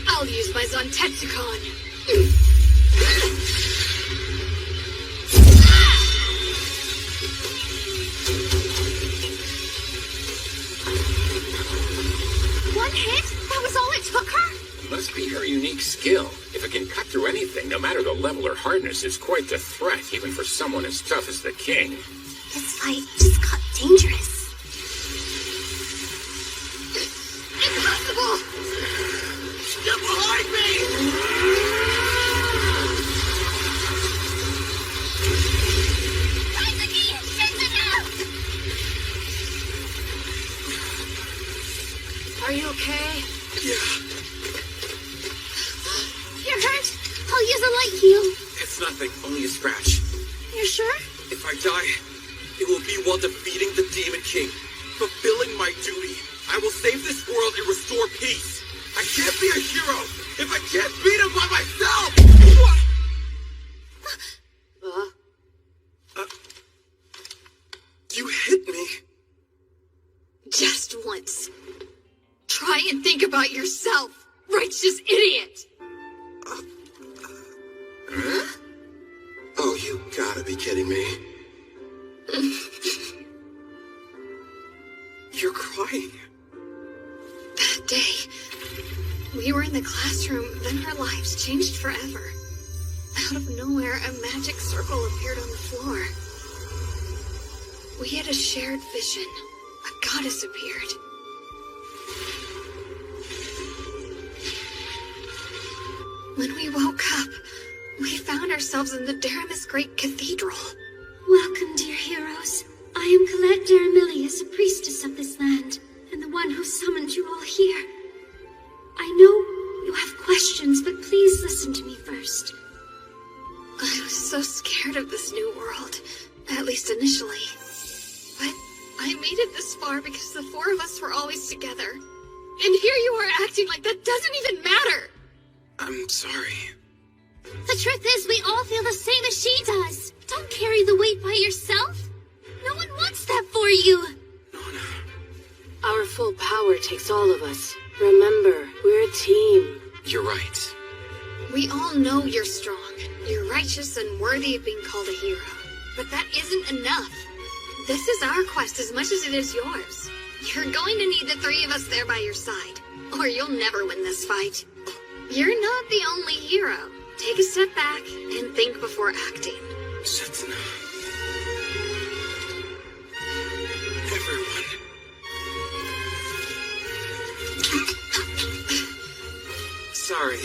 I'll use my Zontetsicon. One hit? That was all it took her? Must be her unique skill. If it can cut through anything, no matter the level or hardness, it's quite the threat, even for someone as tough as the king. This fight just got dangerous. Impossible! Get behind me! Are you okay? Yeah. You're hurt? I'll use a light heal. It's nothing, only a scratch. You're sure? If I die, it will be while defeating the Demon King, fulfilling my duty. I will save this world and restore peace. I can't be a hero if I can't beat him by myself! You hit me. Just once. Try and think about yourself, righteous idiot! Oh, you gotta be kidding me. You're crying. That day, we were in the classroom, then our lives changed forever. Out of nowhere, a magic circle appeared on the floor. We had a shared vision. A goddess appeared. When we woke up, we found ourselves in the Daramus Great Cathedral. Welcome, dear heroes. I am Colette Daramilius, a priestess of this land, and the one who summoned you all here. I know you have questions, but please listen to me first. I was so scared of this new world, at least initially. But I made it this far because the four of us were always together. And here you are acting like that doesn't even matter! I'm sorry. The truth is, we all feel the same as she does. Don't carry the weight by yourself. No one wants that for you. Our full power takes all of us. Remember, we're a team. You're right. We all know you're strong. You're righteous and worthy of being called a hero. But that isn't enough. This is our quest as much as it is yours. You're going to need the three of us there by your side, or you'll never win this fight. You're not the only hero. Take a step back and think before acting. Setsuna. Everyone. Sorry.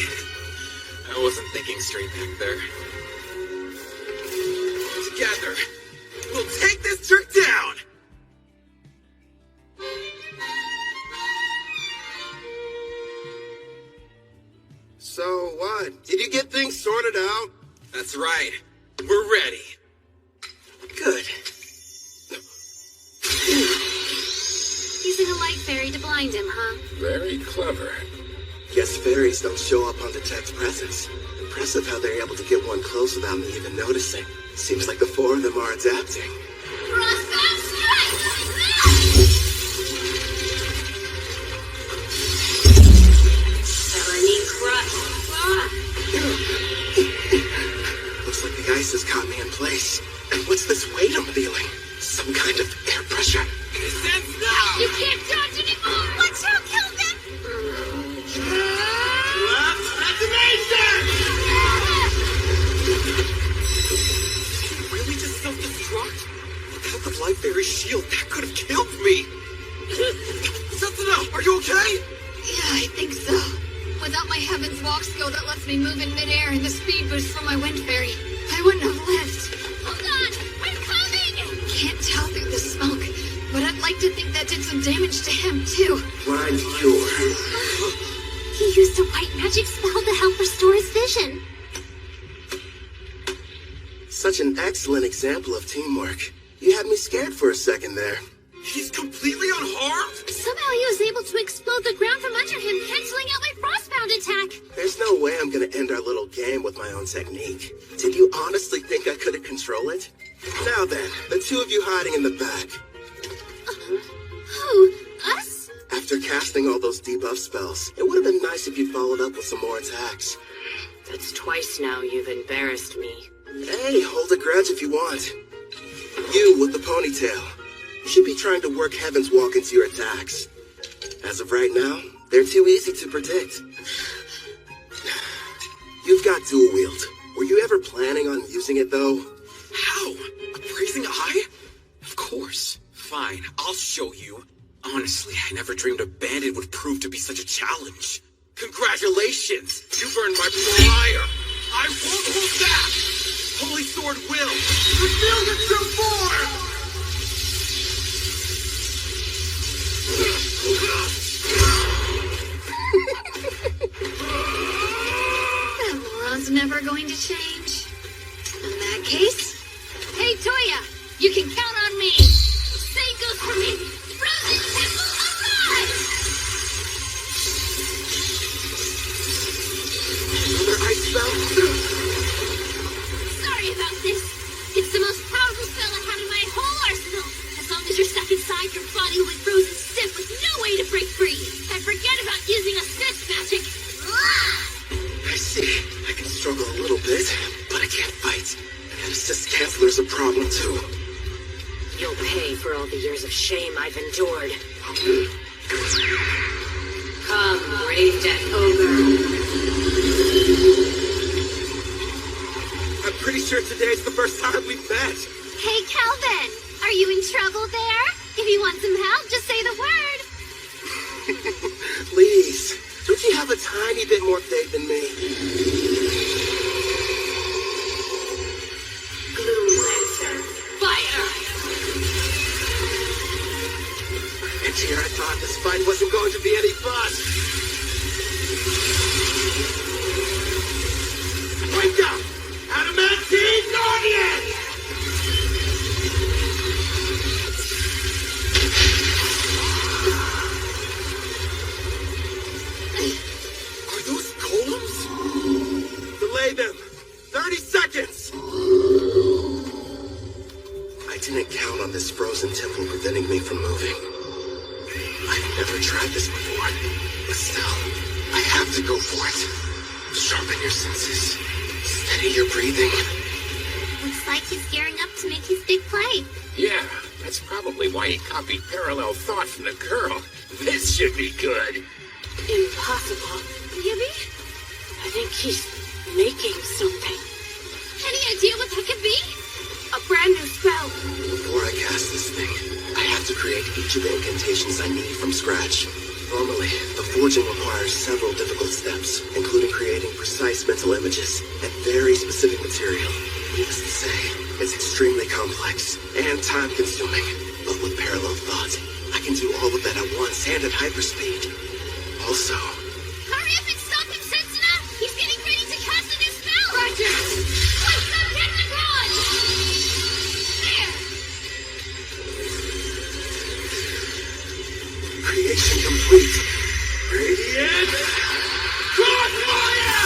I wasn't thinking straight back there. Together, we'll take this trick down! So what? Did you get things sorted out? That's right. We're ready. Good. Using a light fairy to blind him, huh? Very clever. Guess fairies don't show up on Detect's presence. Impressive how they're able to get one close without me even noticing. Seems like the four of them are adapting. Looks like the ice has caught me in place. And what's this weight I'm feeling? Some kind of air pressure. Sense now! You can't dodge anymore! Watch out, Kelvin! Did you really just self-destruct? Without the Light Fairy shield, that could have killed me! Setsuna, are you okay? Yeah, I think so. Without my Heaven's Walk skill that lets me move in midair and the speed boost from my Wind Fairy, I wouldn't have lived. Hold on! I'm coming! Can't tell through the smoke, but I'd like to think that did some damage to him, too. Blind cure. He used a white magic spell to help restore his vision. Such an excellent example of teamwork. You had me scared for a second there. He's completely unharmed? Somehow he was able to explode the ground from under him, canceling out my frostbound attack. There's no way I'm gonna end our little game with my own technique. Did you honestly think I couldn't control it? Now then, the two of you hiding in the back. Who? Us? After casting all those debuff spells, it would have been nice if you followed up with some more attacks. That's twice now you've embarrassed me. Hey, hold a grudge if you want. You with the ponytail. You should be trying to work Heaven's Walk into your attacks. As of right now, they're too easy to predict. You've got dual wield. Were you ever planning on using it, though? How? Appraising eye? Of course. Fine, I'll show you. Honestly, I never dreamed a bandit would prove to be such a challenge. Congratulations! You've earned my prior. I won't hold back! Holy Sword will! Reveal the true form! That moron's never going to change. In that case... Hey, Toya! You can count on me! Same goes for me! Frozen Temple alive! Another ice spell? Sorry about this. It's the most powerful spell I have in my whole arsenal. As long as you're stuck inside, your body will be frozen stiff with no way to break free. And forget about using assist magic. I see. I can struggle a little bit, but I can't fight. And assist canceler's a problem, too. You'll pay for all the years of shame I've endured. Come, brave death ogre. I'm pretty sure today's the first time we've met. Hey, Calvin! Are you in trouble there? If you want some help, just say the word. Please, don't you have a tiny bit more faith in me? Gloom Lancer, fire! And here I thought this fight wasn't going to be any fun. Wake up! Adamantine Guardian! Are those golems? Delay them. 30 seconds! I didn't count on this frozen temple preventing me from moving. I've never tried this before, but still, I have to go for it. Sharpen your senses. Steady your breathing. Looks like he's gearing up to make his big play. Yeah, that's probably why he copied parallel thought from the girl. This should be good. Impossible. Maybe? I think he's making something. Any idea what that could be? A brand new spell. Before I cast this thing, I have to create each of the incantations I need from scratch. Normally, the forging requires several difficult steps, including creating precise mental images and very specific material. Needless to say, it's extremely complex and time-consuming. But with parallel thought, I can do all of that at once and at hyperspeed. Also... Hurry up and stop him, Sensina! He's getting ready to cast a new spell! Roger! What's the Technicon? There! Creation complete. Radiant Crossfire!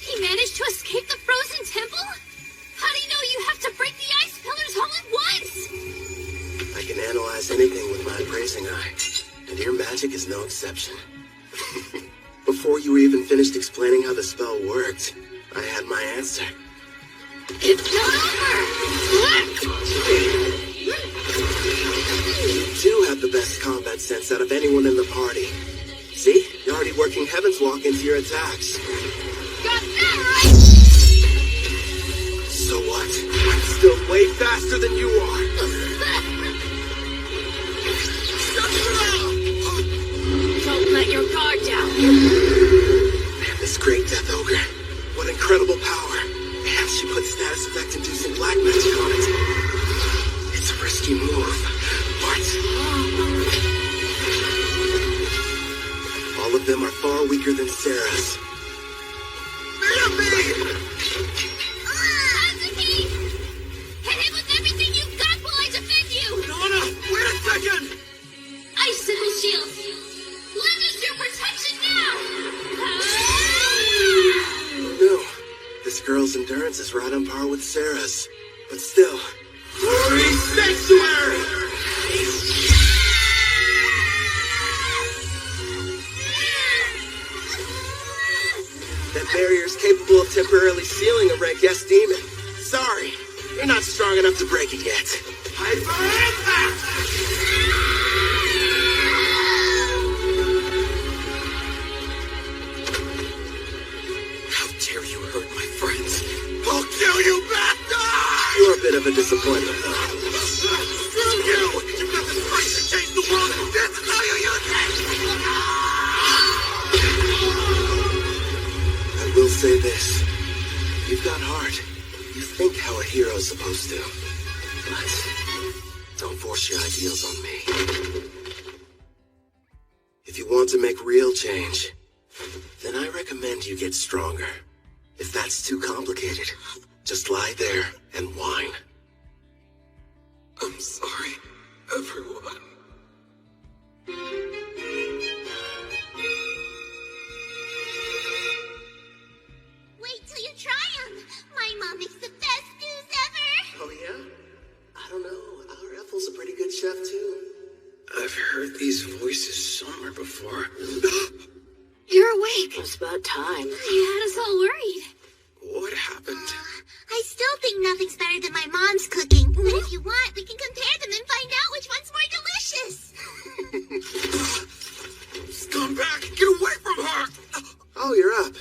He managed to escape the frozen temple? How do you know you have to break the ice pillars all at once? I can analyze anything with my appraising eye, and your magic is no exception. Before you were even finished explaining how the spell worked, I had my answer. It's not over! You do have the best combat sense out of anyone in the party. See? You're already working Heaven's Walk into your attacks. Got that right! So what? I'm still way faster than you are. Don't let your guard down. Man, this great Death Ogre. What incredible power. And she put status effect inducing black magic on it. It's a risky move, but... all of them are far weaker than Sarah's. Azuki! Hit him with everything you've got while I defend you! Nana, wait a second! girl's endurance is right on par with Sarah's. But still... Glory Sanctuary! That barrier's capable of temporarily sealing a Rank S demon. Sorry, you're not strong enough to break it yet. Hyper Impact! How dare you hurt my friends? I'll kill you, bastard! You're a bit of a disappointment, though. You've got the strength to change the world, and this is how you use it! I will say this. You've got heart. You think how a hero's supposed to. But don't force your ideals on me. If you want to make real change, then I recommend you get stronger. If that's too complicated, just lie there and whine. I'm sorry, everyone. Wait till you try them. My mom makes the best news ever. Oh, yeah? I don't know. Our Ethel's a pretty good chef, too. I've heard these voices somewhere before. You're awake. It's about time. You had us all worried. What happened? I still think nothing's better than my mom's cooking. But if you want, we can compare them and find out which one's more delicious. Scumbag, get away from her! Oh, you're up.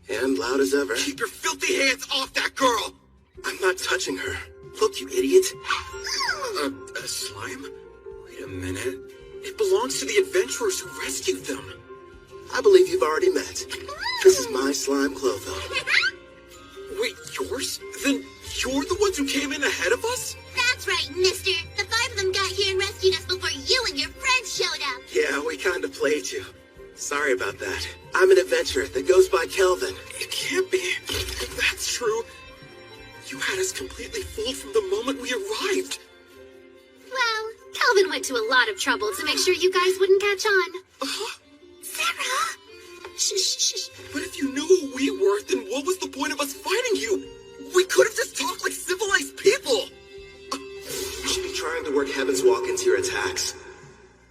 And loud as ever. Keep your filthy hands off that girl! I'm not touching her. Look, you idiot. A slime? Wait a minute. It belongs to the adventurers who rescued them. I believe you've already met. This is my slime Clotho. Wait, yours? Then you're the ones who came in ahead of us? That's right, mister. The 5 of them got here and rescued us before you and your friends showed up. Yeah, we kind of played you. Sorry about that. I'm an adventurer that goes by Kelvin. It can't be. If that's true, you had us completely fooled from the moment we arrived. Well, Kelvin went to a lot of trouble to make sure you guys wouldn't catch on. Sarah! Shh. But if you knew who we were, then what was the point of us fighting you? We could have just talked like civilized people. You should be trying to work Heaven's Walk into your attacks.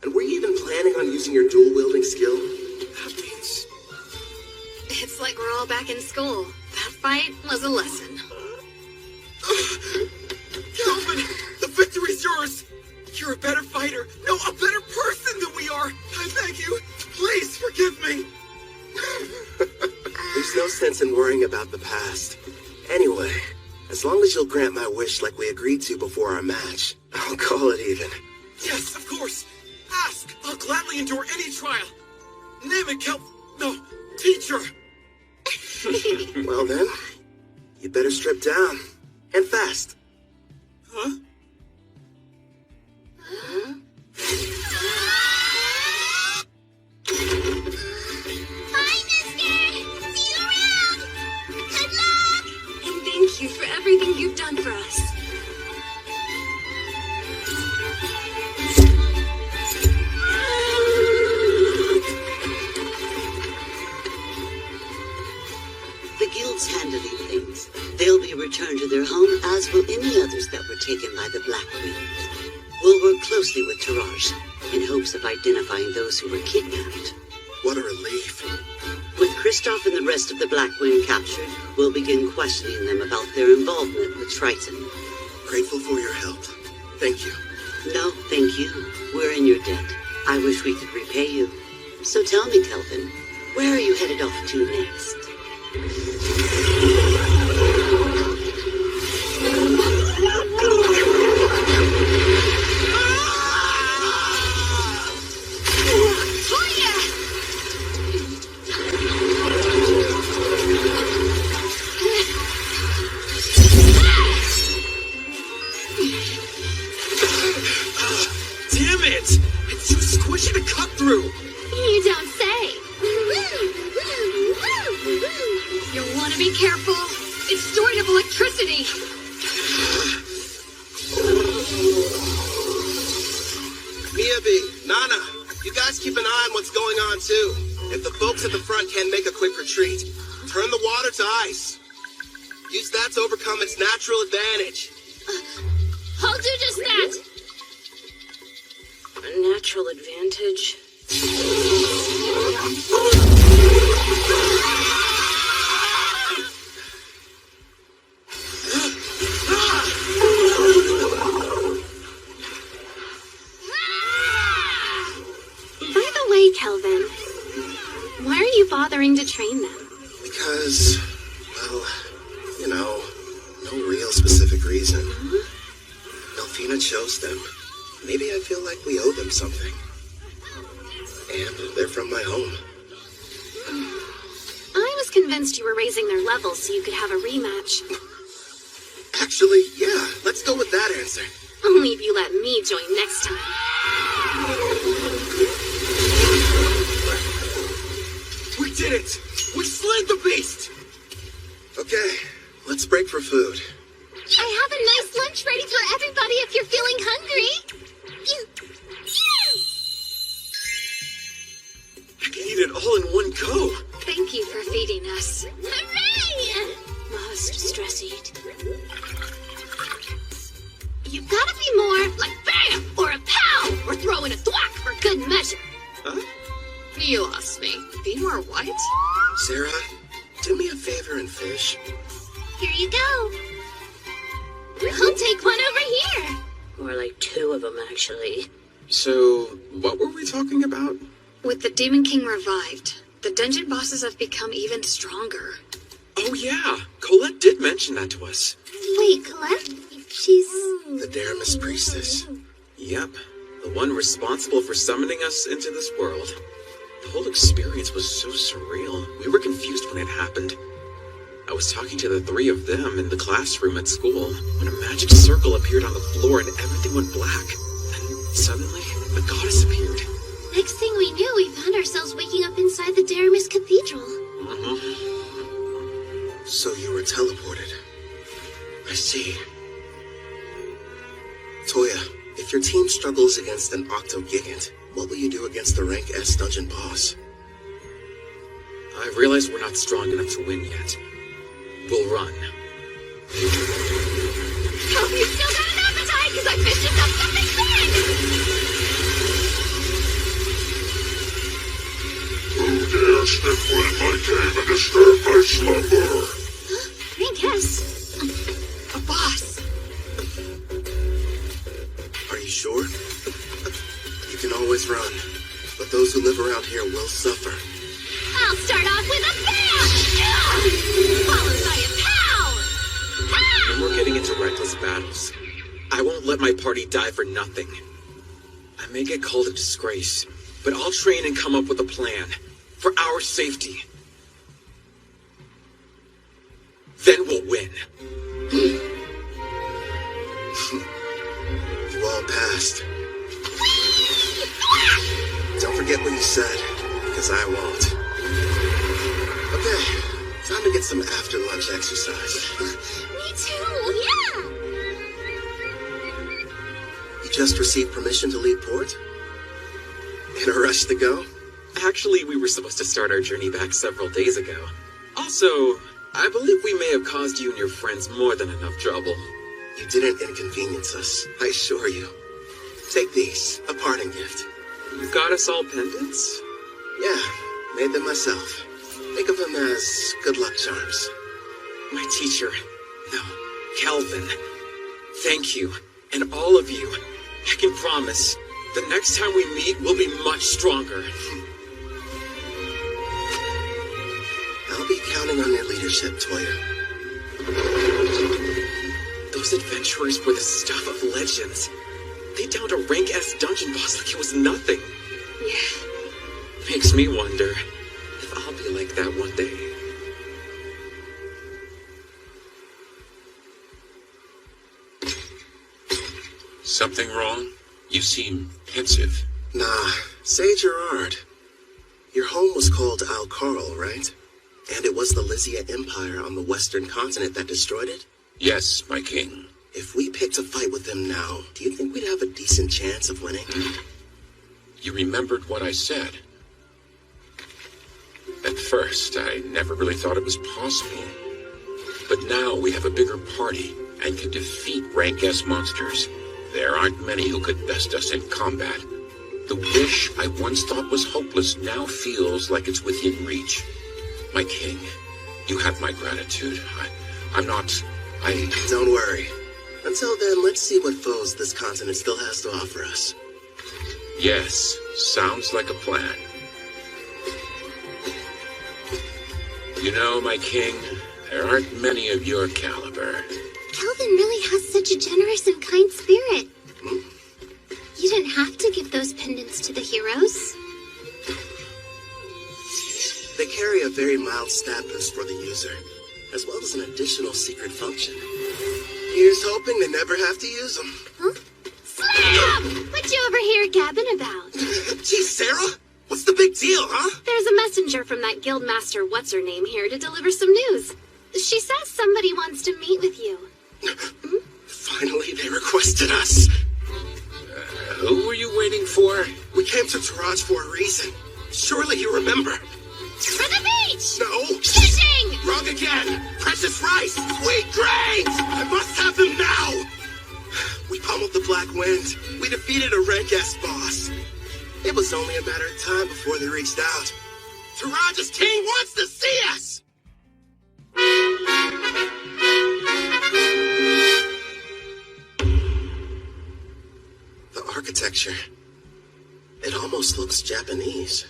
And were you even planning on using your dual-wielding skill? That means... It's like we're all back in school. That fight was a lesson. Kelvin, the victory's yours. You're a better fighter. No, a better person than we are. I beg you, please forgive me. There's no sense in worrying about the past. Anyway, as long as you'll grant my wish like we agreed to before our match, I'll call it even. Yes, of course. Ask. I'll gladly endure any trial. Name it, No, teacher. Well then, you better strip down. And fast. Huh? Bye, mister! See you around! Good luck! And thank you for everything you've done for us. The guild's handling things. They'll be returned to their home, as will any others that were taken by the Black Wind. We'll work closely with Taraj in hopes of identifying those who were kidnapped. What a relief. With Kristoff and the rest of the Black Wind captured, we'll begin questioning them about their involvement with Triton. Grateful for your help. Thank you. No, thank you. We're in your debt. I wish we could repay you. So tell me, Kelvin, where are you headed off to next? Damn it! It's too squishy to cut through! You don't say. You'll want to be careful. It's devoid of electricity. Miyabi, Nana, you guys keep an eye on what's going on too. If the folks at the front can't make a quick retreat, turn the water to ice. Use that to overcome its natural advantage. I'll do just that! A natural advantage? By the way, Kelvin, why are you bothering to train them? Because, well, you know, no real specific reason. Melfina chose them. Maybe I feel like we owe them something. And they're from my home. I was convinced you were raising their levels so you could have a rematch. Actually, yeah, let's go with that answer. Only if you let me join next time. We did it! We slayed the beast! Okay, let's break for food. I have a nice lunch ready for everybody if you're feeling hungry. I can eat it all in one go. Thank you for feeding us. Hooray! Must stress eat. You've gotta be more like bam or a pow or throw in a thwack for good measure. Huh? You lost me. Be more what? Sarah, do me a favor and fish. Here you go. I'll take one over here. More like 2 of them, actually. So, what were we talking about? With the Demon King revived, the dungeon bosses have become even stronger. Oh yeah, Colette did mention that to us. Wait, Colette? She's... The Daramis priestess. Yep, the one responsible for summoning us into this world. The whole experience was so surreal. We were confused when it happened. I was talking to the 3 of them in the classroom at school when a magic circle appeared on the floor and everything went black. Then suddenly, the goddess appeared. Next thing we knew, we found ourselves waking up inside the Daramis Cathedral. So you were teleported. I see. Toya, if your team struggles against an Octo-Gigant, what will you do against the rank S dungeon boss? I realize we're not strong enough to win yet. We'll run. Hope you still got an appetite, because I fished us up something big! Who dares step foot in my cave and disturb my slumber? Rank S. A boss. Are you sure? You can always run, but those who live around here will suffer. I'll start off with a bam! Followed by a pow! When we're getting into reckless battles, I won't let my party die for nothing. I may get called a disgrace, but I'll train and come up with a plan for our safety. Then we'll win. You all passed. Don't forget what you said, because I won't. Okay, time to get some after-lunch exercise. Me too, yeah! You just received permission to leave port? In a rush to go? Actually, we were supposed to start our journey back several days ago. Also, I believe we may have caused you and your friends more than enough trouble. You didn't inconvenience us, I assure you. Take these, a parting gift. You got us all pendants? Yeah, made them myself. Think of them as good luck charms. My teacher, no, Kelvin. Thank you, and all of you. I can promise, the next time we meet, we'll be much stronger. I'll be counting on your leadership, Toya. Those adventurers were the stuff of legends. They downed a rank S dungeon boss like it was nothing. Yeah. Makes me wonder if I'll be like that one day. Something wrong? You seem pensive. Nah, say Gerard. Your home was called Al-Karl, right? And it was the Lysia Empire on the western continent that destroyed it? Yes, my king. If we picked a fight with them now, do you think we'd have a decent chance of winning? You remembered what I said. At first, I never really thought it was possible. But now we have a bigger party and can defeat rank S monsters. There aren't many who could best us in combat. The wish I once thought was hopeless now feels like it's within reach. My king, you have my gratitude. Don't worry. Until then, let's see what foes this continent still has to offer us. Yes, sounds like a plan. You know, my king, there aren't many of your caliber. Kelvin really has such a generous and kind spirit. You didn't have to give those pendants to the heroes. They carry a very mild stat boost for the user, as well as an additional secret function. Here's hoping they never have to use them. Huh? Slam! What you over here gabbing about? Gee, Sarah, what's the big deal, huh? There's a messenger from that guild master what's-her-name here to deliver some news. She says somebody wants to meet with you. Finally, they requested us. Who were you waiting for? We came to Taraj for a reason. Surely you remember. For the beach! No! Fishing! Wrong again! Precious rice! Sweet grains! I must have them now! We pummeled the Black Wind. We defeated a rank S boss. It was only a matter of time before they reached out. Taraj's king wants to see us! The architecture. It almost looks Japanese.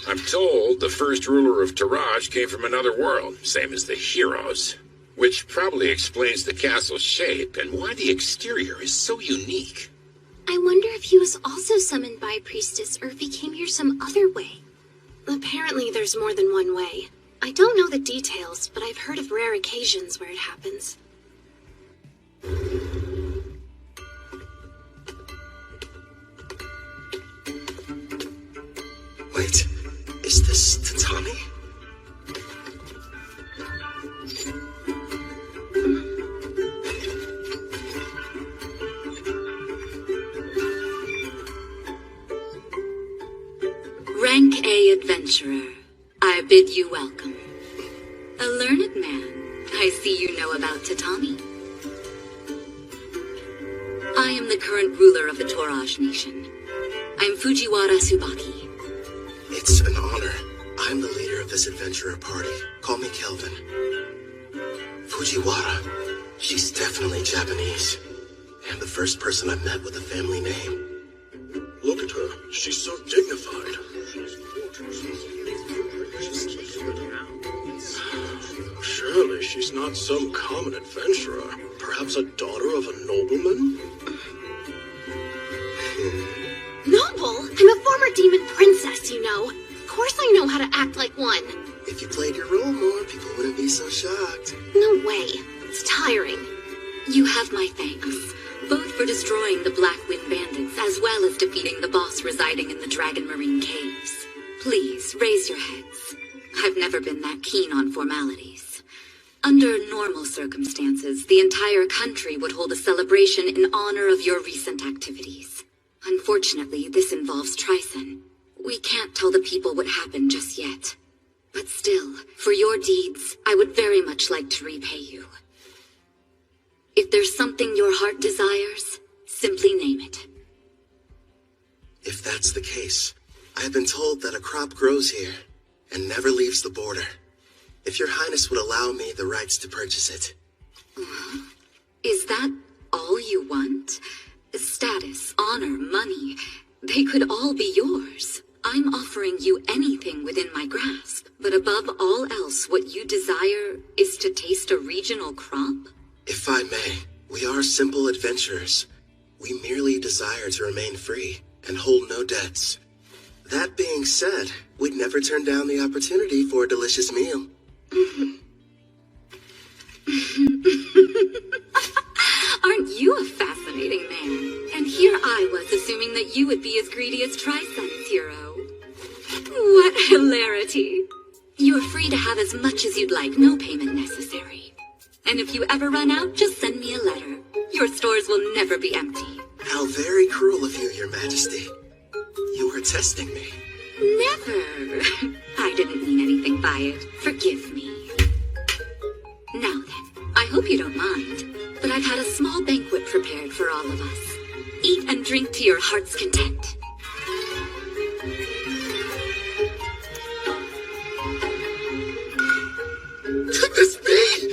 I'm told the first ruler of Taraj came from another world, same as the heroes. Which probably explains the castle's shape and why the exterior is so unique. I wonder if he was also summoned by a priestess or if he came here some other way. Apparently there's more than one way. I don't know the details, but I've heard of rare occasions where it happens. Wait, is this Tatami? Rank A adventurer, I bid you welcome. A learned man, I see you know about Tatami. I am the current ruler of the Toraj nation. I'm Fujiwara Tsubaki. It's an honor. I'm the leader of this adventurer party. Call me Kelvin. Fujiwara. She's definitely Japanese. And the first person I've met with a family name. Look at her. She's so dignified. Surely she's not some common adventurer. Perhaps a daughter of a nobleman? Noble? I'm a former demon princess, you know. Of course I know how to act like one. If you played your role more, people wouldn't be so shocked. No way. It's tiring. You have my thanks, both for destroying the Black Wind bandits as well as defeating the boss residing in the Dragon Marine caves. Please, raise your heads. I've never been that keen on formalities. Under normal circumstances, the entire country would hold a celebration in honor of your recent activities. Unfortunately, this involves Trison. We can't tell the people what happened just yet. But still, for your deeds, I would very much like to repay you. If there's something your heart desires, simply name it. If that's the case, I've been told that a crop grows here and never leaves the border. If your highness would allow me the rights to purchase it. Is that all you want? Status, honor, money, they could all be yours. I'm offering you anything within my grasp, but above all else, what you desire is to taste a regional crop? If I may, we are simple adventurers. We merely desire to remain free and hold no debts. That being said, we'd never turn down the opportunity for a delicious meal. Aren't you a fascinating man? And here I was assuming that you would be as greedy as Trison's hero. What hilarity. You are free to have as much as you'd like, no payment necessary. And if you ever run out, just send me a letter. Your stores will never be empty. How very cruel of you, Your Majesty. You were testing me. Never. I didn't mean anything by it. Forgive me. all of us. Eat and drink to your heart's content. Could this be?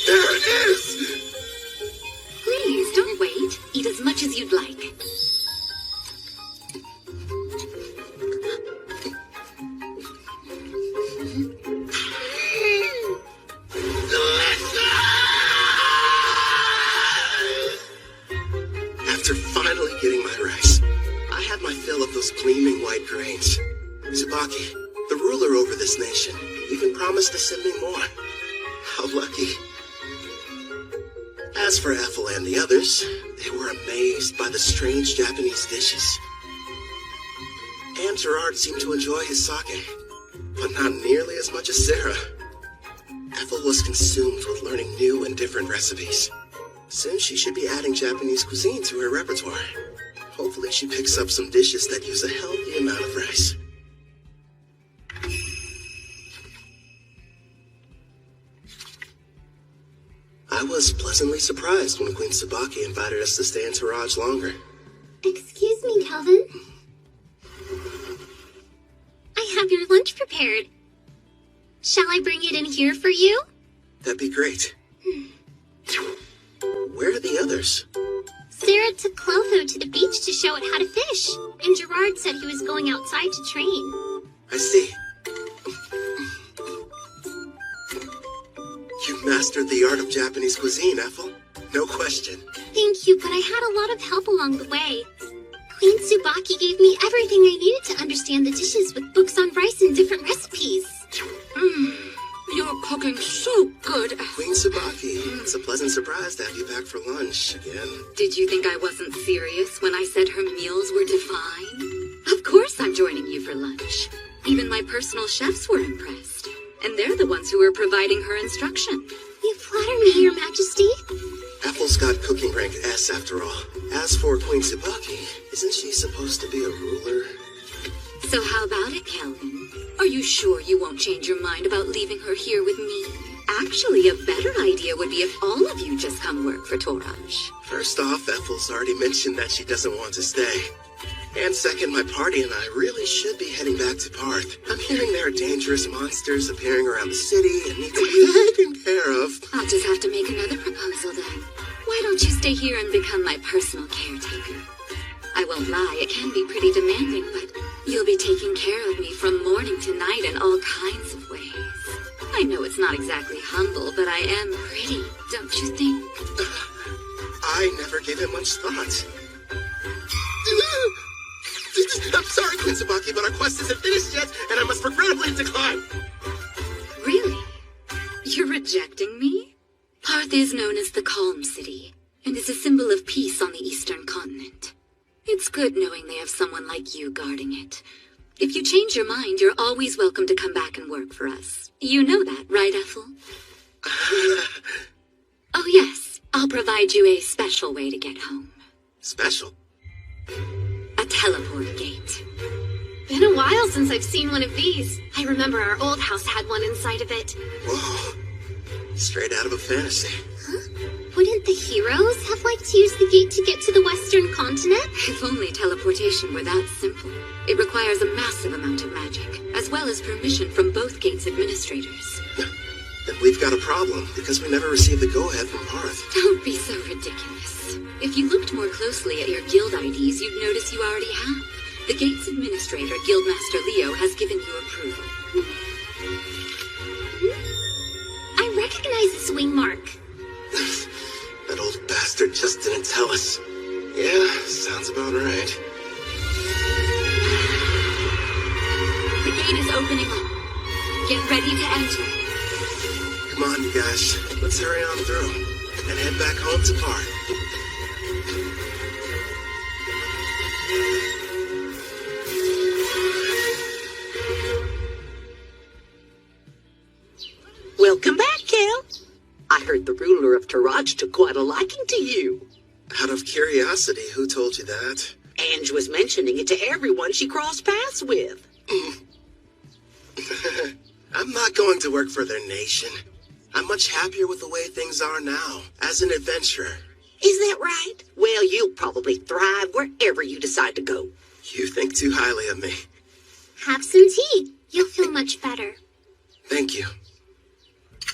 There it is! Please, don't wait. Eat as much as you'd like. After finally getting my rice, I had my fill of those gleaming white grains. Tsubaki, the ruler over this nation, even promised to send me more. How lucky. As for Ethel and the others, they were amazed by the strange Japanese dishes. And Gerard seemed to enjoy his sake, but not nearly as much as Sarah. Ethel was consumed with learning new and different recipes. Soon she should be adding Japanese cuisine to her repertoire. Hopefully she picks up some dishes that use a healthy amount of rice. I was pleasantly surprised when Queen Tsubaki invited us to stay in Taraj longer. Excuse me, Kelvin. I have your lunch prepared. Shall I bring it in here for you? That'd be great. Where are the others? Sarah took Clotho to the beach to show it how to fish, and Gerard said he was going outside to train. I see. You mastered the art of Japanese cuisine, Ethel. No question. Thank you, but I had a lot of help along the way. Queen Tsubaki gave me everything I needed to understand the dishes with books on rice and different recipes. You're cooking so good. Queen Tsubaki, it's a pleasant surprise to have you back for lunch again. Did you think I wasn't serious when I said her meals were divine? Of course I'm joining you for lunch. Even my personal chefs were impressed. And they're the ones who were providing her instruction. You flatter me, Your Majesty. Ethel's got cooking rank S after all. As for Queen Tsubaki, isn't she supposed to be a ruler? So how about it, Kelvin? Are you sure you won't change your mind about leaving her here with me? Actually, a better idea would be if all of you just come work for Toraj. First off, Ethel's already mentioned that she doesn't want to stay. And second, my party and I really should be heading back to Parth. I'm hearing there are dangerous monsters appearing around the city and need to be taken care of. I'll just have to make another proposal then. Why don't you stay here and become my personal caretaker? I won't lie, it can be pretty demanding, but you'll be taking care of me from morning to night in all kinds of ways. I know it's not exactly humble, but I am pretty, don't you think? I never gave it much thought. I'm sorry, Queen Tsubaki, but our quest isn't finished yet, and I must regrettably decline. Really? You're rejecting me? Parth is known as the Calm City, and is a symbol of peace on the eastern continent. It's good knowing they have someone like you guarding it. If you change your mind, you're always welcome to come back and work for us. You know that, right, Ethel? Oh yes, I'll provide you a special way to get home. Special? A teleport gate. Been a while since I've seen one of these. I remember our old house had one inside of it. Whoa. Straight out of a fantasy. Huh? Wouldn't the heroes have liked to use the gate to get to the western continent? If only teleportation were that simple. It requires a massive amount of magic, as well as permission from both gate's administrators. Then we've got a problem, because we never received the go-ahead from Parth. Don't be so ridiculous. If you looked more closely at your guild IDs, you'd notice you already have. The gate's administrator, Guildmaster Leo, has given you approval. I recognize this wing mark. That old bastard just didn't tell us. Yeah, sounds about right. The gate is opening up. Get ready to enter. Come on, you guys. Let's hurry on through and head back home to Parth. Welcome back, Kel. I heard the ruler of Taraj took quite a liking to you. Out of curiosity, who told you that? Ange was mentioning it to everyone she crossed paths with. I'm not going to work for their nation. I'm much happier with the way things are now, as an adventurer. Is that right? Well, you'll probably thrive wherever you decide to go. You think too highly of me. Have some tea. You'll feel much better. Thank you.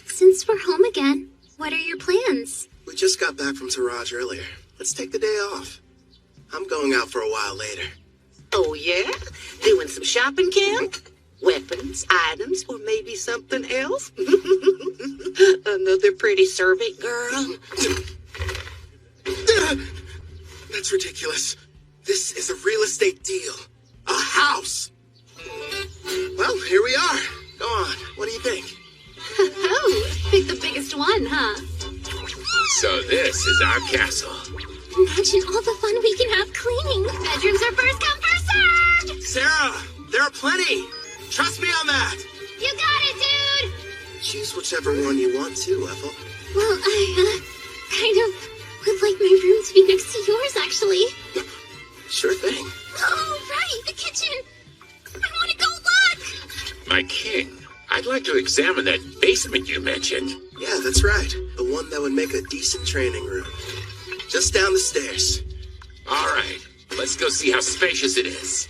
Since we're home again, what are your plans? We just got back from Taraj earlier. Let's take the day off. I'm going out for a while later. Oh, yeah? Doing some shopping, Cam? Weapons, items, or maybe something else? Another pretty servant girl? That's ridiculous. This is a real estate deal. A house. Well, here we are. Go on. What do you think? Oh, pick the biggest one, huh? So this is our castle. Imagine all the fun we can have cleaning. Bedrooms are first come, first served! Sarah, there are plenty. Trust me on that. You got it, dude! Choose whichever one you want to, Ethel. Well, I, kind of would like my room to be next to yours, actually. Sure thing. Oh, right, the kitchen. I want to go look! My king, I'd like to examine that basement you mentioned. Yeah, that's right. The one that would make a decent training room. Just down the stairs. All right, let's go see how spacious it is.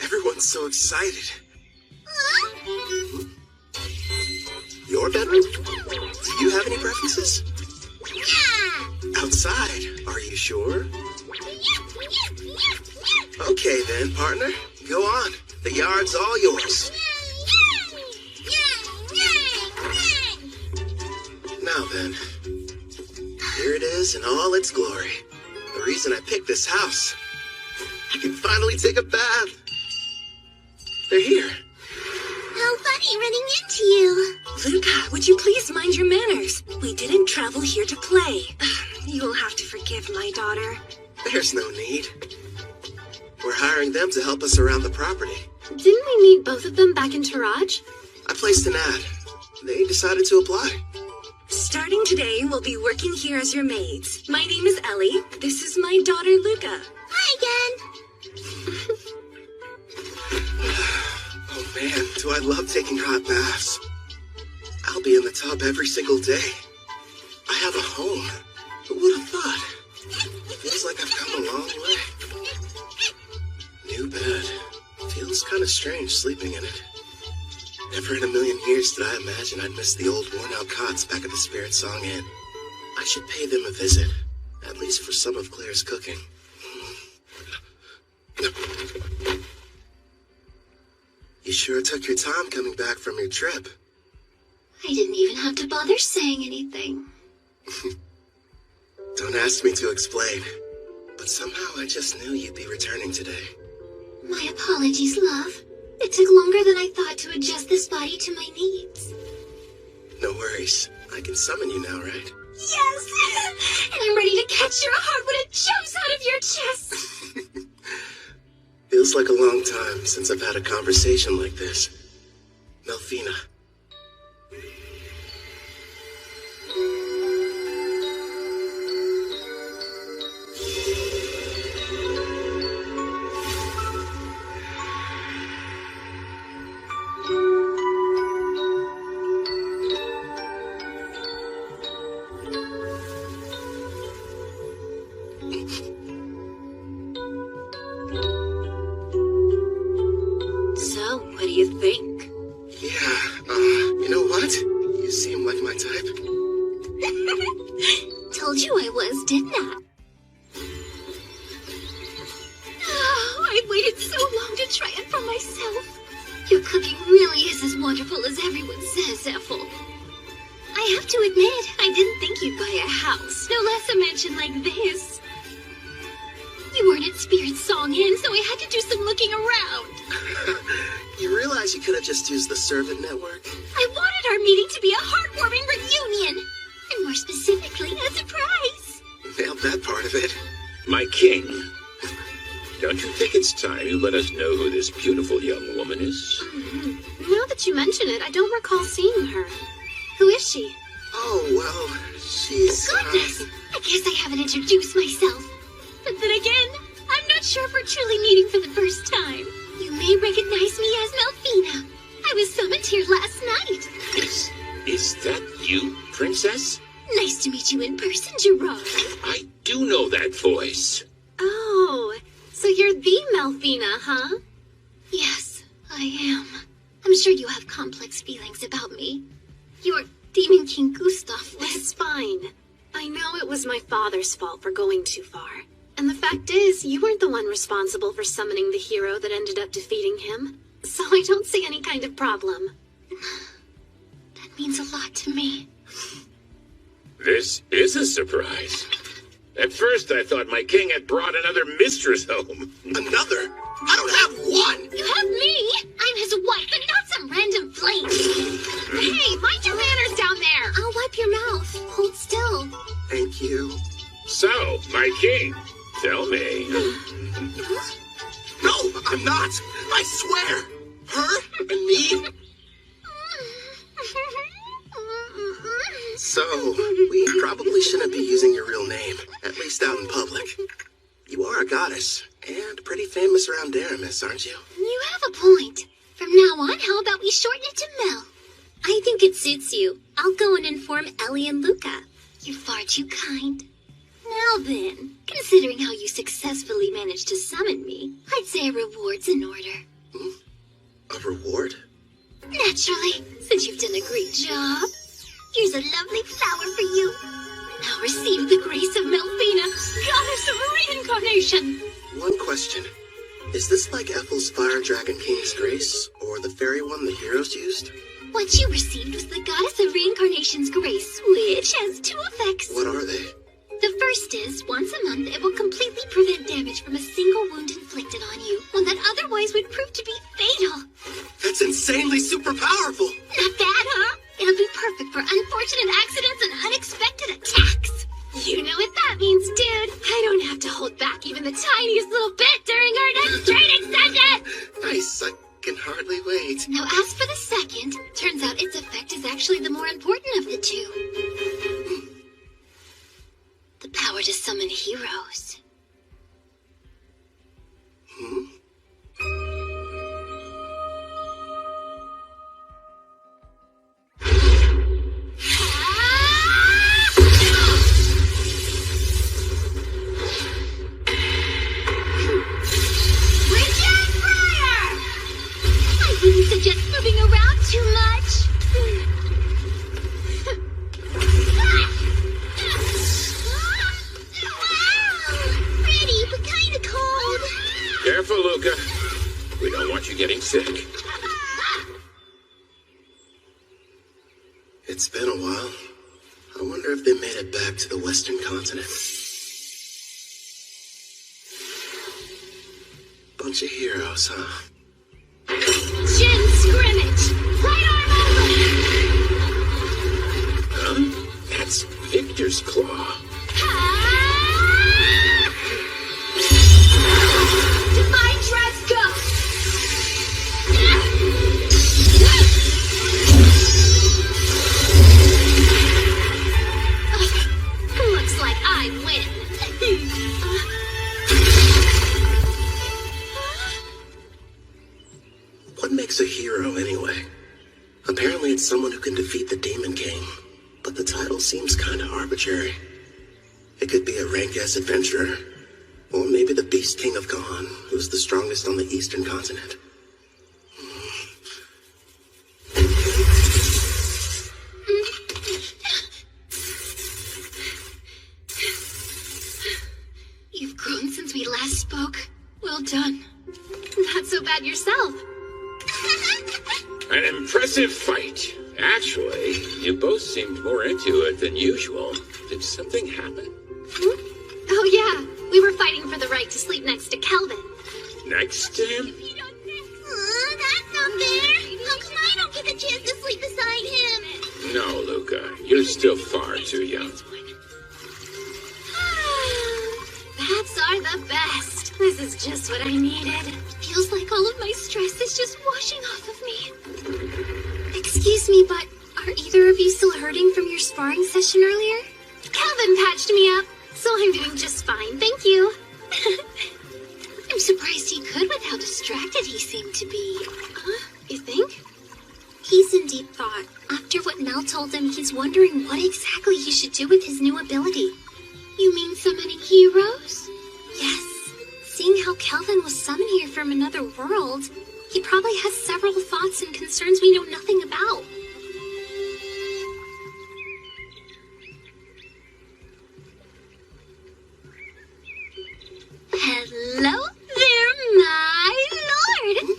Everyone's so excited. Your bedroom? Do you have any preferences? Yeah! Outside, are you sure? Okay then, partner. Go on. The yard's all yours. Now then, here it is in all its glory. The reason I picked this house. I can finally take a bath. They're here. How funny running into you. Luca, would you please mind your manners? We didn't travel here to play. You will have to forgive my daughter. There's no need. We're hiring them to help us around the property. Didn't we meet both of them back in Taraj? I placed an ad. They decided to apply. Starting today, we'll be working here as your maids. My name is Ellie. This is my daughter, Luca. Hi again. Oh man, do I love taking hot baths. I'll be in the tub every single day. I have a home. Who would have thought? Feels like I've come a long way. New bed. Feels kind of strange sleeping in it. Never in a million years did I imagine I'd miss the old worn-out cots back at the Spirit Song Inn. I should pay them a visit, at least for some of Claire's cooking. You sure took your time coming back from your trip. I didn't even have to bother saying anything. Don't ask me to explain, but somehow I just knew you'd be returning today. My apologies, love. It took longer than I thought to adjust this body to my needs. No worries. I can summon you now, right? Yes! And I'm ready to catch your heart when it jumps out of your chest! Feels like a long time since I've had a conversation like this. Melfina. Told you I was, didn't I? Oh, I waited so long to try it for myself. Your cooking really is as wonderful as everyone says, Ethel. I have to admit, I didn't think you'd buy a house, no less a mansion like this. You weren't at Spirit Song Inn, so I had to do some looking around. You realize you could have just used the servant network? I wanted our meeting to be a heartwarming reunion. And more specifically, a surprise. Nailed that part of it. My king, don't you think it's time you let us know who this beautiful young woman is? Now that you mention it, I don't recall seeing her. Who is she? Oh, well, she's... Goodness! I guess I haven't introduced myself. But then again, I'm not sure if we're truly meeting for the first time. You may recognize me as Melfina. I was summoned here last night. Is that you, princess? Nice to meet you in person, Gerard. I do know that voice. Oh, so you're the Melfina, huh? Yes, I am. I'm sure you have complex feelings about me. You're Demon King Gustav. It's fine. I know it was my father's fault for going too far. And the fact is, you weren't the one responsible for summoning the hero that ended up defeating him. So I don't see any kind of problem. That means a lot to me. This is a surprise. At first, I thought my king had brought another mistress home. Another? I don't have one! You have me! I'm his wife and not some random flame! Hey, mind your manners down there! I'll wipe your mouth. Hold still. Thank you. So, my king, tell me. No, I'm not! I swear! Her and me? So, we probably shouldn't be using your real name, at least out in public. You are a goddess, and pretty famous around Daramis, aren't you? You have a point. From now on, how about we shorten it to Mel? I think it suits you. I'll go and inform Ellie and Luca. You're far too kind. Now then, considering how you successfully managed to summon me, I'd say a reward's in order. A reward? Naturally, since you've done a great job. Here's a lovely flower for you. Now receive the grace of Melfina, goddess of reincarnation. One question. Is this like Ethel's Fire Dragon King's grace, or the fairy one the heroes used? What you received was the goddess of reincarnation's grace, which has two effects. What are they? The first is, once a month, it will completely prevent damage from a single wound inflicted on you, one that otherwise would prove to be fatal. That's insanely super powerful! Not bad, huh? It'll be perfect for unfortunate accidents and unexpected attacks. You know what that means, dude. I don't have to hold back even the tiniest little bit during our next training session! Nice, I can hardly wait. Now, as for the second, turns out its effect is actually the more important of the two. The power to summon heroes. I wouldn't suggest moving around too much. Pretty, but kinda cold. Careful, Luca. We don't want you getting sick. It's been a while. I wonder if they made it back to the Western continent. Bunch of heroes, huh? Gin scrimmage! Right arm over! Huh? That's Victor's Claw. Divine Dresco! Looks like I win. What makes a hero, anyway? Apparently it's someone who can defeat the Demon King, but the title seems kinda arbitrary. It could be a rank-ass adventurer, or maybe the Beast King of Khan, who's the strongest on the Eastern continent. You've grown since we last spoke. Well done. Not so bad yourself. An impressive fight. Actually, you both seemed more into it than usual. Did something happen? Oh yeah, we were fighting for the right to sleep next to Kelvin. Next to him? That's not fair. How come I don't get the chance to sleep beside him? No, Luca. You're still far too young. Bats are the best. This is just what I needed. Feels like all of my stress is just washing off of me. Excuse me, but are either of you still hurting from your sparring session earlier? Kelvin patched me up, so I'm doing just fine, thank you. I'm surprised he could with how distracted he seemed to be. You think? He's in deep thought. After After what Mel told him, he's wondering what exactly he should do with his new ability. You mean summoning heroes? Yes. Seeing how Kelvin was summoned here from another world, he probably has several thoughts and concerns we know nothing about. Hello there, my lord!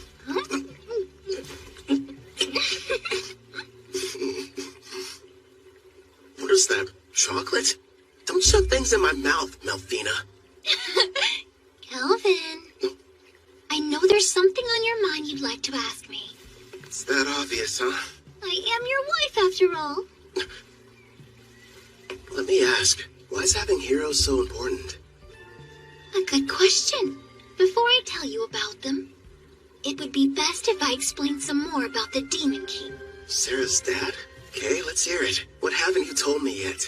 What is that? Chocolate? Don't shove things in my mouth, Melfina. Kelvin, I know there's something on your mind you'd like to ask me. It's that obvious, huh? I am your wife, after all. Let me ask, why is having heroes so important? A good question. Before I tell you about them, it would be best if I explained some more about the Demon King. Sarah's dad? Okay, let's hear it. What haven't you told me yet?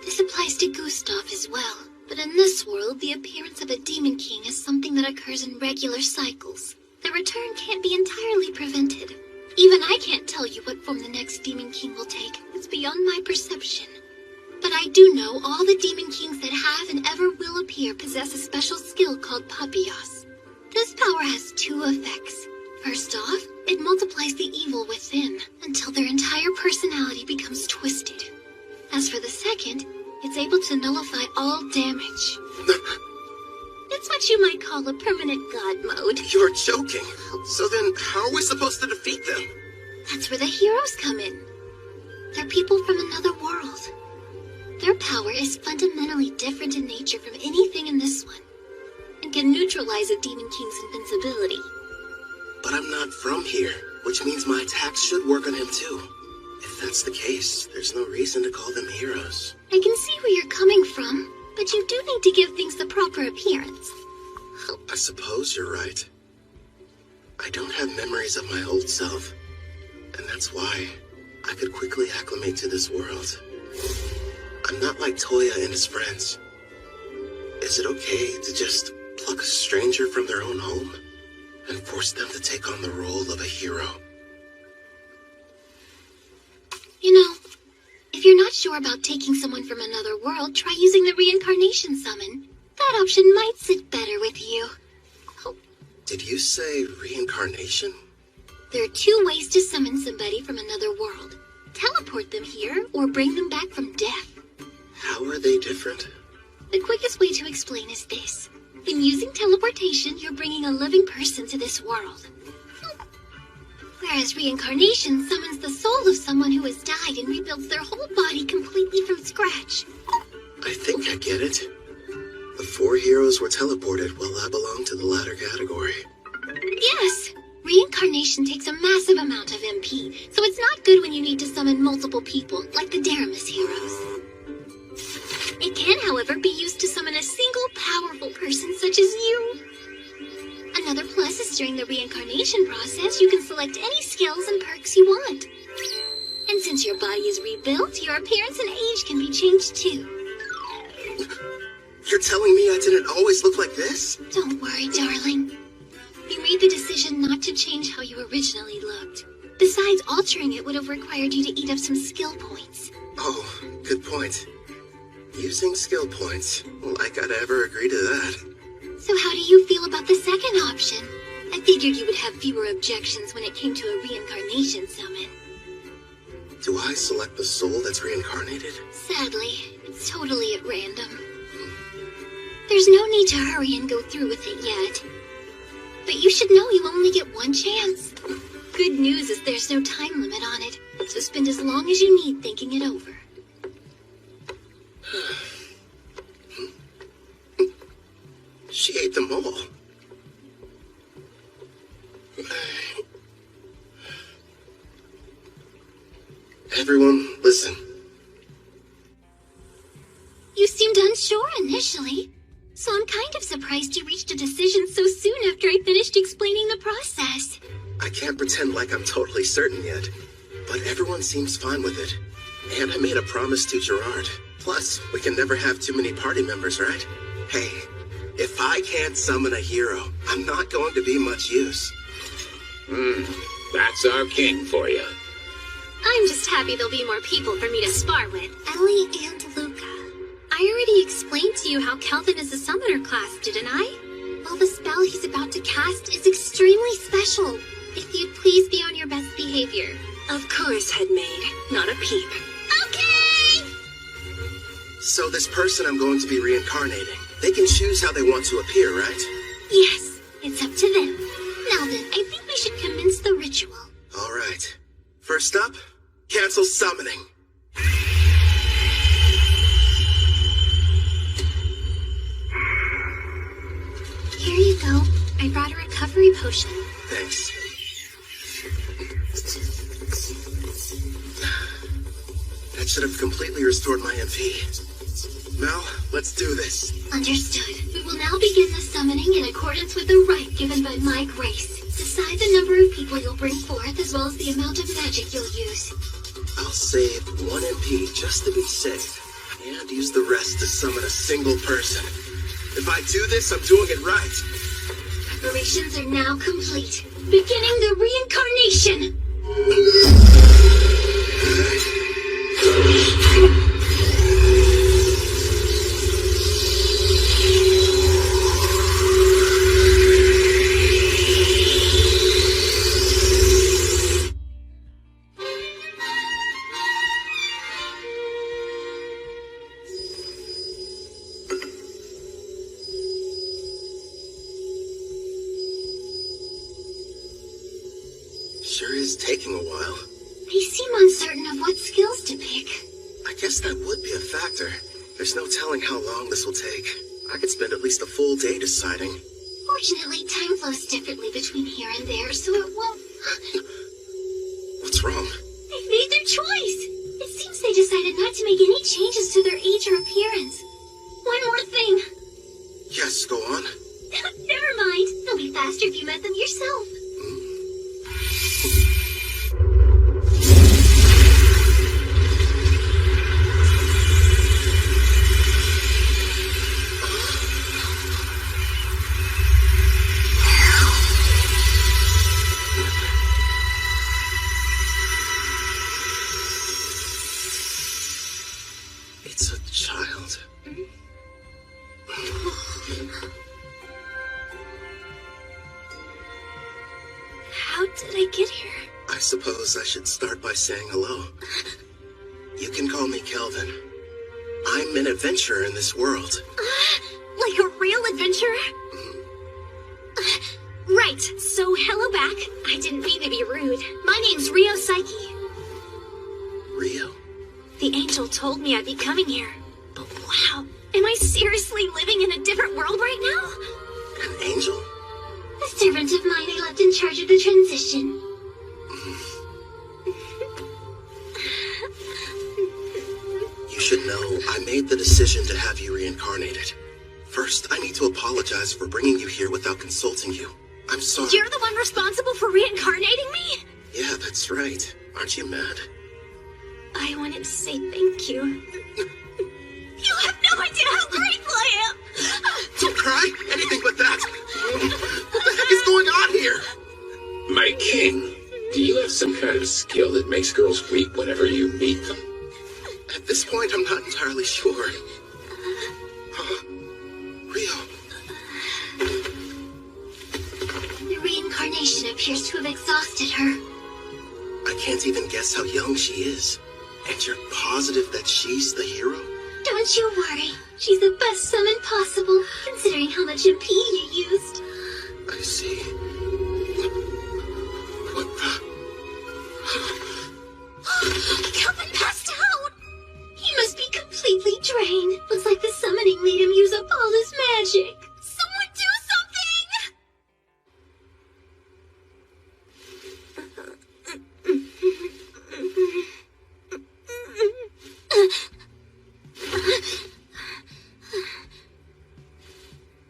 This applies to Gustav as well. But in this world, the appearance of a Demon King is something that occurs in regular cycles. The return can't be entirely prevented. Even I can't tell you what form the next Demon King will take. It's beyond my perception. But I do know all the Demon Kings that have and ever will appear possess a special skill called Papias. This power has two effects. First off, it multiplies the evil within until their entire personality becomes twisted. As for the second, it's able to nullify all damage. It's what you might call a permanent god mode. You're joking. So then, how are we supposed to defeat them? That's where the heroes come in. They're people from another world. Their power is fundamentally different in nature from anything in this one, and can neutralize a Demon King's invincibility. But I'm not from here, which means my attacks should work on him too. If that's the case, there's no reason to call them heroes. I can see where you're coming from, but you do need to give things the proper appearance. I suppose you're right. I don't have memories of my old self, and that's why I could quickly acclimate to this world. I'm not like Toya and his friends. Is it okay to just pluck a stranger from their own home and force them to take on the role of a hero? You know, if you're not sure about taking someone from another world, try using the reincarnation summon. That option might sit better with you. Did you say reincarnation? There are two ways to summon somebody from another world. Teleport them here, or bring them back from death. How are they different? The quickest way to explain is this. When using teleportation, you're bringing a living person to this world. Whereas reincarnation summons the soul of someone who has died and rebuilds their whole body completely from scratch. I think I get it. The 4 heroes were teleported while I belong to the latter category. Yes. Reincarnation takes a massive amount of MP, so it's not good when you need to summon multiple people, like the Daramus heroes. It can, however, be used to summon a single powerful person such as you. Another plus is during the reincarnation process, you can select any skills and perks you want. And since your body is rebuilt, your appearance and age can be changed too. You're telling me I didn't always look like this? Don't worry, darling. You made the decision not to change how you originally looked. Besides, altering it would have required you to eat up some skill points. Oh, good point. Using skill points. Like I'd ever agree to that. So how do you feel about the second option? I figured you would have fewer objections when it came to a reincarnation summon. Do I select the soul that's reincarnated? Sadly, it's totally at random. There's no need to hurry and go through with it yet. But you should know you only get one chance. Good news is there's no time limit on it, so spend as long as you need thinking it over. She ate them all. Everyone, listen. You seemed unsure initially, so I'm kind of surprised you reached a decision so soon after I finished explaining the process. I can't pretend like I'm totally certain yet, but everyone seems fine with it. And I made a promise to Gerard. Plus, we can never have too many party members, right? Hey, if I can't summon a hero, I'm not going to be much use. That's our king for you. I'm just happy there'll be more people for me to spar with. Ellie and Luca. I already explained to you how Kelvin is a summoner class, didn't I? Well, the spell he's about to cast is extremely special. If you'd please be on your best behavior. Of course, Headmaid. Not a peep. Okay! So this person I'm going to be reincarnating, they can choose how they want to appear, right? Yes, it's up to them. Now then, I think we should commence the ritual. All right. First up, cancel summoning. Here you go. I brought a recovery potion. Thanks. That should have completely restored my MP. Well, let's do this. Understood. We will now begin the summoning in accordance with the rite given by my grace. Decide the number of people you'll bring forth as well as the amount of magic you'll use. I'll save 1 MP just to be safe, and use the rest to summon a single person. If I do this, I'm doing it right. Preparations are now complete. Beginning the reincarnation! Sure is taking a while. They seem uncertain of what skills to pick. I guess that would be a factor. There's no telling how long this will take. I could spend at least a full day deciding. Fortunately, time flows differently between here and there, so it won't... What's wrong? They've made their choice! It seems they decided not to make any changes to their age or appearance. One more thing. Yes, go on. Never mind. It'll be faster if you met them yourself. It's a child. How did I get here? I suppose I should start by saying hello. You can call me Kelvin. I'm an adventurer in this world. Like a real adventurer? Right, so hello back. I didn't mean to be rude. My name's Rio Psyche. Rio? The angel told me I'd be coming here. But wow, am I seriously living in a different world right now? An angel? A servant of mine I left in charge of the transition. You should know, I made the decision to have you reincarnated. First, I need to apologize for bringing you here without consulting you. I'm sorry. You're the one responsible for reincarnating me? Yeah, that's right. Aren't you mad? I wanted to say thank you. You have no idea how grateful I am! Don't cry! Anything but that! What the heck is going on here? My king, do you have some kind of skill that makes girls weep whenever you meet them? At this point, I'm not entirely sure. Rio. The reincarnation appears to have exhausted her. I can't even guess how young she is. And you're positive that she's the hero? Don't you worry. She's the best summon possible, considering how much MP you used. I see. What the? Kelvin passed out! He must be completely drained. Looks like the summoning made him use up all his magic. Someone do something!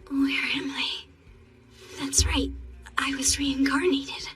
Where am I? That's right. I was reincarnated.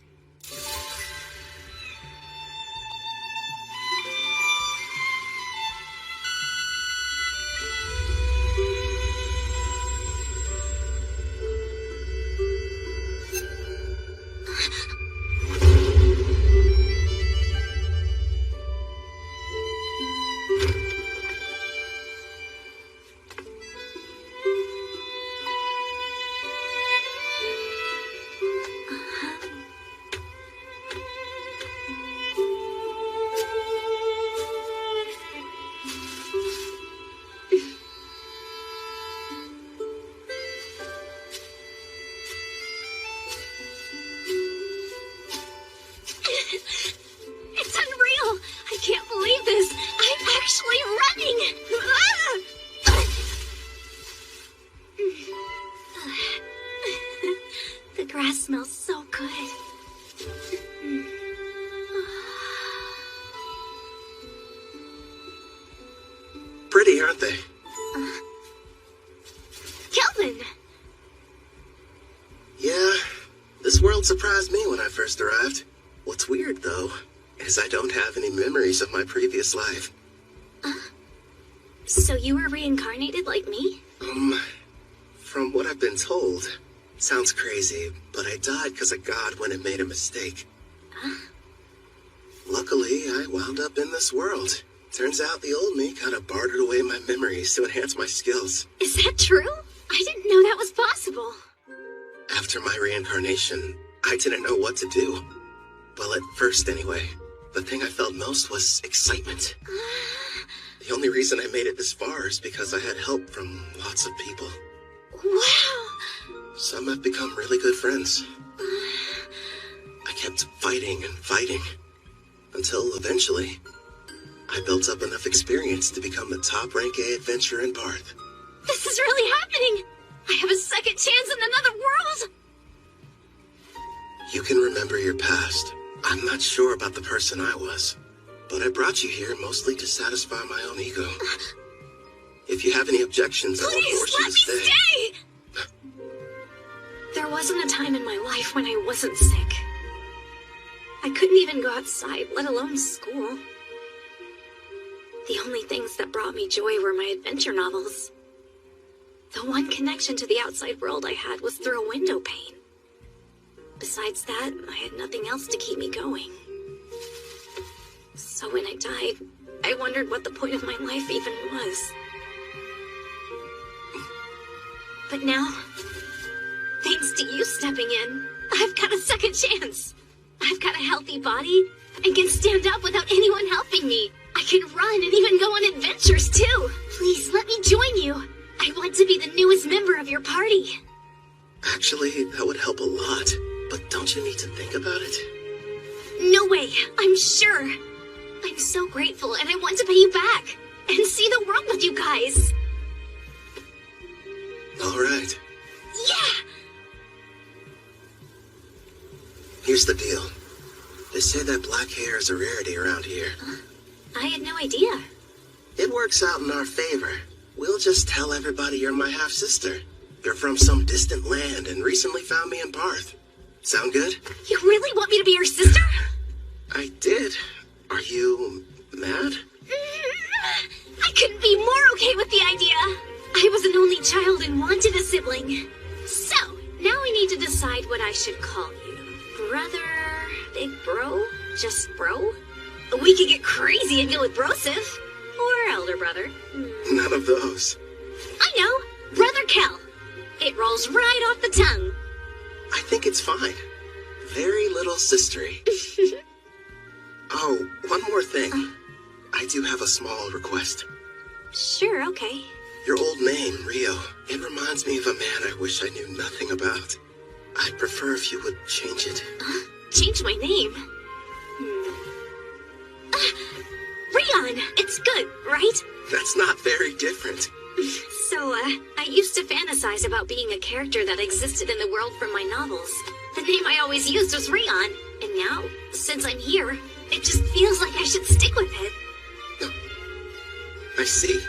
It's unreal! I can't believe this! I'm actually running! The grass smells so good. Pretty, aren't they? Kelvin! Yeah, this world surprised me when I first arrived. What's weird, though, is I don't have any memories of my previous life. So you were reincarnated like me? From what I've been told, sounds crazy, but I died because a god went and made a mistake. Luckily, I wound up in this world. Turns out the old me kind of bartered away my memories to enhance my skills. Is that true? I didn't know that was possible. After my reincarnation, I didn't know what to do. Well, at first anyway. The thing I felt most was excitement. The only reason I made it this far is because I had help from lots of people. Wow! Some have become really good friends. I kept fighting and fighting, until eventually, I built up enough experience to become the top rank A adventurer in Parth. This is really happening! I have a second chance in another world! You can remember your past. I'm not sure about the person I was, but I brought you here mostly to satisfy my own ego. If you have any objections, I won't force you to stay. There wasn't a time in my life when I wasn't sick. I couldn't even go outside, let alone school. The only things that brought me joy were my adventure novels. The one connection to the outside world I had was through a window pane. Besides that, I had nothing else to keep me going. So when I died, I wondered what the point of my life even was. But now, thanks to you stepping in, I've got a second chance. I've got a healthy body and can stand up without anyone helping me. I can run and even go on adventures too. Please let me join you. I want to be the newest member of your party. Actually, that would help a lot. But don't you need to think about it? No way, I'm sure. I'm so grateful and I want to pay you back and see the world with you guys. All right. Yeah! Here's the deal. They say that black hair is a rarity around here. I had no idea. It works out in our favor. We'll just tell everybody you're my half-sister. You're from some distant land and recently found me in Parth. Sound good? You really want me to be your sister? I did. Are you mad? I couldn't be more okay with the idea. I was an only child and wanted a sibling. So, now we need to decide what I should call you. Brother, big bro, just bro? We could get crazy and go with brosif. Or elder brother. None of those. I know. Brother Kel. It rolls right off the tongue. I think it's fine. Very little sistery. Oh, one more thing. I do have a small request. Sure, okay. Your old name, Rio, it reminds me of a man I wish I knew nothing about. I'd prefer if you would change it. Change my name? Rion! It's good, right? That's not very different. So, I used to fantasize about being a character that existed in the world from my novels. The name I always used was Rion, and now, since I'm here, it just feels like I should stick with it. I see.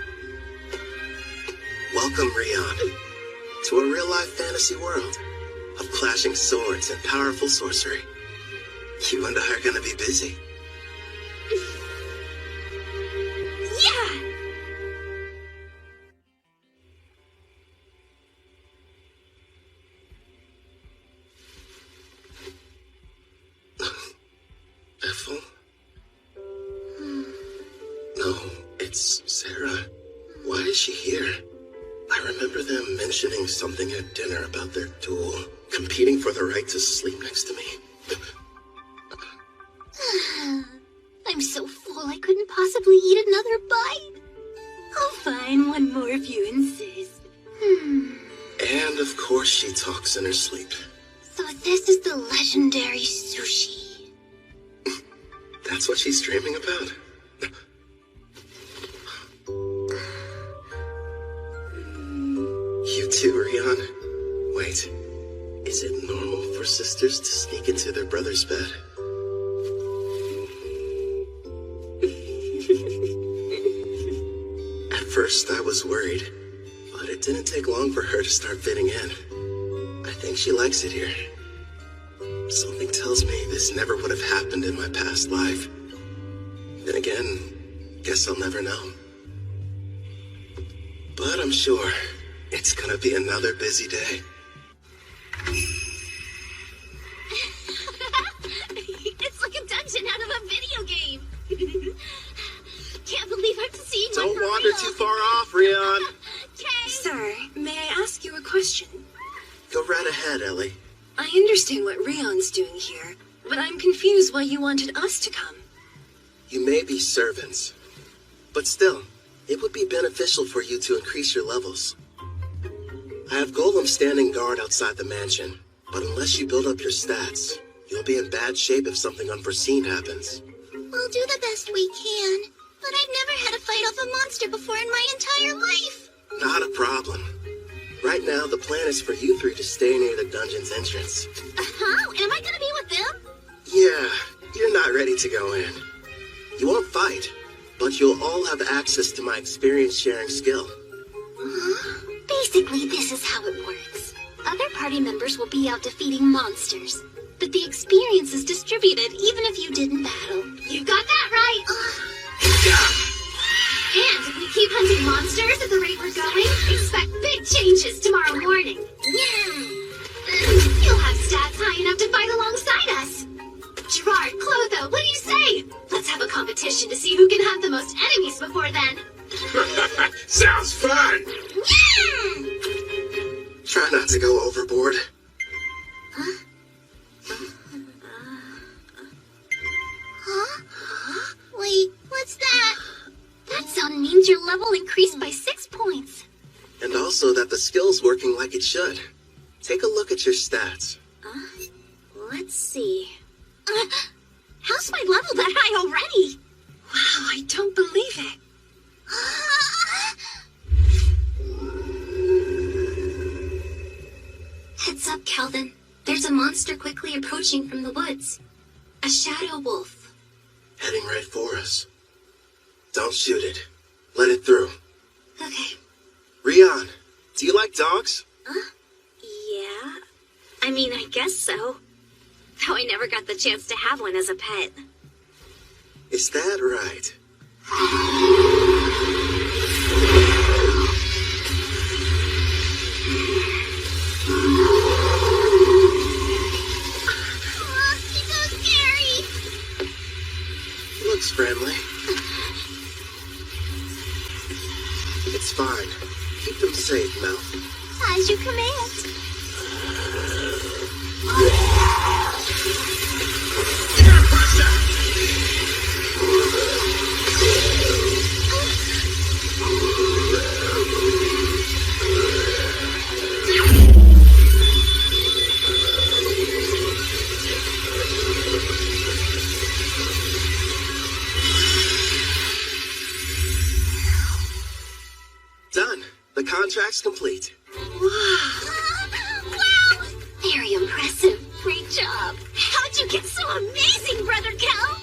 Welcome, Rion, to a real-life fantasy world of clashing swords and powerful sorcery. You and I are gonna be busy. Yeah! Ethel? No, it's Sarah. Why is she here? I remember them mentioning something at dinner about their duel, competing for the right to sleep next to me. I'm so full I couldn't possibly eat another bite. Oh, fine, one more if you insist. And of course she talks in her sleep. So this is the legendary sushi. That's what she's dreaming about? You too, Rion? Wait, is it normal for sisters to sneak into their brother's bed? At first, I was worried, but it didn't take long for her to start fitting in. I think she likes it here. Something tells me this never would have happened in my past life. Then again, guess I'll never know. But I'm sure it's gonna be another busy day. It's like a dungeon out of a video game. Can't believe I'm seeing one Don't for wander real. too far off, Rion. Sir, may I ask you a question? Go right ahead, Ellie. I understand what Rion's doing here, but I'm confused why you wanted us to come. You may be servants, but still, it would be beneficial for you to increase your levels. I have Golem standing guard outside the mansion, but unless you build up your stats, you'll be in bad shape if something unforeseen happens. We'll do the best we can, but I've never had to fight off a monster before in my entire life. Not a problem. Right now, the plan is for you three to stay near the dungeon's entrance. Huh? Am I gonna be with them? Yeah, you're not ready to go in. You won't fight, but you'll all have access to my experience-sharing skill. Basically, this is how it works. Other party members will be out defeating monsters, but the experience is distributed even if you didn't battle. You got that right! And if we keep hunting monsters at the rate we're going, expect big changes tomorrow morning. Yeah! You'll have stats high enough to fight alongside us. Gerard, Clotho, what do you say? Let's have a competition to see who can have the most enemies before then. Sounds fun! Yeah! Try not to go overboard. Huh? Wait, what's that? That sound means your level increased by 6 points. And also that the skill's working like it should. Take a look at your stats. Let's see. How's my level that high already? Wow, I don't believe it. Heads up, Calvin. There's a monster quickly approaching from the woods. A shadow wolf. Heading right for us. Don't shoot it. Let it through. Okay. Rion, do you like dogs? Yeah. I mean, I guess so. Though I never got the chance to have one as a pet. Is that right? He's so scary. Looks friendly. It's fine. Keep them safe, Mel. As you command. Done. The contract's complete. Wow! Very impressive. Great job. How'd you get so amazing, Brother Kel?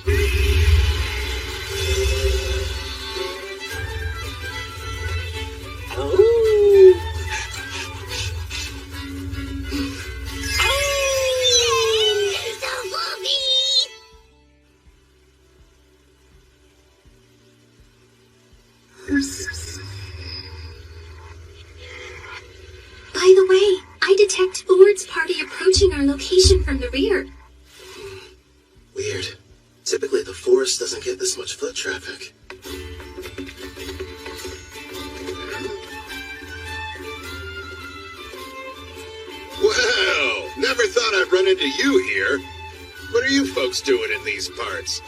By the way, I detect Lord's party approaching our location from the rear. Weird. Typically, the forest doesn't get this much foot traffic. Well, never thought I'd run into you here. What are you folks doing in these parts?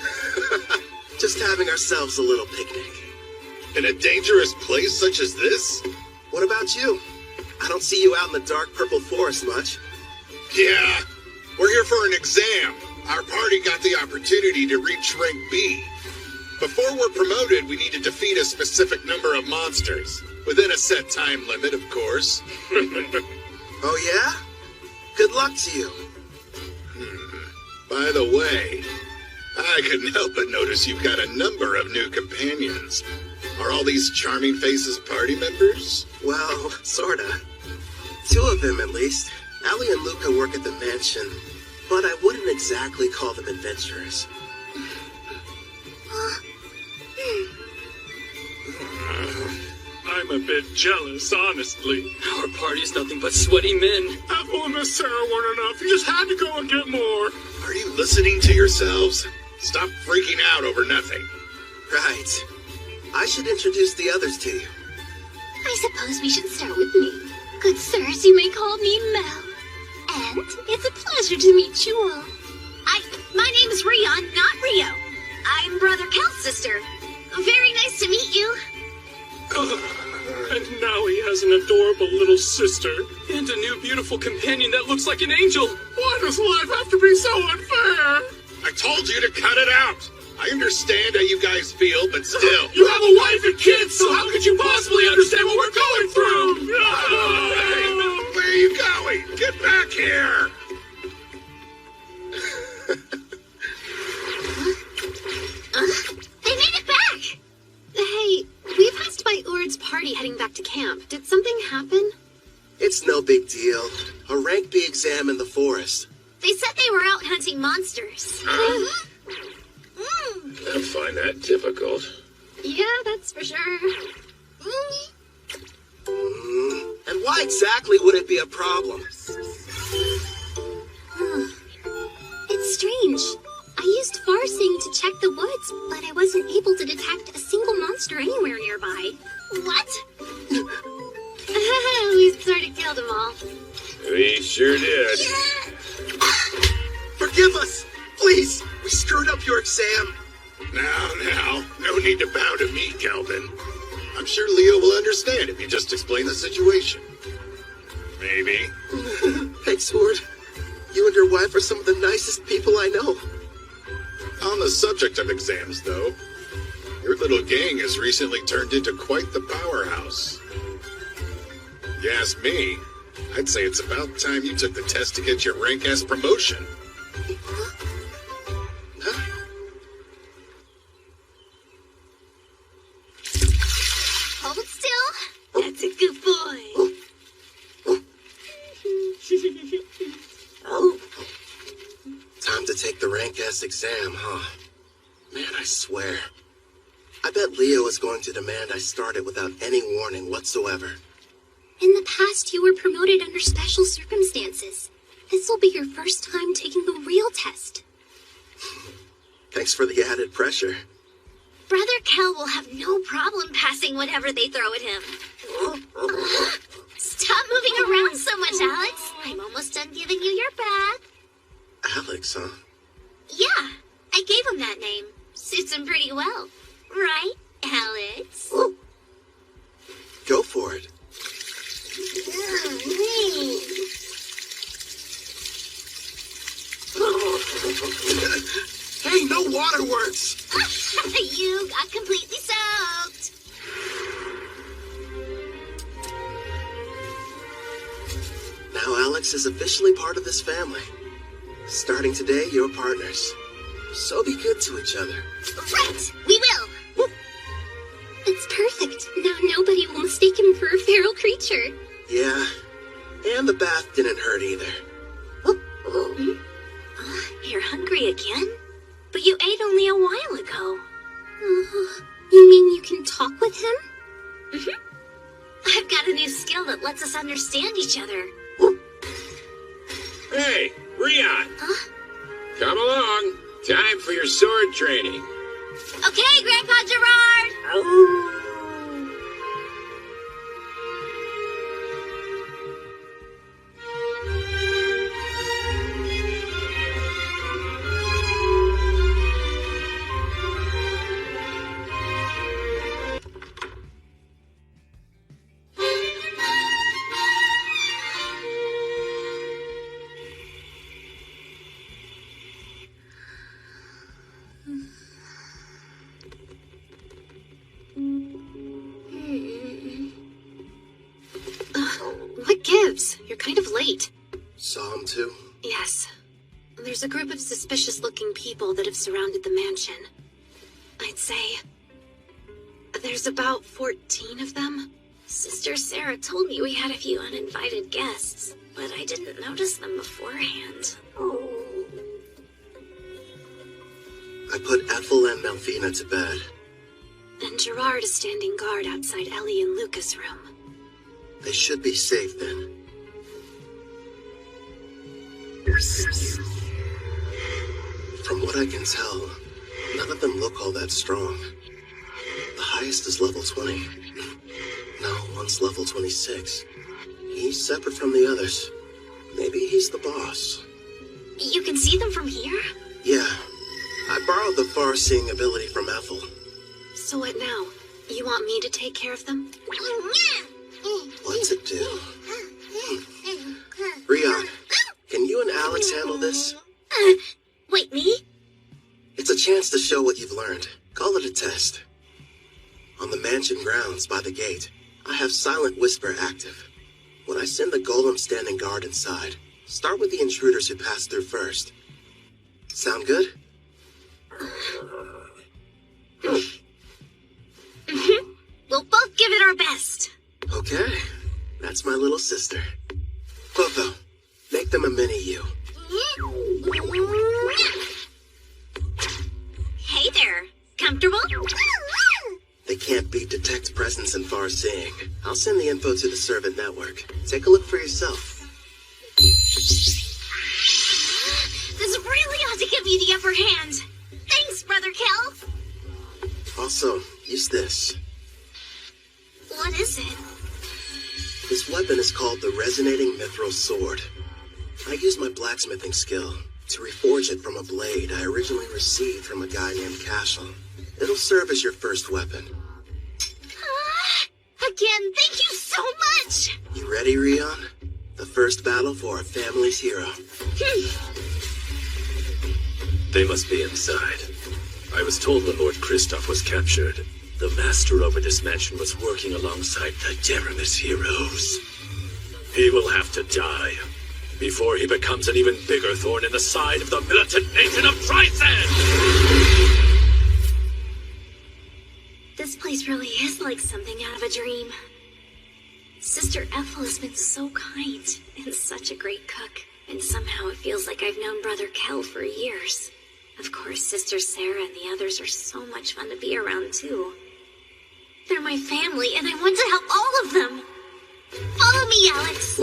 Just having ourselves a little picnic. In a dangerous place such as this? What about you? I don't see you out in the dark purple forest much. Yeah, we're here for an exam. Our party got the opportunity to reach rank B. Before we're promoted, we need to defeat a specific number of monsters. Within a set time limit, of course. Oh yeah? Good luck to you. By the way, I couldn't help but notice you've got a number of new companions. Are all these charming faces party members? Well, sorta. 2 of them, at least. Allie and Luca work at the mansion, but I wouldn't exactly call them adventurers. I'm a bit jealous, honestly. Our party's nothing but sweaty men. Apple and Miss Sarah weren't enough. You just had to go and get more. Are you listening to yourselves? Stop freaking out over nothing. Right. I should introduce the others to you. I suppose we should start with me. Good sirs, you may call me Mel. And it's a pleasure to meet you all. My name is Rion, not Rio. I'm Brother Cal's sister. Very nice to meet you. And now he has an adorable little sister. And a new beautiful companion that looks like an angel. Why does life have to be so unfair? I told you to cut it out. I understand how you guys feel, but still. You have a wife and kids, so how could you possibly understand what we're going through? Hey, where are you going? Get back here! They made it back! Hey, we passed by Urd's party heading back to camp. Did something happen? It's no big deal. A rank B exam in the forest. They said they were out hunting monsters. I find that difficult. Yeah, that's for sure. And why exactly would it be a problem? It's strange. I used Farsing to check the woods, but I wasn't able to detect a single monster anywhere nearby. What? We sort of killed them all. We sure did. Forgive us! Please! We screwed up your exam. Now, no need to bow to me, Calvin. I'm sure Leo will understand if you just explain the situation. Maybe. Thanks, Ord. You and your wife are some of the nicest people I know. On the subject of exams, though, your little gang has recently turned into quite the powerhouse. If you ask me, I'd say it's about time you took the test to get your rank-ass promotion. Hold still. That's a good boy. Time to take the rank-ass exam, huh? Man, I swear. I bet Leo is going to demand I start it without any warning whatsoever. In the past, you were promoted under special circumstances. This will be your first time taking the real test. Thanks for the added pressure. Brother Kel will have no problem passing whatever they throw at him. Stop moving around so much, Alex. I'm almost done giving you your bath. Alex, huh? Yeah, I gave him that name. Suits him pretty well. Right, Alex? Go for it. Hey, no waterworks! You got completely soaked. Now Alex is officially part of this family. Starting today, you're partners. So be good to each other. Right, we will. It's perfect. Now nobody will mistake him for a feral creature. Yeah, and the bath didn't hurt either. You're hungry again? But you ate only a while ago. You mean you can talk with him? Mm-hmm. I've got a new skill that lets us understand each other. Hey, Rion! Huh? Come along. Time for your sword training. Okay, Grandpa Gerard! kind of late. Saw him too? Yes. There's a group of suspicious-looking people that have surrounded the mansion. I'd say there's about 14 of them. Sister Sarah told me we had a few uninvited guests, but I didn't notice them beforehand. Oh. I put Ethel and Melfina to bed. And Gerard is standing guard outside Ellie and Luca's room. They should be safe then. From what I can tell, none of them look all that strong. The highest is level 20. No, one's level 26. He's separate from the others. Maybe he's the boss. You can see them from here? Yeah. I borrowed the far-seeing ability from Ethel. So what now? You want me to take care of them? What's it do? Rion, can you and Alex handle this? Wait, me? It's a chance to show what you've learned. Call it a test. On the mansion grounds by the gate, I have Silent Whisper active. When I send the golem standing guard inside, start with the intruders who pass through first. Sound good? We'll both give it our best. Okay. That's my little sister. Clotho, make them a mini-you. Hey there. Comfortable? They can't beat detect presence and far seeing. I'll send the info to the servant network. Take a look for yourself. This really ought to give you the upper hand. Thanks, Brother Kel. Also, use this. What is it? This weapon is called the Resonating Mithril Sword. I use my blacksmithing skill to reforge it from a blade I originally received from a guy named Cashel. It'll serve as your first weapon. Again, thank you so much! You ready, Rion? The first battle for our family's hero. They must be inside. I was told when Lord Kristoff was captured, the master over this mansion was working alongside the Deramis heroes. He will have to die before he becomes an even bigger thorn in the side of the militant nation of Trysan! This place really is like something out of a dream. Sister Ethel has been so kind and such a great cook, and somehow it feels like I've known Brother Kel for years. Of course, Sister Sarah and the others are so much fun to be around, too. They're my family, and I want to help all of them. Follow me, Alex.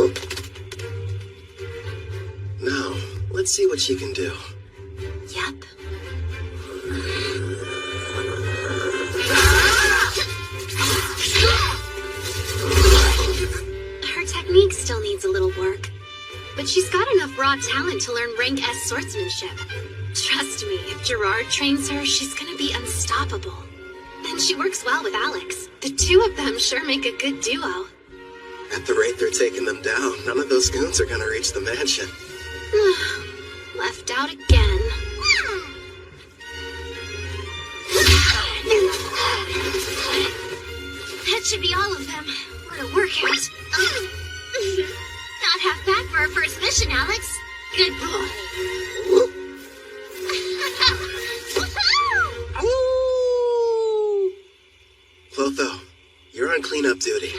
Now, let's see what she can do. Yep. Her technique still needs a little work, but she's got enough raw talent to learn rank S swordsmanship. Trust me, if Gerard trains her, she's gonna be unstoppable. And she works well with Alex. The two of them sure make a good duo. At the rate they're taking them down, none of those goons are gonna reach the mansion. Left out again. That should be all of them. What a workout. Not half bad for our first mission, Alex. Good boy. Clotho, you're on cleanup duty.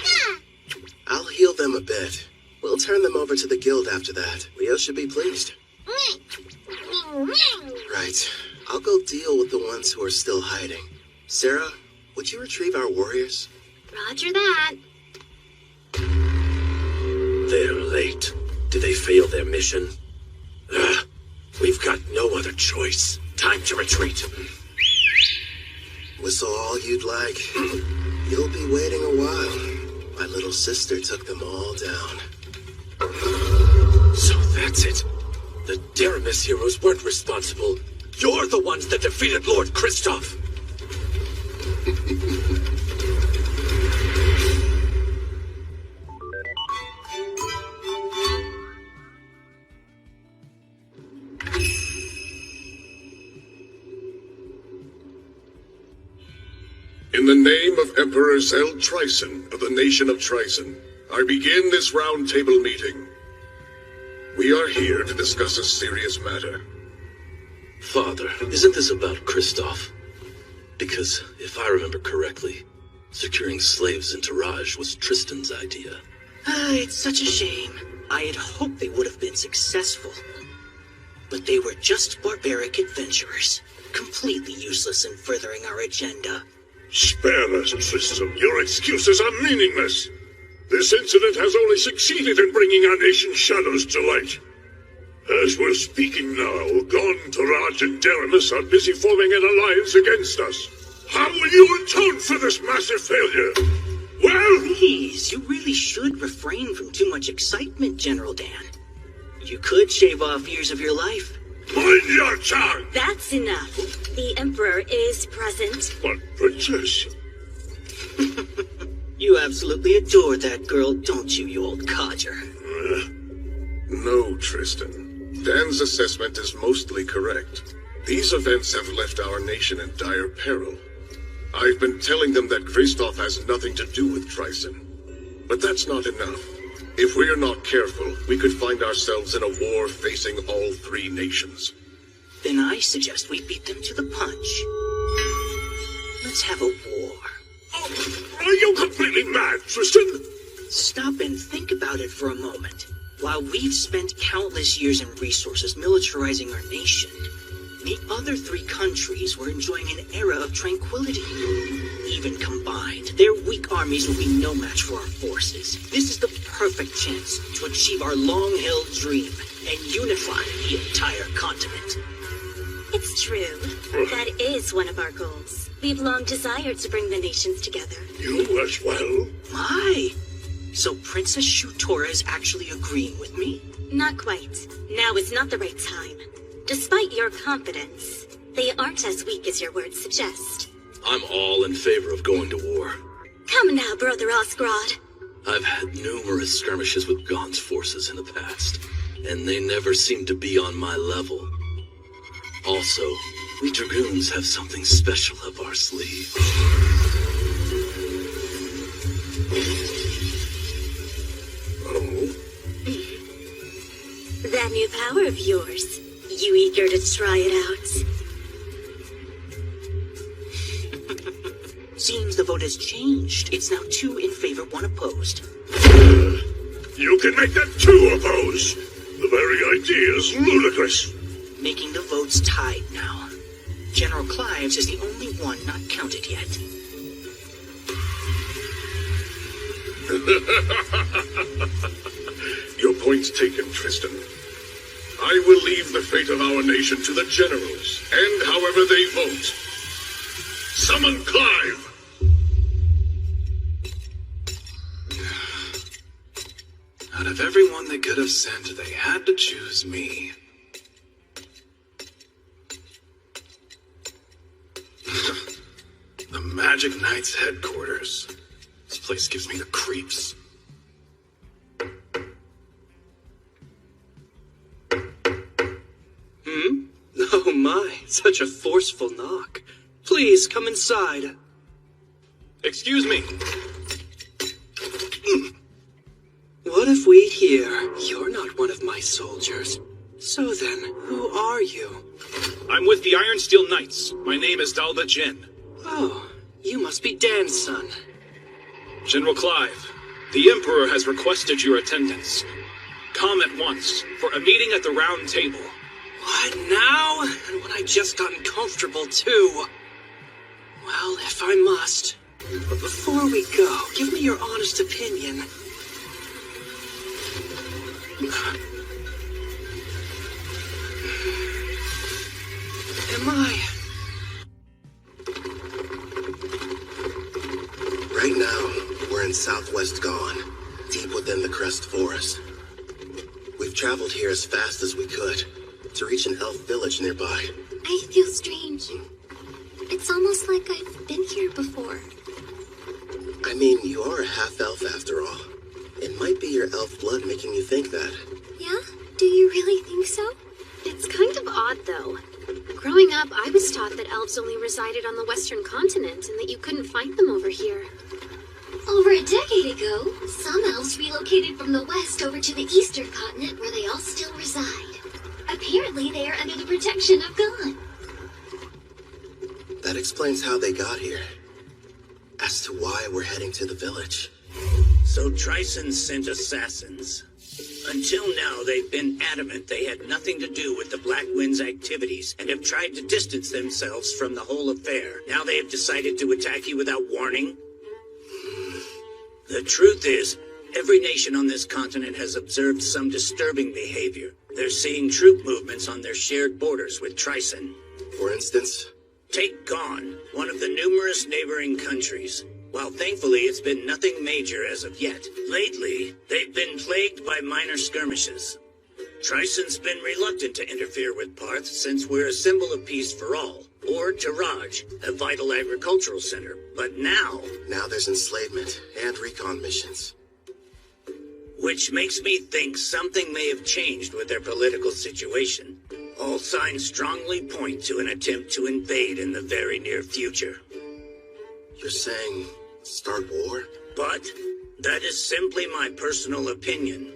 I'll heal them a bit. We'll turn them over to the guild after that. Leo should be pleased. Right. I'll go deal with the ones who are still hiding. Sarah, would you retrieve our warriors? Roger that. They're late. Did they fail their mission? We've got no other choice. Time to retreat. Whistle all you'd like. You'll be waiting a while. My little sister took them all down. So that's it. The Deramis heroes weren't responsible. You're the ones that defeated Lord Kristoff. In the name of Emperor Zell Trysan of the nation of Trysan, I begin this round table meeting. We are here to discuss a serious matter. Father, isn't this about Kristoff? Because, if I remember correctly, securing slaves in Taraj was Tristan's idea. It's such a shame. I had hoped they would have been successful. But they were just barbaric adventurers, completely useless in furthering our agenda. Spare us, Tristan. Your excuses are meaningless. This incident has only succeeded in bringing our nation's shadows to light. As we're speaking now, Gon, Taraj, and Deramus are busy forming an alliance against us. How will you atone for this massive failure? Well... Please, you really should refrain from too much excitement, General Dan. You could shave off years of your life. Mind your tongue! That's enough. The Emperor is present. But, Princess... You absolutely adore that girl, don't you, you old codger? No, Tristan. Dan's assessment is mostly correct. These events have left our nation in dire peril. I've been telling them that Kristoff has nothing to do with Tryson. But that's not enough. If we're not careful, we could find ourselves in a war facing all three nations. Then I suggest we beat them to the punch. Let's have a war. Oh, are you completely mad, Tristan? Stop and think about it for a moment. While we've spent countless years and resources militarizing our nation, the other three countries were enjoying an era of tranquility. Even combined, their weak armies will be no match for our forces. This is the perfect chance to achieve our long-held dream and unify the entire continent. It's true. That is one of our goals. We've long desired to bring the nations together. You as well? My! So Princess Shutora is actually agreeing with me? Not quite. Now is not the right time. Despite your confidence, they aren't as weak as your words suggest. I'm all in favor of going to war. Come now, Brother Osgrod. I've had numerous skirmishes with Gon's forces in the past, and they never seem to be on my level. Also, we Dragoons have something special up our sleeve. Oh? That new power of yours. You eager to try it out? Seems the vote has changed. It's now 2 in favor, 1 opposed. You can make that 2 opposed. The very idea is ludicrous. Making the votes tied now. General Clives is the only one not counted yet. Your point's taken, Tristan. I will leave the fate of our nation to the generals, and however they vote. Summon Clive! Out of everyone they could have sent, they had to choose me. The Magic Knight's headquarters. This place gives me the creeps. Oh my, such a forceful knock. Please, come inside. Excuse me. What if we hear you're not one of my soldiers? So then, who are you? I'm with the Iron Steel Knights. My name is Dalba Jin. Oh, you must be Dan's son. General Clive, the Emperor has requested your attendance. Come at once for a meeting at the Round Table. What now? And when I just got uncomfortable too. Well, if I must. But before we go, give me your honest opinion. Am I? Right now, we're in southwest Gon, deep within the Crest Forest. We've traveled here as fast as we could to reach an elf village nearby. I feel strange. It's almost like I've been here before. I mean, you are a half-elf after all. It might be your elf blood making you think that. Yeah? Do you really think so? It's kind of odd, though. Growing up, I was taught that elves only resided on the western continent and that you couldn't find them over here. Over a decade ago, some elves relocated from the west over to the eastern continent where they all still reside. Apparently, they are under the protection of God. That explains how they got here. As to why we're heading to the village. So Tryson sent assassins. Until now, they've been adamant they had nothing to do with the Black Wind's activities and have tried to distance themselves from the whole affair. Now they have decided to attack you without warning? The truth is, every nation on this continent has observed some disturbing behavior. They're seeing troop movements on their shared borders with Tryson. For instance? Take Gon, one of the numerous neighboring countries. While thankfully it's been nothing major as of yet, lately they've been plagued by minor skirmishes. Tryson's been reluctant to interfere with Parth since we're a symbol of peace for all, or Taraj, a vital agricultural center. But now there's enslavement and recon missions. Which makes me think something may have changed with their political situation. All signs strongly point to an attempt to invade in the very near future. You're saying start war? But that is simply my personal opinion.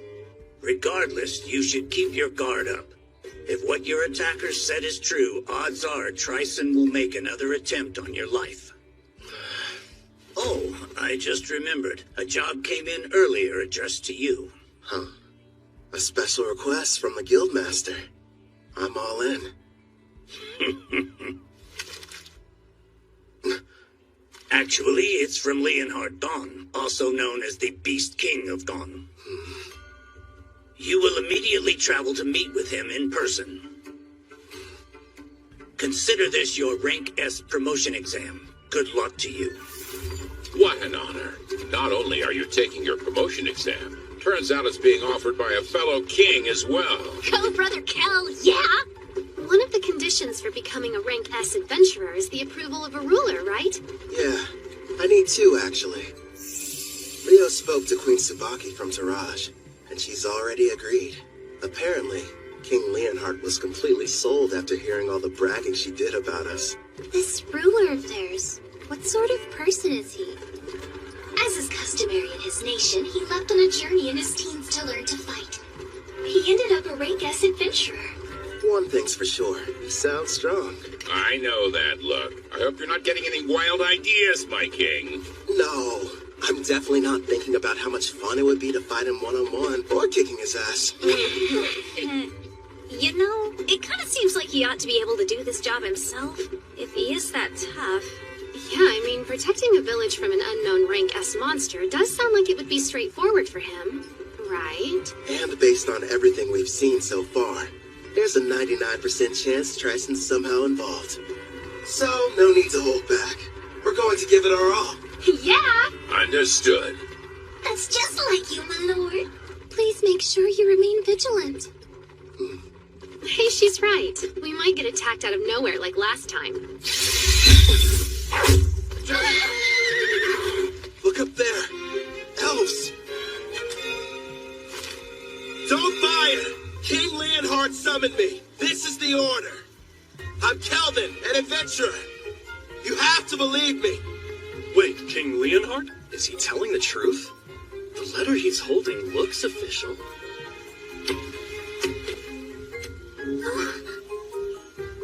Regardless, you should keep your guard up. If what your attackers said is true, odds are Tryson will make another attempt on your life. Oh, I just remembered. A job came in earlier addressed to you. Huh. A special request from the Guildmaster. I'm all in. Actually, it's from Leonhard Dawn, also known as the Beast King of Dawn. You will immediately travel to meet with him in person. Consider this your Rank S promotion exam. Good luck to you. What an honor. Not only are you taking your promotion exam, turns out it's being offered by a fellow king as well. Go, Brother Kel, yeah! One of the conditions for becoming a Rank S adventurer is the approval of a ruler, right? Yeah, I need two, actually. Leo spoke to Queen Tsubaki from Taraj, and she's already agreed. Apparently, King Leonhard was completely sold after hearing all the bragging she did about us. This ruler of theirs, what sort of person is he? As is customary in his nation, he left on a journey in his teens to learn to fight. He ended up a Rank S adventurer. One thing's for sure, he sounds strong. I know that look. I hope you're not getting any wild ideas, my king. No, I'm definitely not thinking about how much fun it would be to fight him one-on-one or kicking his ass. You know, it kind of seems like he ought to be able to do this job himself, if he is that tough. Yeah, I mean, protecting a village from an unknown Rank S monster does sound like it would be straightforward for him, right? And based on everything we've seen so far, there's a 99% chance Tryson's somehow involved. So, no need to hold back. We're going to give it our all. Yeah! Understood. That's just like you, my lord. Please make sure you remain vigilant. Hey, she's right. We might get attacked out of nowhere like last time. Look up there. Elves. Don't fire! King Leonhard summoned me. This is the order. I'm Kelvin, an adventurer. You have to believe me. Wait, King Leonhard? Is he telling the truth? The letter he's holding looks official.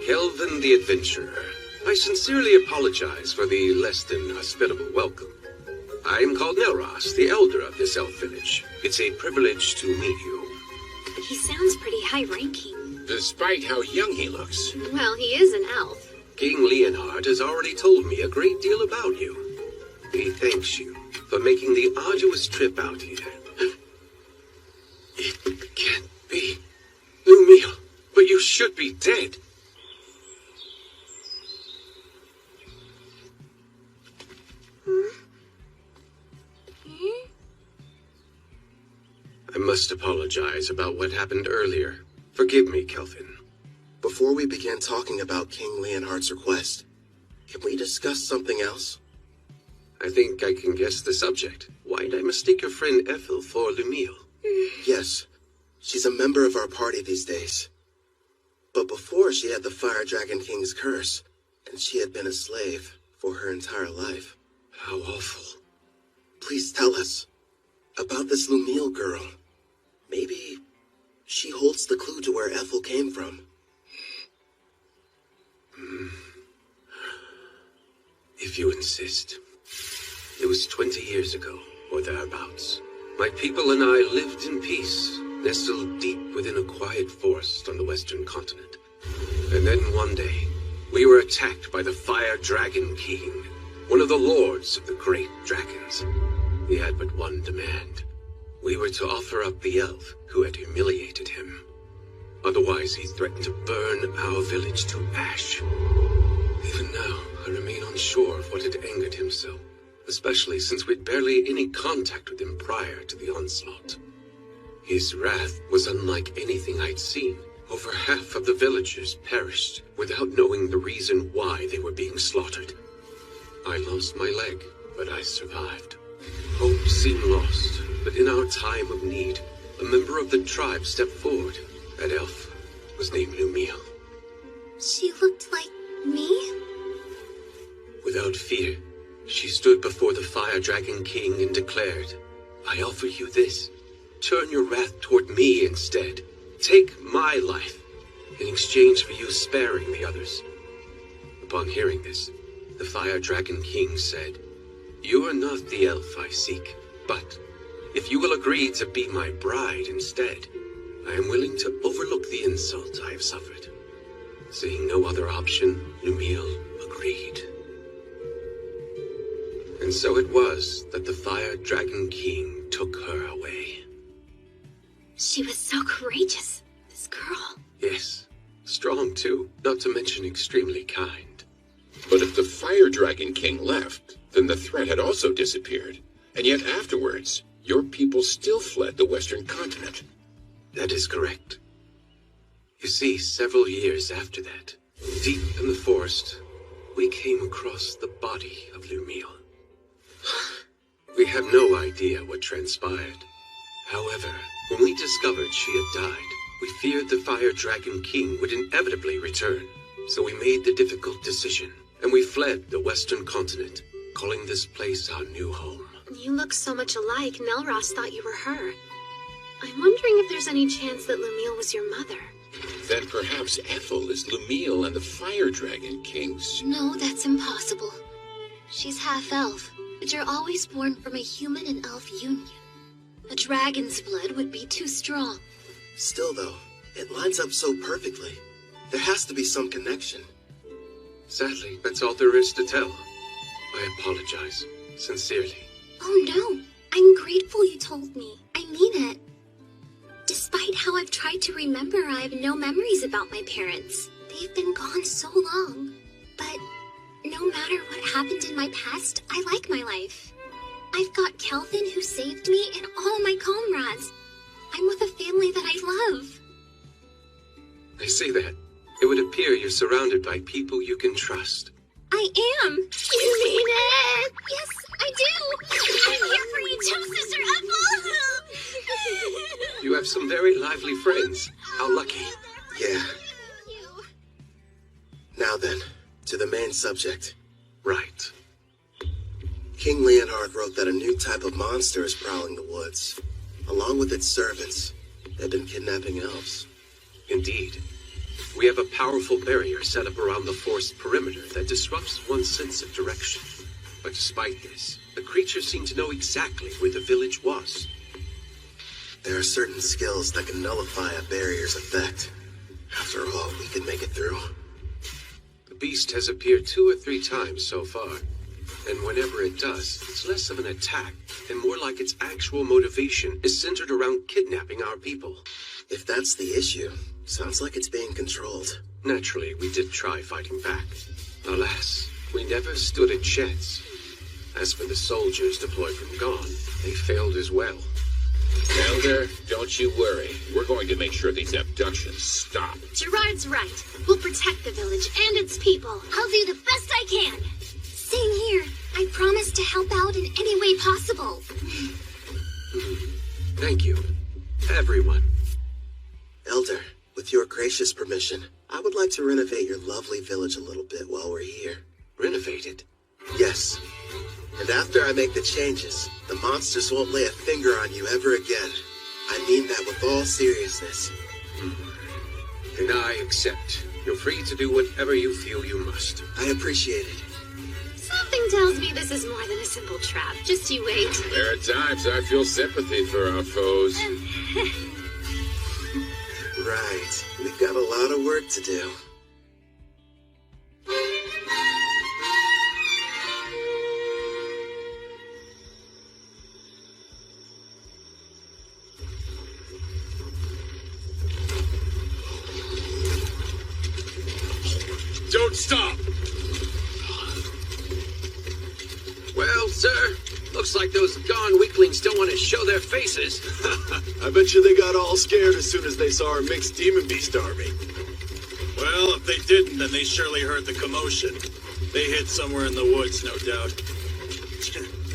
Kelvin the Adventurer, I sincerely apologize for the less than hospitable welcome. I am called Nelros, the elder of this elf village. It's a privilege to meet you. He sounds pretty high-ranking. Despite how young he looks. Well, he is an elf. King Leonhard has already told me a great deal about you. He thanks you for making the arduous trip out here. It can't be. Lumiel, but you should be dead. I must apologize about what happened earlier. Forgive me, Kelvin. Before we begin talking about King Leonhard's request, can we discuss something else? I think I can guess the subject. Why'd I mistake your friend Ethel for Lumiel? Yes, she's a member of our party these days. But before, she had the Fire Dragon King's curse, and she had been a slave for her entire life. How awful. Please tell us. About this Lumiel girl. Maybe she holds the clue to where Ethel came from. If you insist. It was 20 years ago, or thereabouts. My people and I lived in peace, nestled deep within a quiet forest on the western continent. And then one day, we were attacked by the Fire Dragon King, one of the lords of the great dragons. He had but one demand. We were to offer up the elf who had humiliated him. Otherwise, he threatened to burn our village to ash. Even now, I remain unsure of what had angered him so, especially since we'd barely any contact with him prior to the onslaught. His wrath was unlike anything I'd seen. Over half of the villagers perished without knowing the reason why they were being slaughtered. I lost my leg, but I survived. Hope seemed lost, but in our time of need, a member of the tribe stepped forward. That elf was named Lumiel. She looked like me? Without fear, she stood before the Fire Dragon King and declared, I offer you this. Turn your wrath toward me instead. Take my life in exchange for you sparing the others. Upon hearing this, the Fire Dragon King said, You are not the elf I seek, but if you will agree to be my bride instead, I am willing to overlook the insult I have suffered. Seeing no other option, Lumiel agreed. And so it was that the Fire Dragon King took her away. She was so courageous, this girl. Yes, strong too, not to mention extremely kind. But if the Fire Dragon King left, then the threat had also disappeared. And yet afterwards, your people still fled the western continent. That is correct. You see, several years after that, deep in the forest, we came across the body of Lumiel. We have no idea what transpired. However, when we discovered she had died, we feared the Fire Dragon King would inevitably return. So we made the difficult decision, and we fled the western continent, calling this place our new home. You look so much alike, Nelros thought you were her. I'm wondering if there's any chance that Lumiel was your mother. Then perhaps Ethel is Lumiel and the Fire Dragon King's... No, that's impossible. She's half-elf, but you're always born from a human and elf union. A dragon's blood would be too strong. Still, though, it lines up so perfectly. There has to be some connection. Sadly, that's all there is to tell. I apologize, sincerely. Oh no, I'm grateful you told me. I mean it. Despite how I've tried to remember, I have no memories about my parents. They've been gone so long. But no matter what happened in my past, I like my life. I've got Kelvin who saved me and all my comrades. I'm with a family that I love. I see that. It would appear you're surrounded by people you can trust. I am. You mean it? Yes, I do. I'm here for you too, Sister Ethel. You have some very lively friends. How lucky. Yeah. Now then, to the main subject. Right. King Leonhard wrote that a new type of monster is prowling the woods. Along with its servants, they've been kidnapping elves. Indeed. We have a powerful barrier set up around the forest perimeter that disrupts one's sense of direction. But despite this, the creatures seem to know exactly where the village was. There are certain skills that can nullify a barrier's effect. After all, we could make it through. The beast has appeared 2 or 3 times so far. And whenever it does, it's less of an attack and more like its actual motivation is centered around kidnapping our people. If that's the issue, sounds like it's being controlled. Naturally, we did try fighting back. Alas, we never stood a chance. As for the soldiers deployed from Gone, they failed as well. Elder, don't you worry. We're going to make sure these abductions stop. Gerard's right. We'll protect the village and its people. I'll do the best I can. Same here. I promise to help out in any way possible. Thank you, everyone. Elder, with your gracious permission, I would like to renovate your lovely village a little bit while we're here. Renovate it? Yes. And after I make the changes, the monsters won't lay a finger on you ever again. I mean that with all seriousness. Then I accept. You're free to do whatever you feel you must. I appreciate it. Something tells me this is more than a simple trap. Just you wait. There are times I feel sympathy for our foes. Right. We've got a lot of work to do. Don't stop! Well, sir, looks like those gone weaklings don't want to show their faces. I bet you they got all scared as soon as they saw our mixed demon beast army. Well, if they didn't, then they surely heard the commotion. They hid somewhere in the woods, no doubt.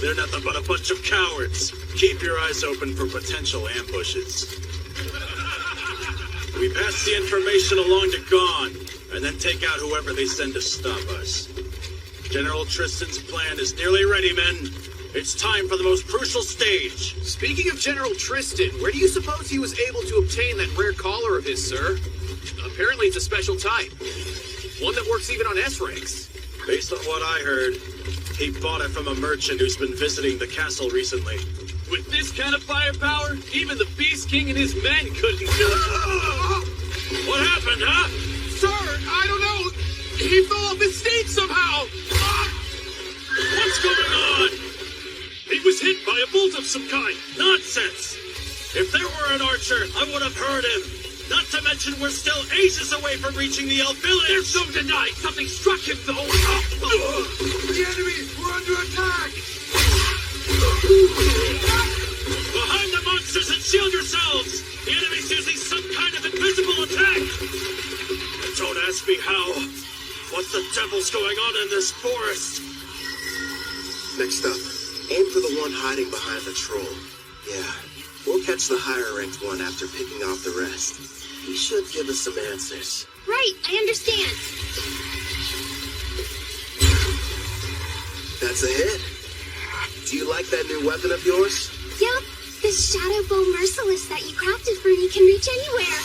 They're nothing but a bunch of cowards. Keep your eyes open for potential ambushes. We pass the information along to Gone, and then take out whoever they send to stop us. General Tristan's plan is nearly ready, men. It's time for the most crucial stage. Speaking of General Tristan, where do you suppose he was able to obtain that rare collar of his, sir? Apparently it's a special type. One that works even on S-ranks. Based on what I heard, he bought it from a merchant who's been visiting the castle recently. With this kind of firepower, even the Beast King and his men couldn't kill it. What happened, huh? Sir, I don't know. He fell off his stage somehow. What's going on? He was hit by a bolt of some kind. Nonsense. If there were an archer, I would have heard him. Not to mention we're still ages away from reaching the elf village. There's no denying something struck him, though. The enemy! We're under attack! Behind the monsters and shield yourselves! The enemy's using some kind of invisible attack! Don't ask me how. What the devil's going on in this forest? Next up, aim for the one hiding behind the troll. Yeah, we'll catch the higher-ranked one after picking off the rest. He should give us some answers. Right, I understand. That's a hit. Do you like that new weapon of yours? Yup, this shadow bow merciless that you crafted for me can reach anywhere.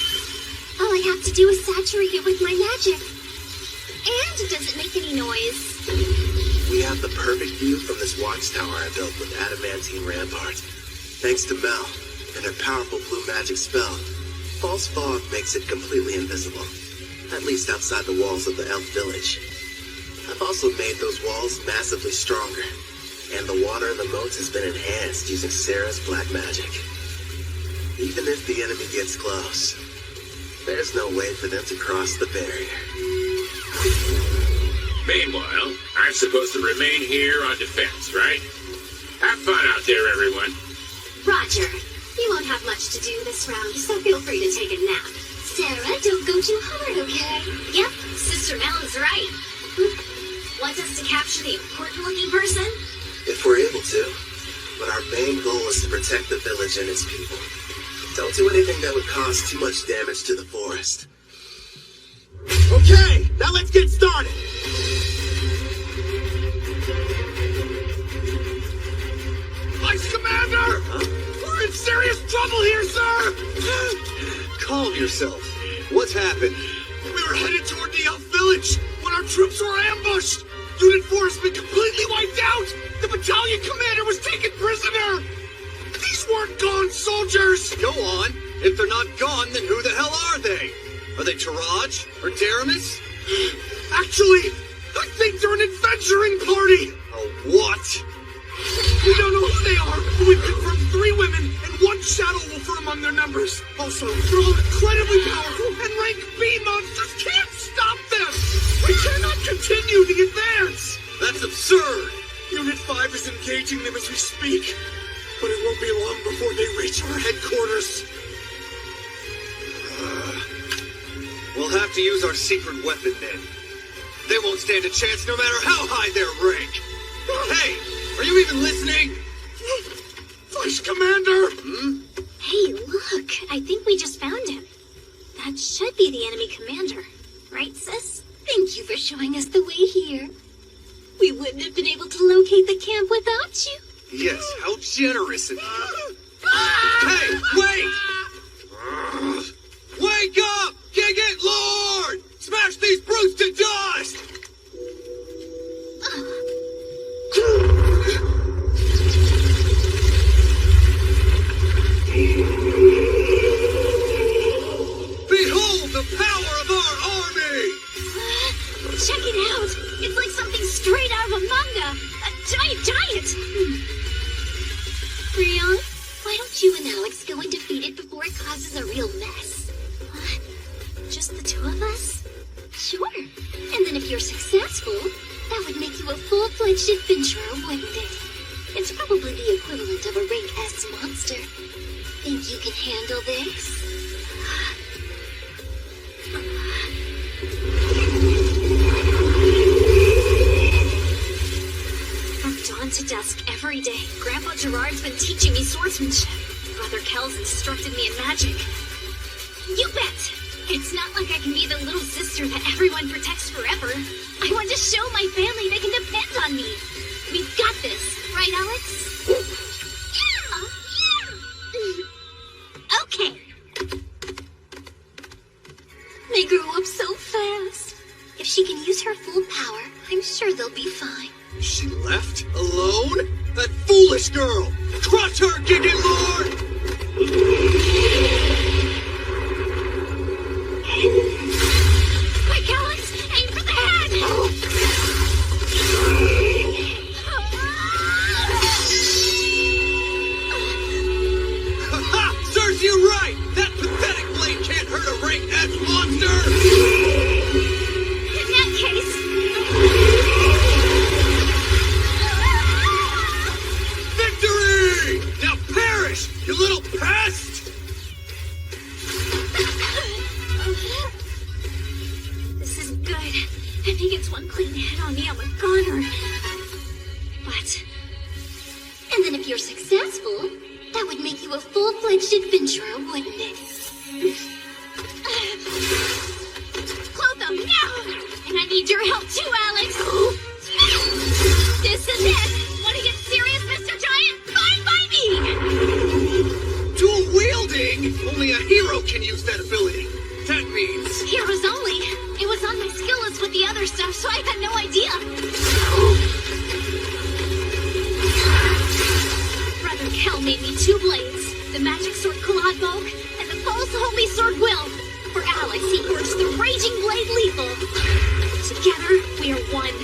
All I have to do is saturate it with my magic. And it doesn't make any noise. We have the perfect view from this watchtower I built with adamantine rampart. Thanks to Mel and her powerful blue magic spell, false fog makes it completely invisible, at least outside the walls of the elf village. I've also made those walls massively stronger, and the water in the moats has been enhanced using Sarah's black magic. Even if the enemy gets close, there's no way for them to cross the barrier. Meanwhile, I'm supposed to remain here on defense, right? Have fun out there, everyone. Roger. You won't have much to do this round, so feel free to take a nap. Sarah, don't go too hard, okay? Yep, Sister Mel is right. Want us to capture the important-looking person? If we're able to. But our main goal is to protect the village and its people. Don't do anything that would cause too much damage to the forest. Okay, now let's get started. Vice Commander! We're in serious trouble here, sir! Calm yourself. What's happened? We were headed toward the elf village when our troops were ambushed. Unit 4 has been completely wiped out. The battalion commander was taken prisoner. These weren't gone soldiers. Go on. If they're not gone, then who the hell are they? Are they Taraj or Daramus? Actually, I think they're an adventuring party. A what? We don't know who they are, but we've confirmed 3 women and 1 shadow wolf are among their numbers. Also, they're all incredibly powerful, and rank B monsters can't stop them. We cannot continue the advance. That's absurd. Unit 5 is engaging them as we speak, but it won't be long before they reach our headquarters. We'll have to use our secret weapon then. They won't stand a chance no matter how high their rank. Hey, are you even listening? Vice Commander! Hey, look. I think we just found him. That should be the enemy commander. Right, sis? Thank you for showing us the way here. We wouldn't have been able to locate the camp without you. Yes, how generous of you. Hey, wait! Wake up! Gigant Lord! Smash these brutes to dust! Behold the power of our army! Check it out! It's like something straight out of a manga! A giant! Rion, why don't you and Alex go and defeat it before it causes a real mess? Just the two of us? Sure. And then if you're successful, that would make you a full-fledged adventurer, wouldn't it? It's probably the equivalent of a rank S monster. Think you can handle this? From dawn to dusk every day, Grandpa Gerard's been teaching me swordsmanship. Brother Kel's instructed me in magic. You bet! It's not like I can be the little sister that everyone protects forever. I want to show my family they can depend on me. We've got this, right, Alex? Yeah! Okay. They grow up so fast. If she can use her full power, I'm sure they'll be fine. She left? Alone? That foolish girl! Crush her, Gigant Lord! Quick, Alex! Aim for the head! Ha! Serves you right! That pathetic blade can't hurt a rank S monster! In that case... Victory! Now perish, you little pest! This is good. If he gets one clean hit on me, I'm a goner. But... And then if you're successful, that would make you a full-fledged adventurer, wouldn't it? Clotham, now! And I need your help too, Alex! This is it! Want to get serious, Mr. Giant? Fine by me! Dual wielding? Only a hero can use that ability. That means... Heroes only. It was on my skill list with the other stuff, so I had no idea. Brother Kel made me two blades. The magic sword Kalad-Bog and the false holy sword Will. For Alex, he forged the raging blade Lethal. Together, we are one.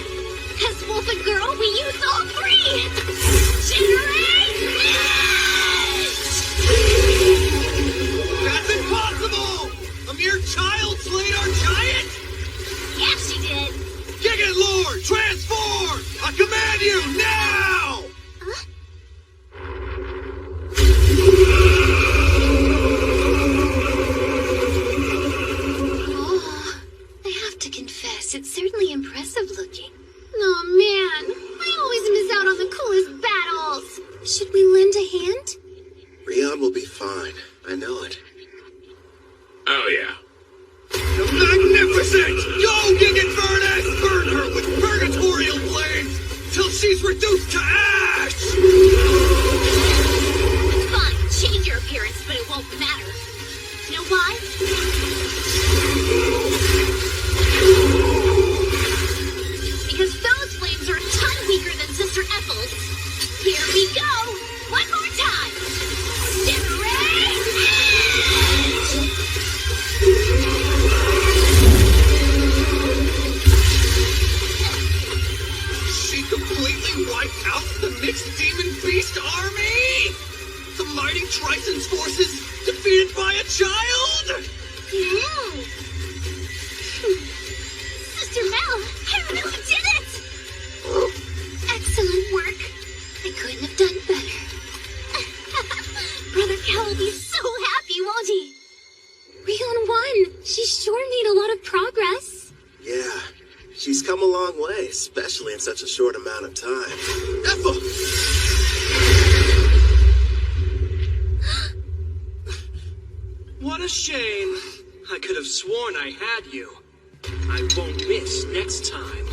As Wolf and Girl, we use all three! Generate! That's impossible! A mere child slayed our giant? Yeah, she did. Gigant Lord, transform! I command you, now! Oh, I have to confess, it's certainly impressive looking. Oh man, I always miss out on the coolest battles. Should we lend a hand? Rion will be fine. I know it. Oh, yeah. Magnificent! Go, Gigant Furnace! Burn her with purgatorial blades till she's reduced to ash! Fine, change your appearance, but it won't matter. You know why? Because those flames are a ton weaker than Sister Ethel's. Here we go! One more time! Generate! She completely wiped out the mixed demon beast army? The mighty Trison's forces defeated by a child? Yeah. Sister Mel, I really did it! Excellent work. I couldn't have done better. Brother Kel will be so happy, won't he? Rion won. She sure made a lot of progress. Yeah, she's come a long way, especially in such a short amount of time. Ethel! What a shame. I could have sworn I had you. I won't miss next time.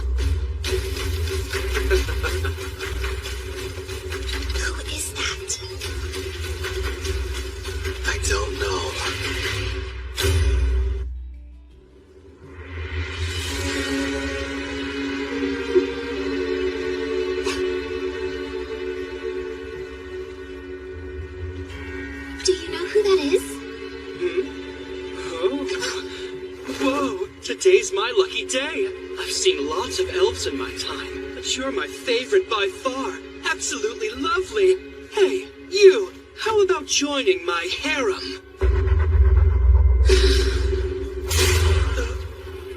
Today's my lucky day. I've seen lots of elves in my time, but you're my favorite by far. Absolutely lovely. Hey, you, how about joining my harem?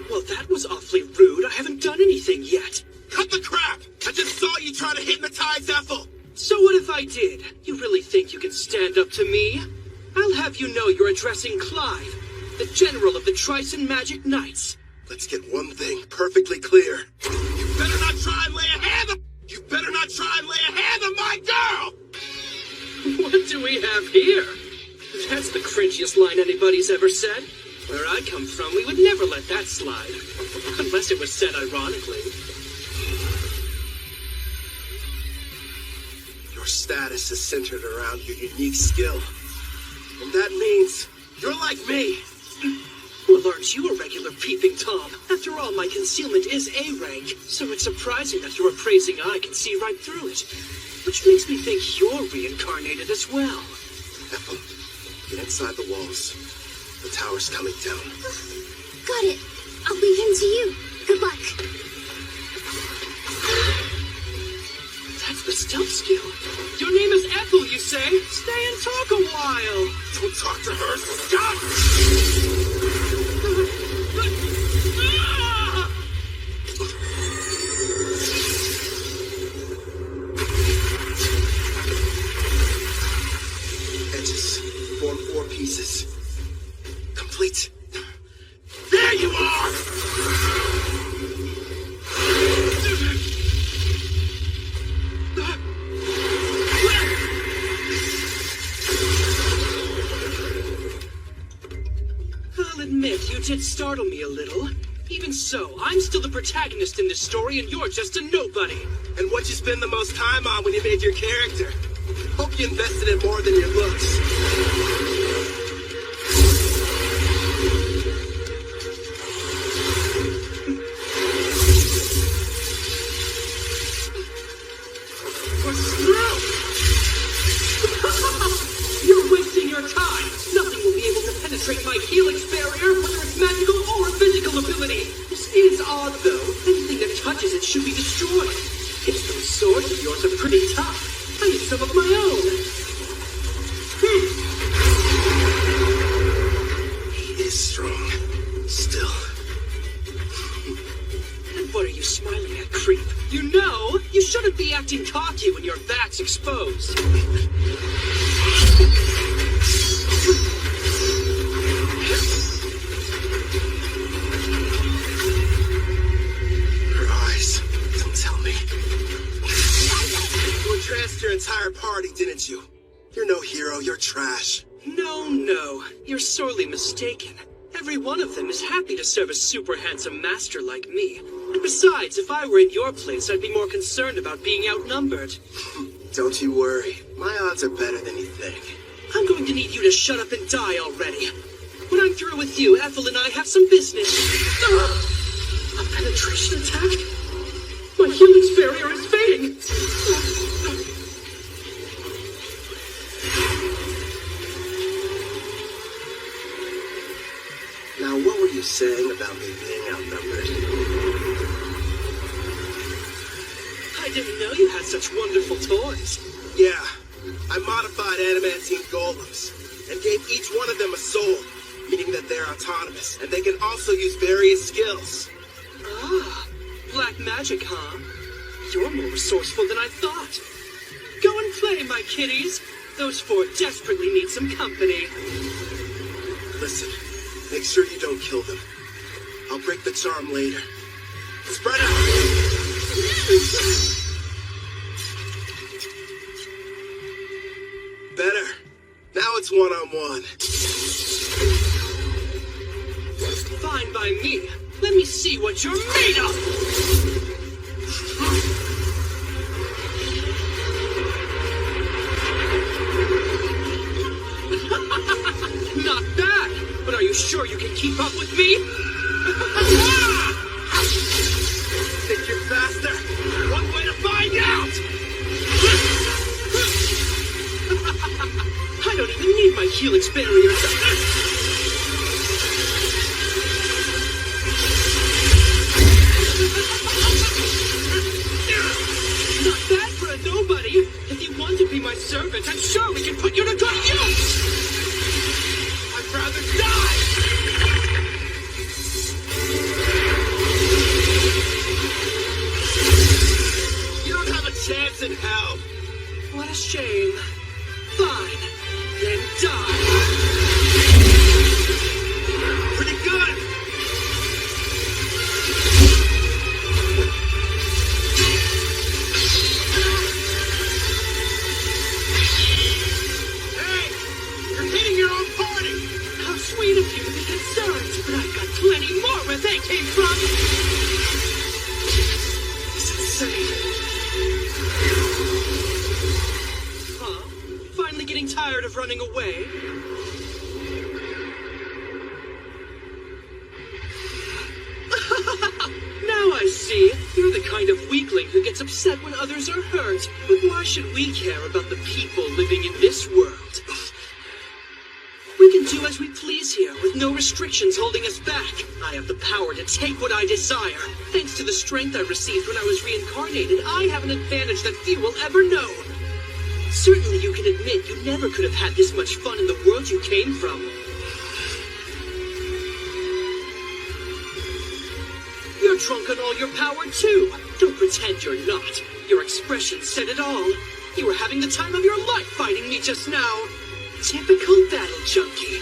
Well, that was awfully rude. I haven't done anything yet. Cut the crap! I just saw you try to hypnotize Ethel! So what if I did? You really think you can stand up to me? I'll have you know you're addressing Clive, the general of the Tryson Magic Knights. Let's get one thing perfectly clear. You better not try and lay a hand on... You better not try and lay a hand on my girl! What do we have here? That's the cringiest line anybody's ever said. Where I come from, we would never let that slide. Unless it was said ironically. Your status is centered around your unique skill. And that means you're like me. Well, aren't you a regular peeping Tom? After all, my concealment is A rank, so it's surprising that your appraising eye can see right through it. Which makes me think you're reincarnated as well. Ethel, get inside the walls. The tower's coming down. Got it. I'll leave him to you. Good luck. That's the stealth skill. Your name is Ethel, you say? Stay and talk a while. Don't talk to her. Stop! Edges. Form 4 pieces. Complete. There you are! I'll admit, you did startle me a little. Even so, I'm still the protagonist in this story, and you're just a nobody. And what you spend the most time on when you made your character? Hope you invested in more than your looks. You're wasting your time. Nothing will be able to penetrate my helix barrier, whether it's magical or physical ability. This is odd, though. Anything that touches it should be destroyed. Guess those swords of yours are pretty tough. I need some of my own. He is strong. Still. And what are you smiling at, creep? You know, you shouldn't be acting cocky when your back's exposed. Her eyes. Don't tell me. You entranced your entire party, didn't you? You're no hero, you're trash. No, you're sorely mistaken. Every one of them is happy to serve a super handsome master like me. And besides, if I were in your place, I'd be more concerned about being outnumbered. Don't you worry. My odds are better than you think. I'm going to need you to shut up and die already. When I'm through with you, Ethel and I have some business. A penetration attack? My helix barrier is fading. Now, what were you saying about me being outnumbered? I didn't know you had such wonderful toys. Yeah, I modified adamantine golems and gave each one of them a soul, meaning that they're autonomous, and they can also use various skills. Ah, black magic, huh? You're more resourceful than I thought. Go and play, my kitties. Those four desperately need some company. Listen, make sure you don't kill them. I'll break the charm later. Spread out! Better. Now it's one-on-one. Fine by me. Let me see what you're made of! Not bad, but are you sure you can keep up with me? Think you're faster? One way to find out! I don't even need my helix barrier. servant, I'm sure we can put you to good use! I'd rather die! You don't have a chance in hell! What a shame. Fine. Then die. Pretty good! Hey! You're hitting your own party! How sweet of you to be concerned, but I've got plenty more where they came from! This is insane. Huh? Finally getting tired of running away? Now I see. You're the kind of weakling who gets upset when others are hurt. But why should we care about the people living in this world? We can do as we please here, with no restrictions holding us back. I have the power to take what I desire. Thanks to the strength I received when I was reincarnated, I have an advantage that few will ever know. Certainly you can admit you never could have had this much fun in the world you came from. You're drunk on all your power, too. Don't pretend you're not. Your expression said it all. You were having the time of your life fighting me just now. Typical battle junkie.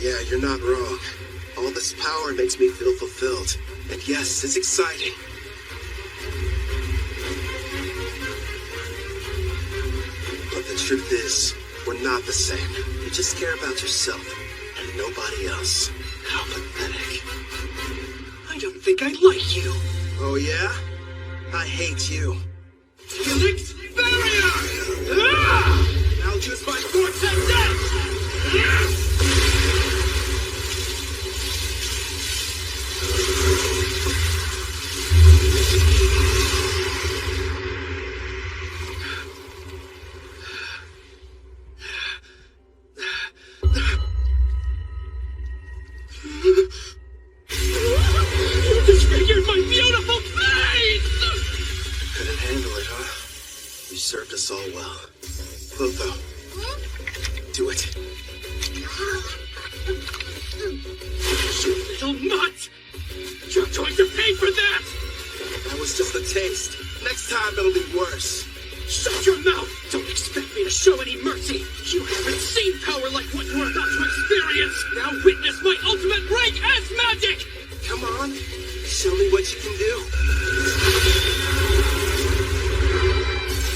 Yeah, you're not wrong. All this power makes me feel fulfilled. And yes, it's exciting. But the truth is, we're not the same. You just care about yourself and nobody else. How pathetic. I don't think I like you. Oh yeah? I hate you. Helix Barrier! Ah! I'll use my Vortex Edge! You disfigured my beautiful face! Couldn't handle it, huh? You served us all well. Clotho, do it. You little nut! You're going to pay for that! That was just a taste. Next time it'll be worse. Shut your mouth! Don't expect me to show any mercy! You haven't seen power like what you're about to experience! Now witness my ultimate rank as magic! Come on, show me what you can do.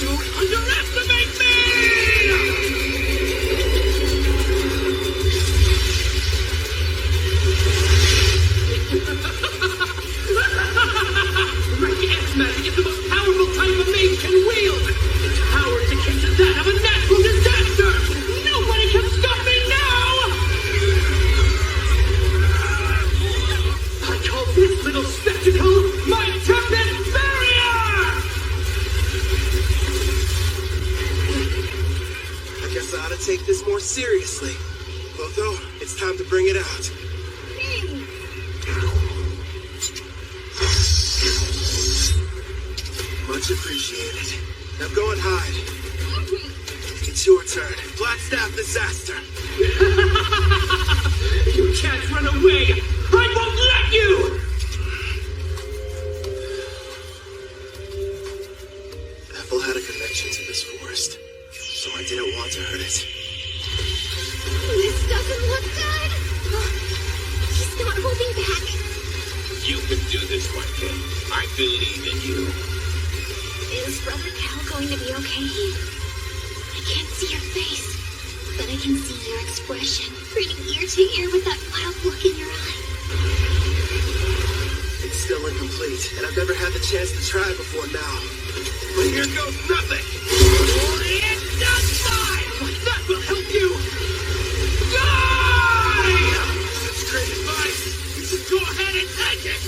Don't underestimate me! Rank S magic is the most powerful type a mage can wield! Its power is akin to that of a natural disaster! Nobody can stop me now! I call this little spectacle my Tempest Barrier! I guess I ought to take this more seriously. Clotho, it's time to bring it out. Much appreciated. Now go and hide. It's your turn. Black Staff Disaster. You can't run away! I won't let you! Ethel had a connection to this forest, so I didn't want to hurt it. This doesn't look good. He's not holding back. You can do this, my kid. I believe in you. Is Brother Cal going to be okay? I can't see your face, but I can see your expression, reading ear to ear with that wild look in your eye. It's still incomplete, and I've never had the chance to try before now. But here goes nothing! It's not fine! That will help you! Die! That's great advice! You should go ahead and take it!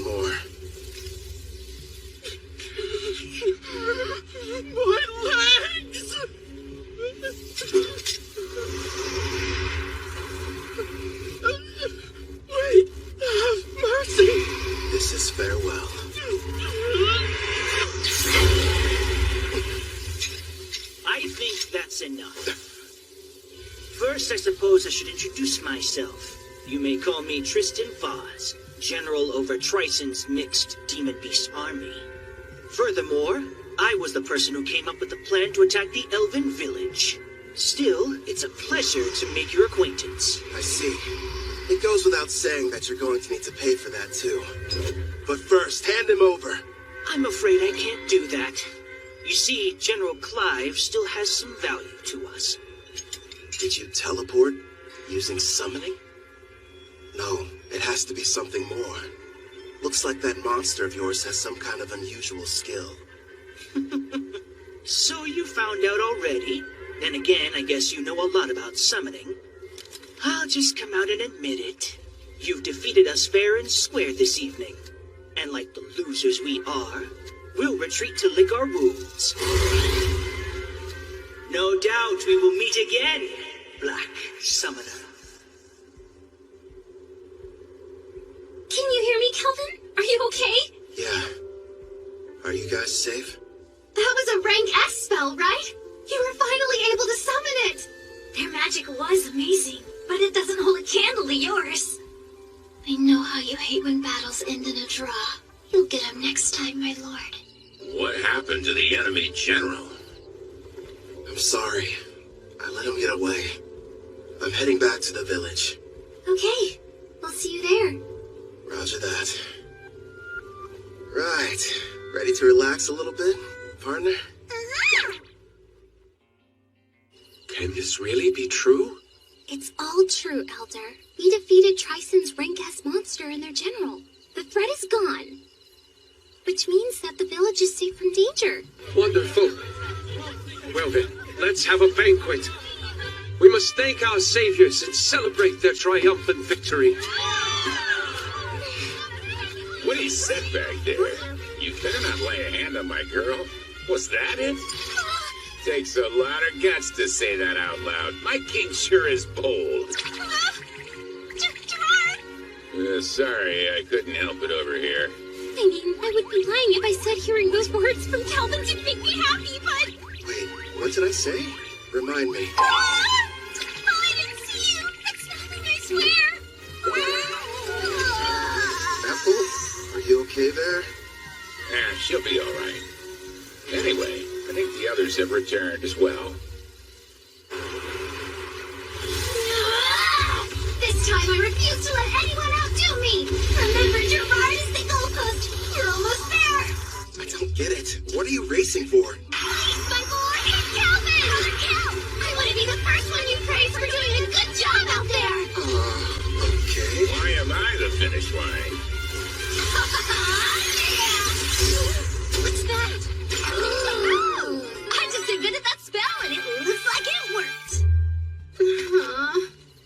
more. My legs! Wait, have mercy! This is farewell. I think that's enough. First, I suppose I should introduce myself. You may call me Tristan Vaz, General over Trison's mixed demon beast army. Furthermore, I was the person who came up with the plan to attack the Elven village. Still, it's a pleasure to make your acquaintance. I see. It goes without saying that you're going to need to pay for that too. But first, hand him over. I'm afraid I can't do that. You see, General Clive still has some value to us. Did you teleport using summoning? No, it has to be something more. Looks like that monster of yours has some kind of unusual skill. So you found out already? Then again, I guess you know a lot about summoning. I'll just come out and admit it. You've defeated us fair and square this evening. And like the losers we are, we'll retreat to lick our wounds. No doubt we will meet again, Black Summoner. Can you hear me, Kelvin? Are you okay? Yeah. Are you guys safe? That was a rank S spell, right? You were finally able to summon it! Their magic was amazing, but it doesn't hold a candle to yours. I know how you hate when battles end in a draw. You'll get him next time, my lord. What happened to the enemy general? I'm sorry. I let him get away. I'm heading back to the village. Okay, we'll see you there. Roger that. Right. Ready to relax a little bit, partner? Can this really be true? It's all true, Elder. We defeated Trison's rank S monster and their general. The threat is gone. Which means that the village is safe from danger. Wonderful. Well then, let's have a banquet. We must thank our saviors and celebrate their triumphant victory. What he said back there? You better not lay a hand on my girl. Was that it? Takes a lot of guts to say that out loud. My king sure is bold. Sorry, I couldn't help it over here. I mean, I would be lying if I said hearing those words from Calvin didn't make me happy, but... Wait, what did I say? Remind me. Oh, I didn't see you! It's nothing, I swear! Apple, are you okay there? She'll be all right. Anyway, I think the others have returned as well. This time I refuse to let anyone outdo me! Remember, Gerard is the goalpost! You're almost there! I don't get it. What are you racing for? Please, my boy! Calvin! Cal! I want to be the first one you praise for doing a good job out there! Okay. Why am I the finish line? What's that? I just invented that spell and it looks like it worked!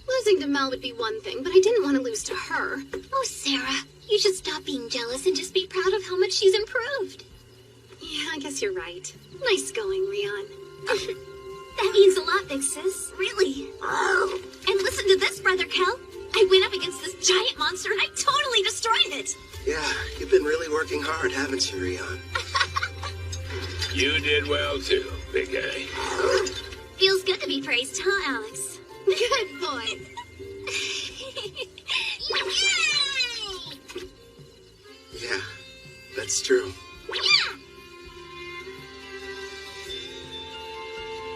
Losing to Mel would be one thing, but I didn't want to lose to her. Oh, Sarah, you should stop being jealous and just be proud of how much she's improved. Yeah, I guess you're right. Nice going, Rion. That means a lot, big sis. Really. Oh. And listen to this, Brother Kel. I went up against this giant monster and I totally destroyed it. Yeah, you've been really working hard, haven't you, Rion? You did well, too, big guy. Feels good to be praised, huh, Alex? Good boy. Yeah, that's true.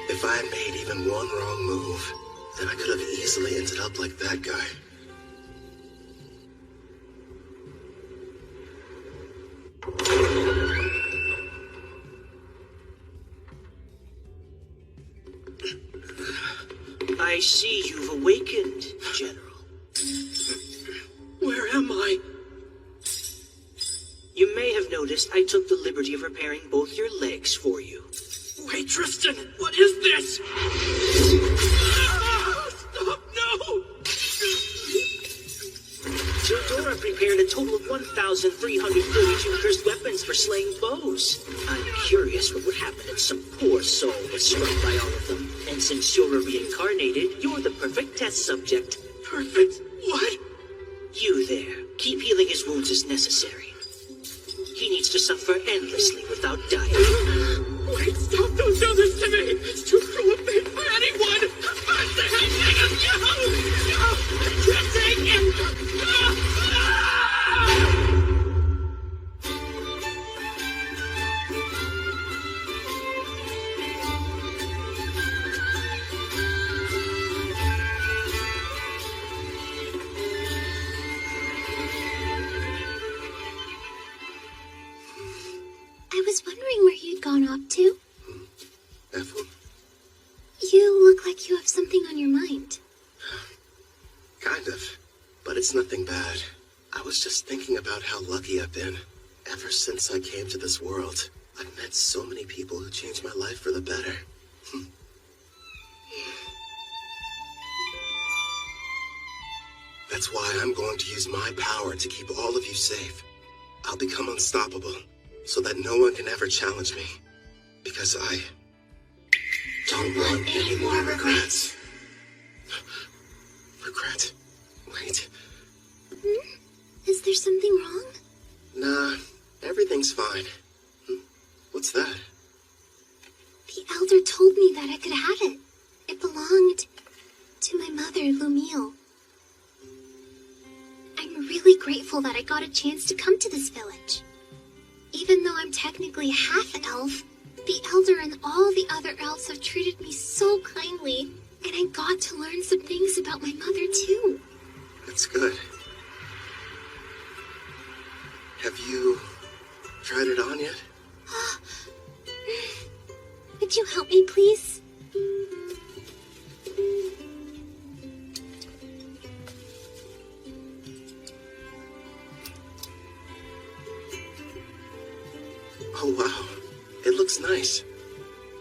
If I had made even one wrong move, then I could have easily ended up like that guy. I see you've awakened, General. Where am I? You may have noticed I took the liberty of repairing both your legs for you. Wait, Tristan, what is this? Stop, no! Dora prepared a total of 1,342 cursed weapons for slaying foes. I'm curious what would happen if some poor soul was struck by all of them. And since you're a reincarnated, you're the perfect test subject. Perfect? What? You there. Keep healing his wounds as necessary. He needs to suffer endlessly without dying. Wait, stop! Don't do this to me! It's too cruel a fate for anyone! I'm thinking of you! Tristan! I was wondering where you'd gone off to. Ethel? You look like you have something on your mind. Kind of. But it's nothing bad. I was just thinking about how lucky I've been. Ever since I came to this world, I've met so many people who changed my life for the better. That's why I'm going to use my power to keep all of you safe. I'll become unstoppable, so that no one can ever challenge me. Because I don't want any more regrets. Regret? Wait. Is there something wrong? Nah, everything's fine. What's that? The elder told me that I could have it. It belonged to my mother, Lumiel. I'm really grateful that I got a chance to come to this village. Even though I'm technically a half-elf, the elder and all the other elves have treated me so kindly, and I got to learn some things about my mother, too. That's good. Have you tried it on yet? Would you help me, please? Oh, wow. It looks nice.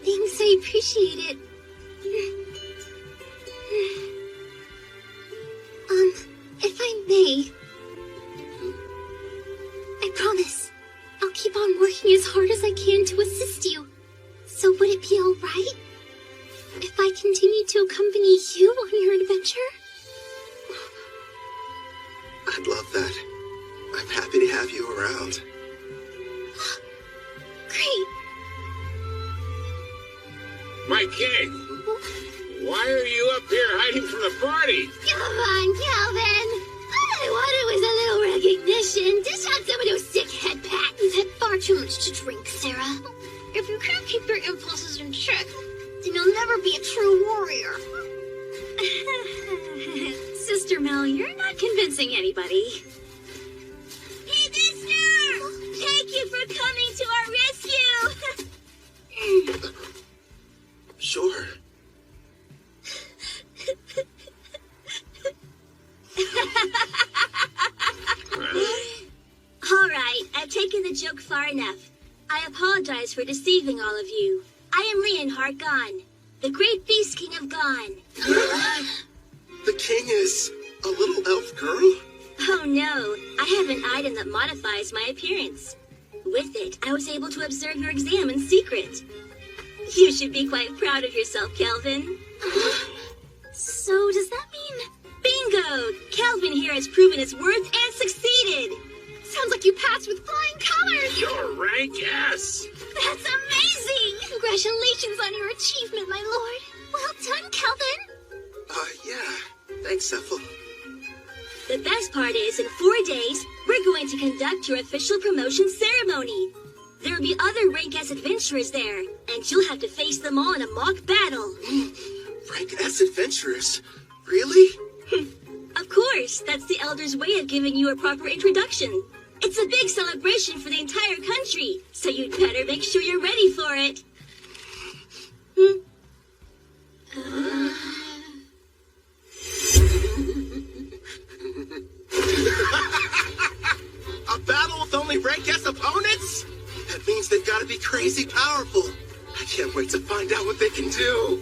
Thanks, I appreciate it. If I may, I promise I'll keep on working as hard as I can to assist you. So would it be all right if I continue to accompany you on your adventure? I'd love that. I'm happy to have you around. Great. My king! Why are you up here hiding from the party? Come on, Calvin. All I wanted was a little recognition. Dish out some of those sick head pats. You've had far too much to drink, Sarah. If you can't keep your impulses in check, then you'll never be a true warrior. Sister Mel, you're not convincing anybody. Hey, Mister! Thank you for coming to our rescue! Sure. All right, I've taken the joke far enough. I apologize for deceiving all of you. I am Leonhard Gon, the great beast king of Gon. The king is a little elf girl? Oh no, I have an item that modifies my appearance. With it, I was able to observe your exam in secret. You should be quite proud of yourself, Kelvin. So does that mean... Bingo! Kelvin here has proven his worth and succeeded! Sounds like you passed with flying colors! Your rank, yes! That's amazing! Congratulations on your achievement, my lord. Well done, Kelvin. Yeah. Thanks, Ethel. The best part is, in 4 days, we're going to conduct your official promotion ceremony. There will be other rank S adventurers there, and you'll have to face them all in a mock battle. Rank S adventurers? Really? Of course, that's the Elder's way of giving you a proper introduction. It's a big celebration for the entire country, so you'd better make sure you're ready for it. A battle with only rank S opponents? That means they've got to be crazy powerful. I can't wait to find out what they can do.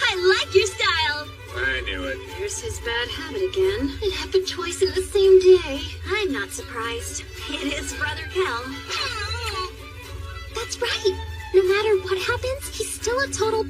I like your style. I knew it. There's his bad habit again. It happened twice in the same day. I'm not surprised. It is Brother Kel. That's right. No matter what happens, he's still a total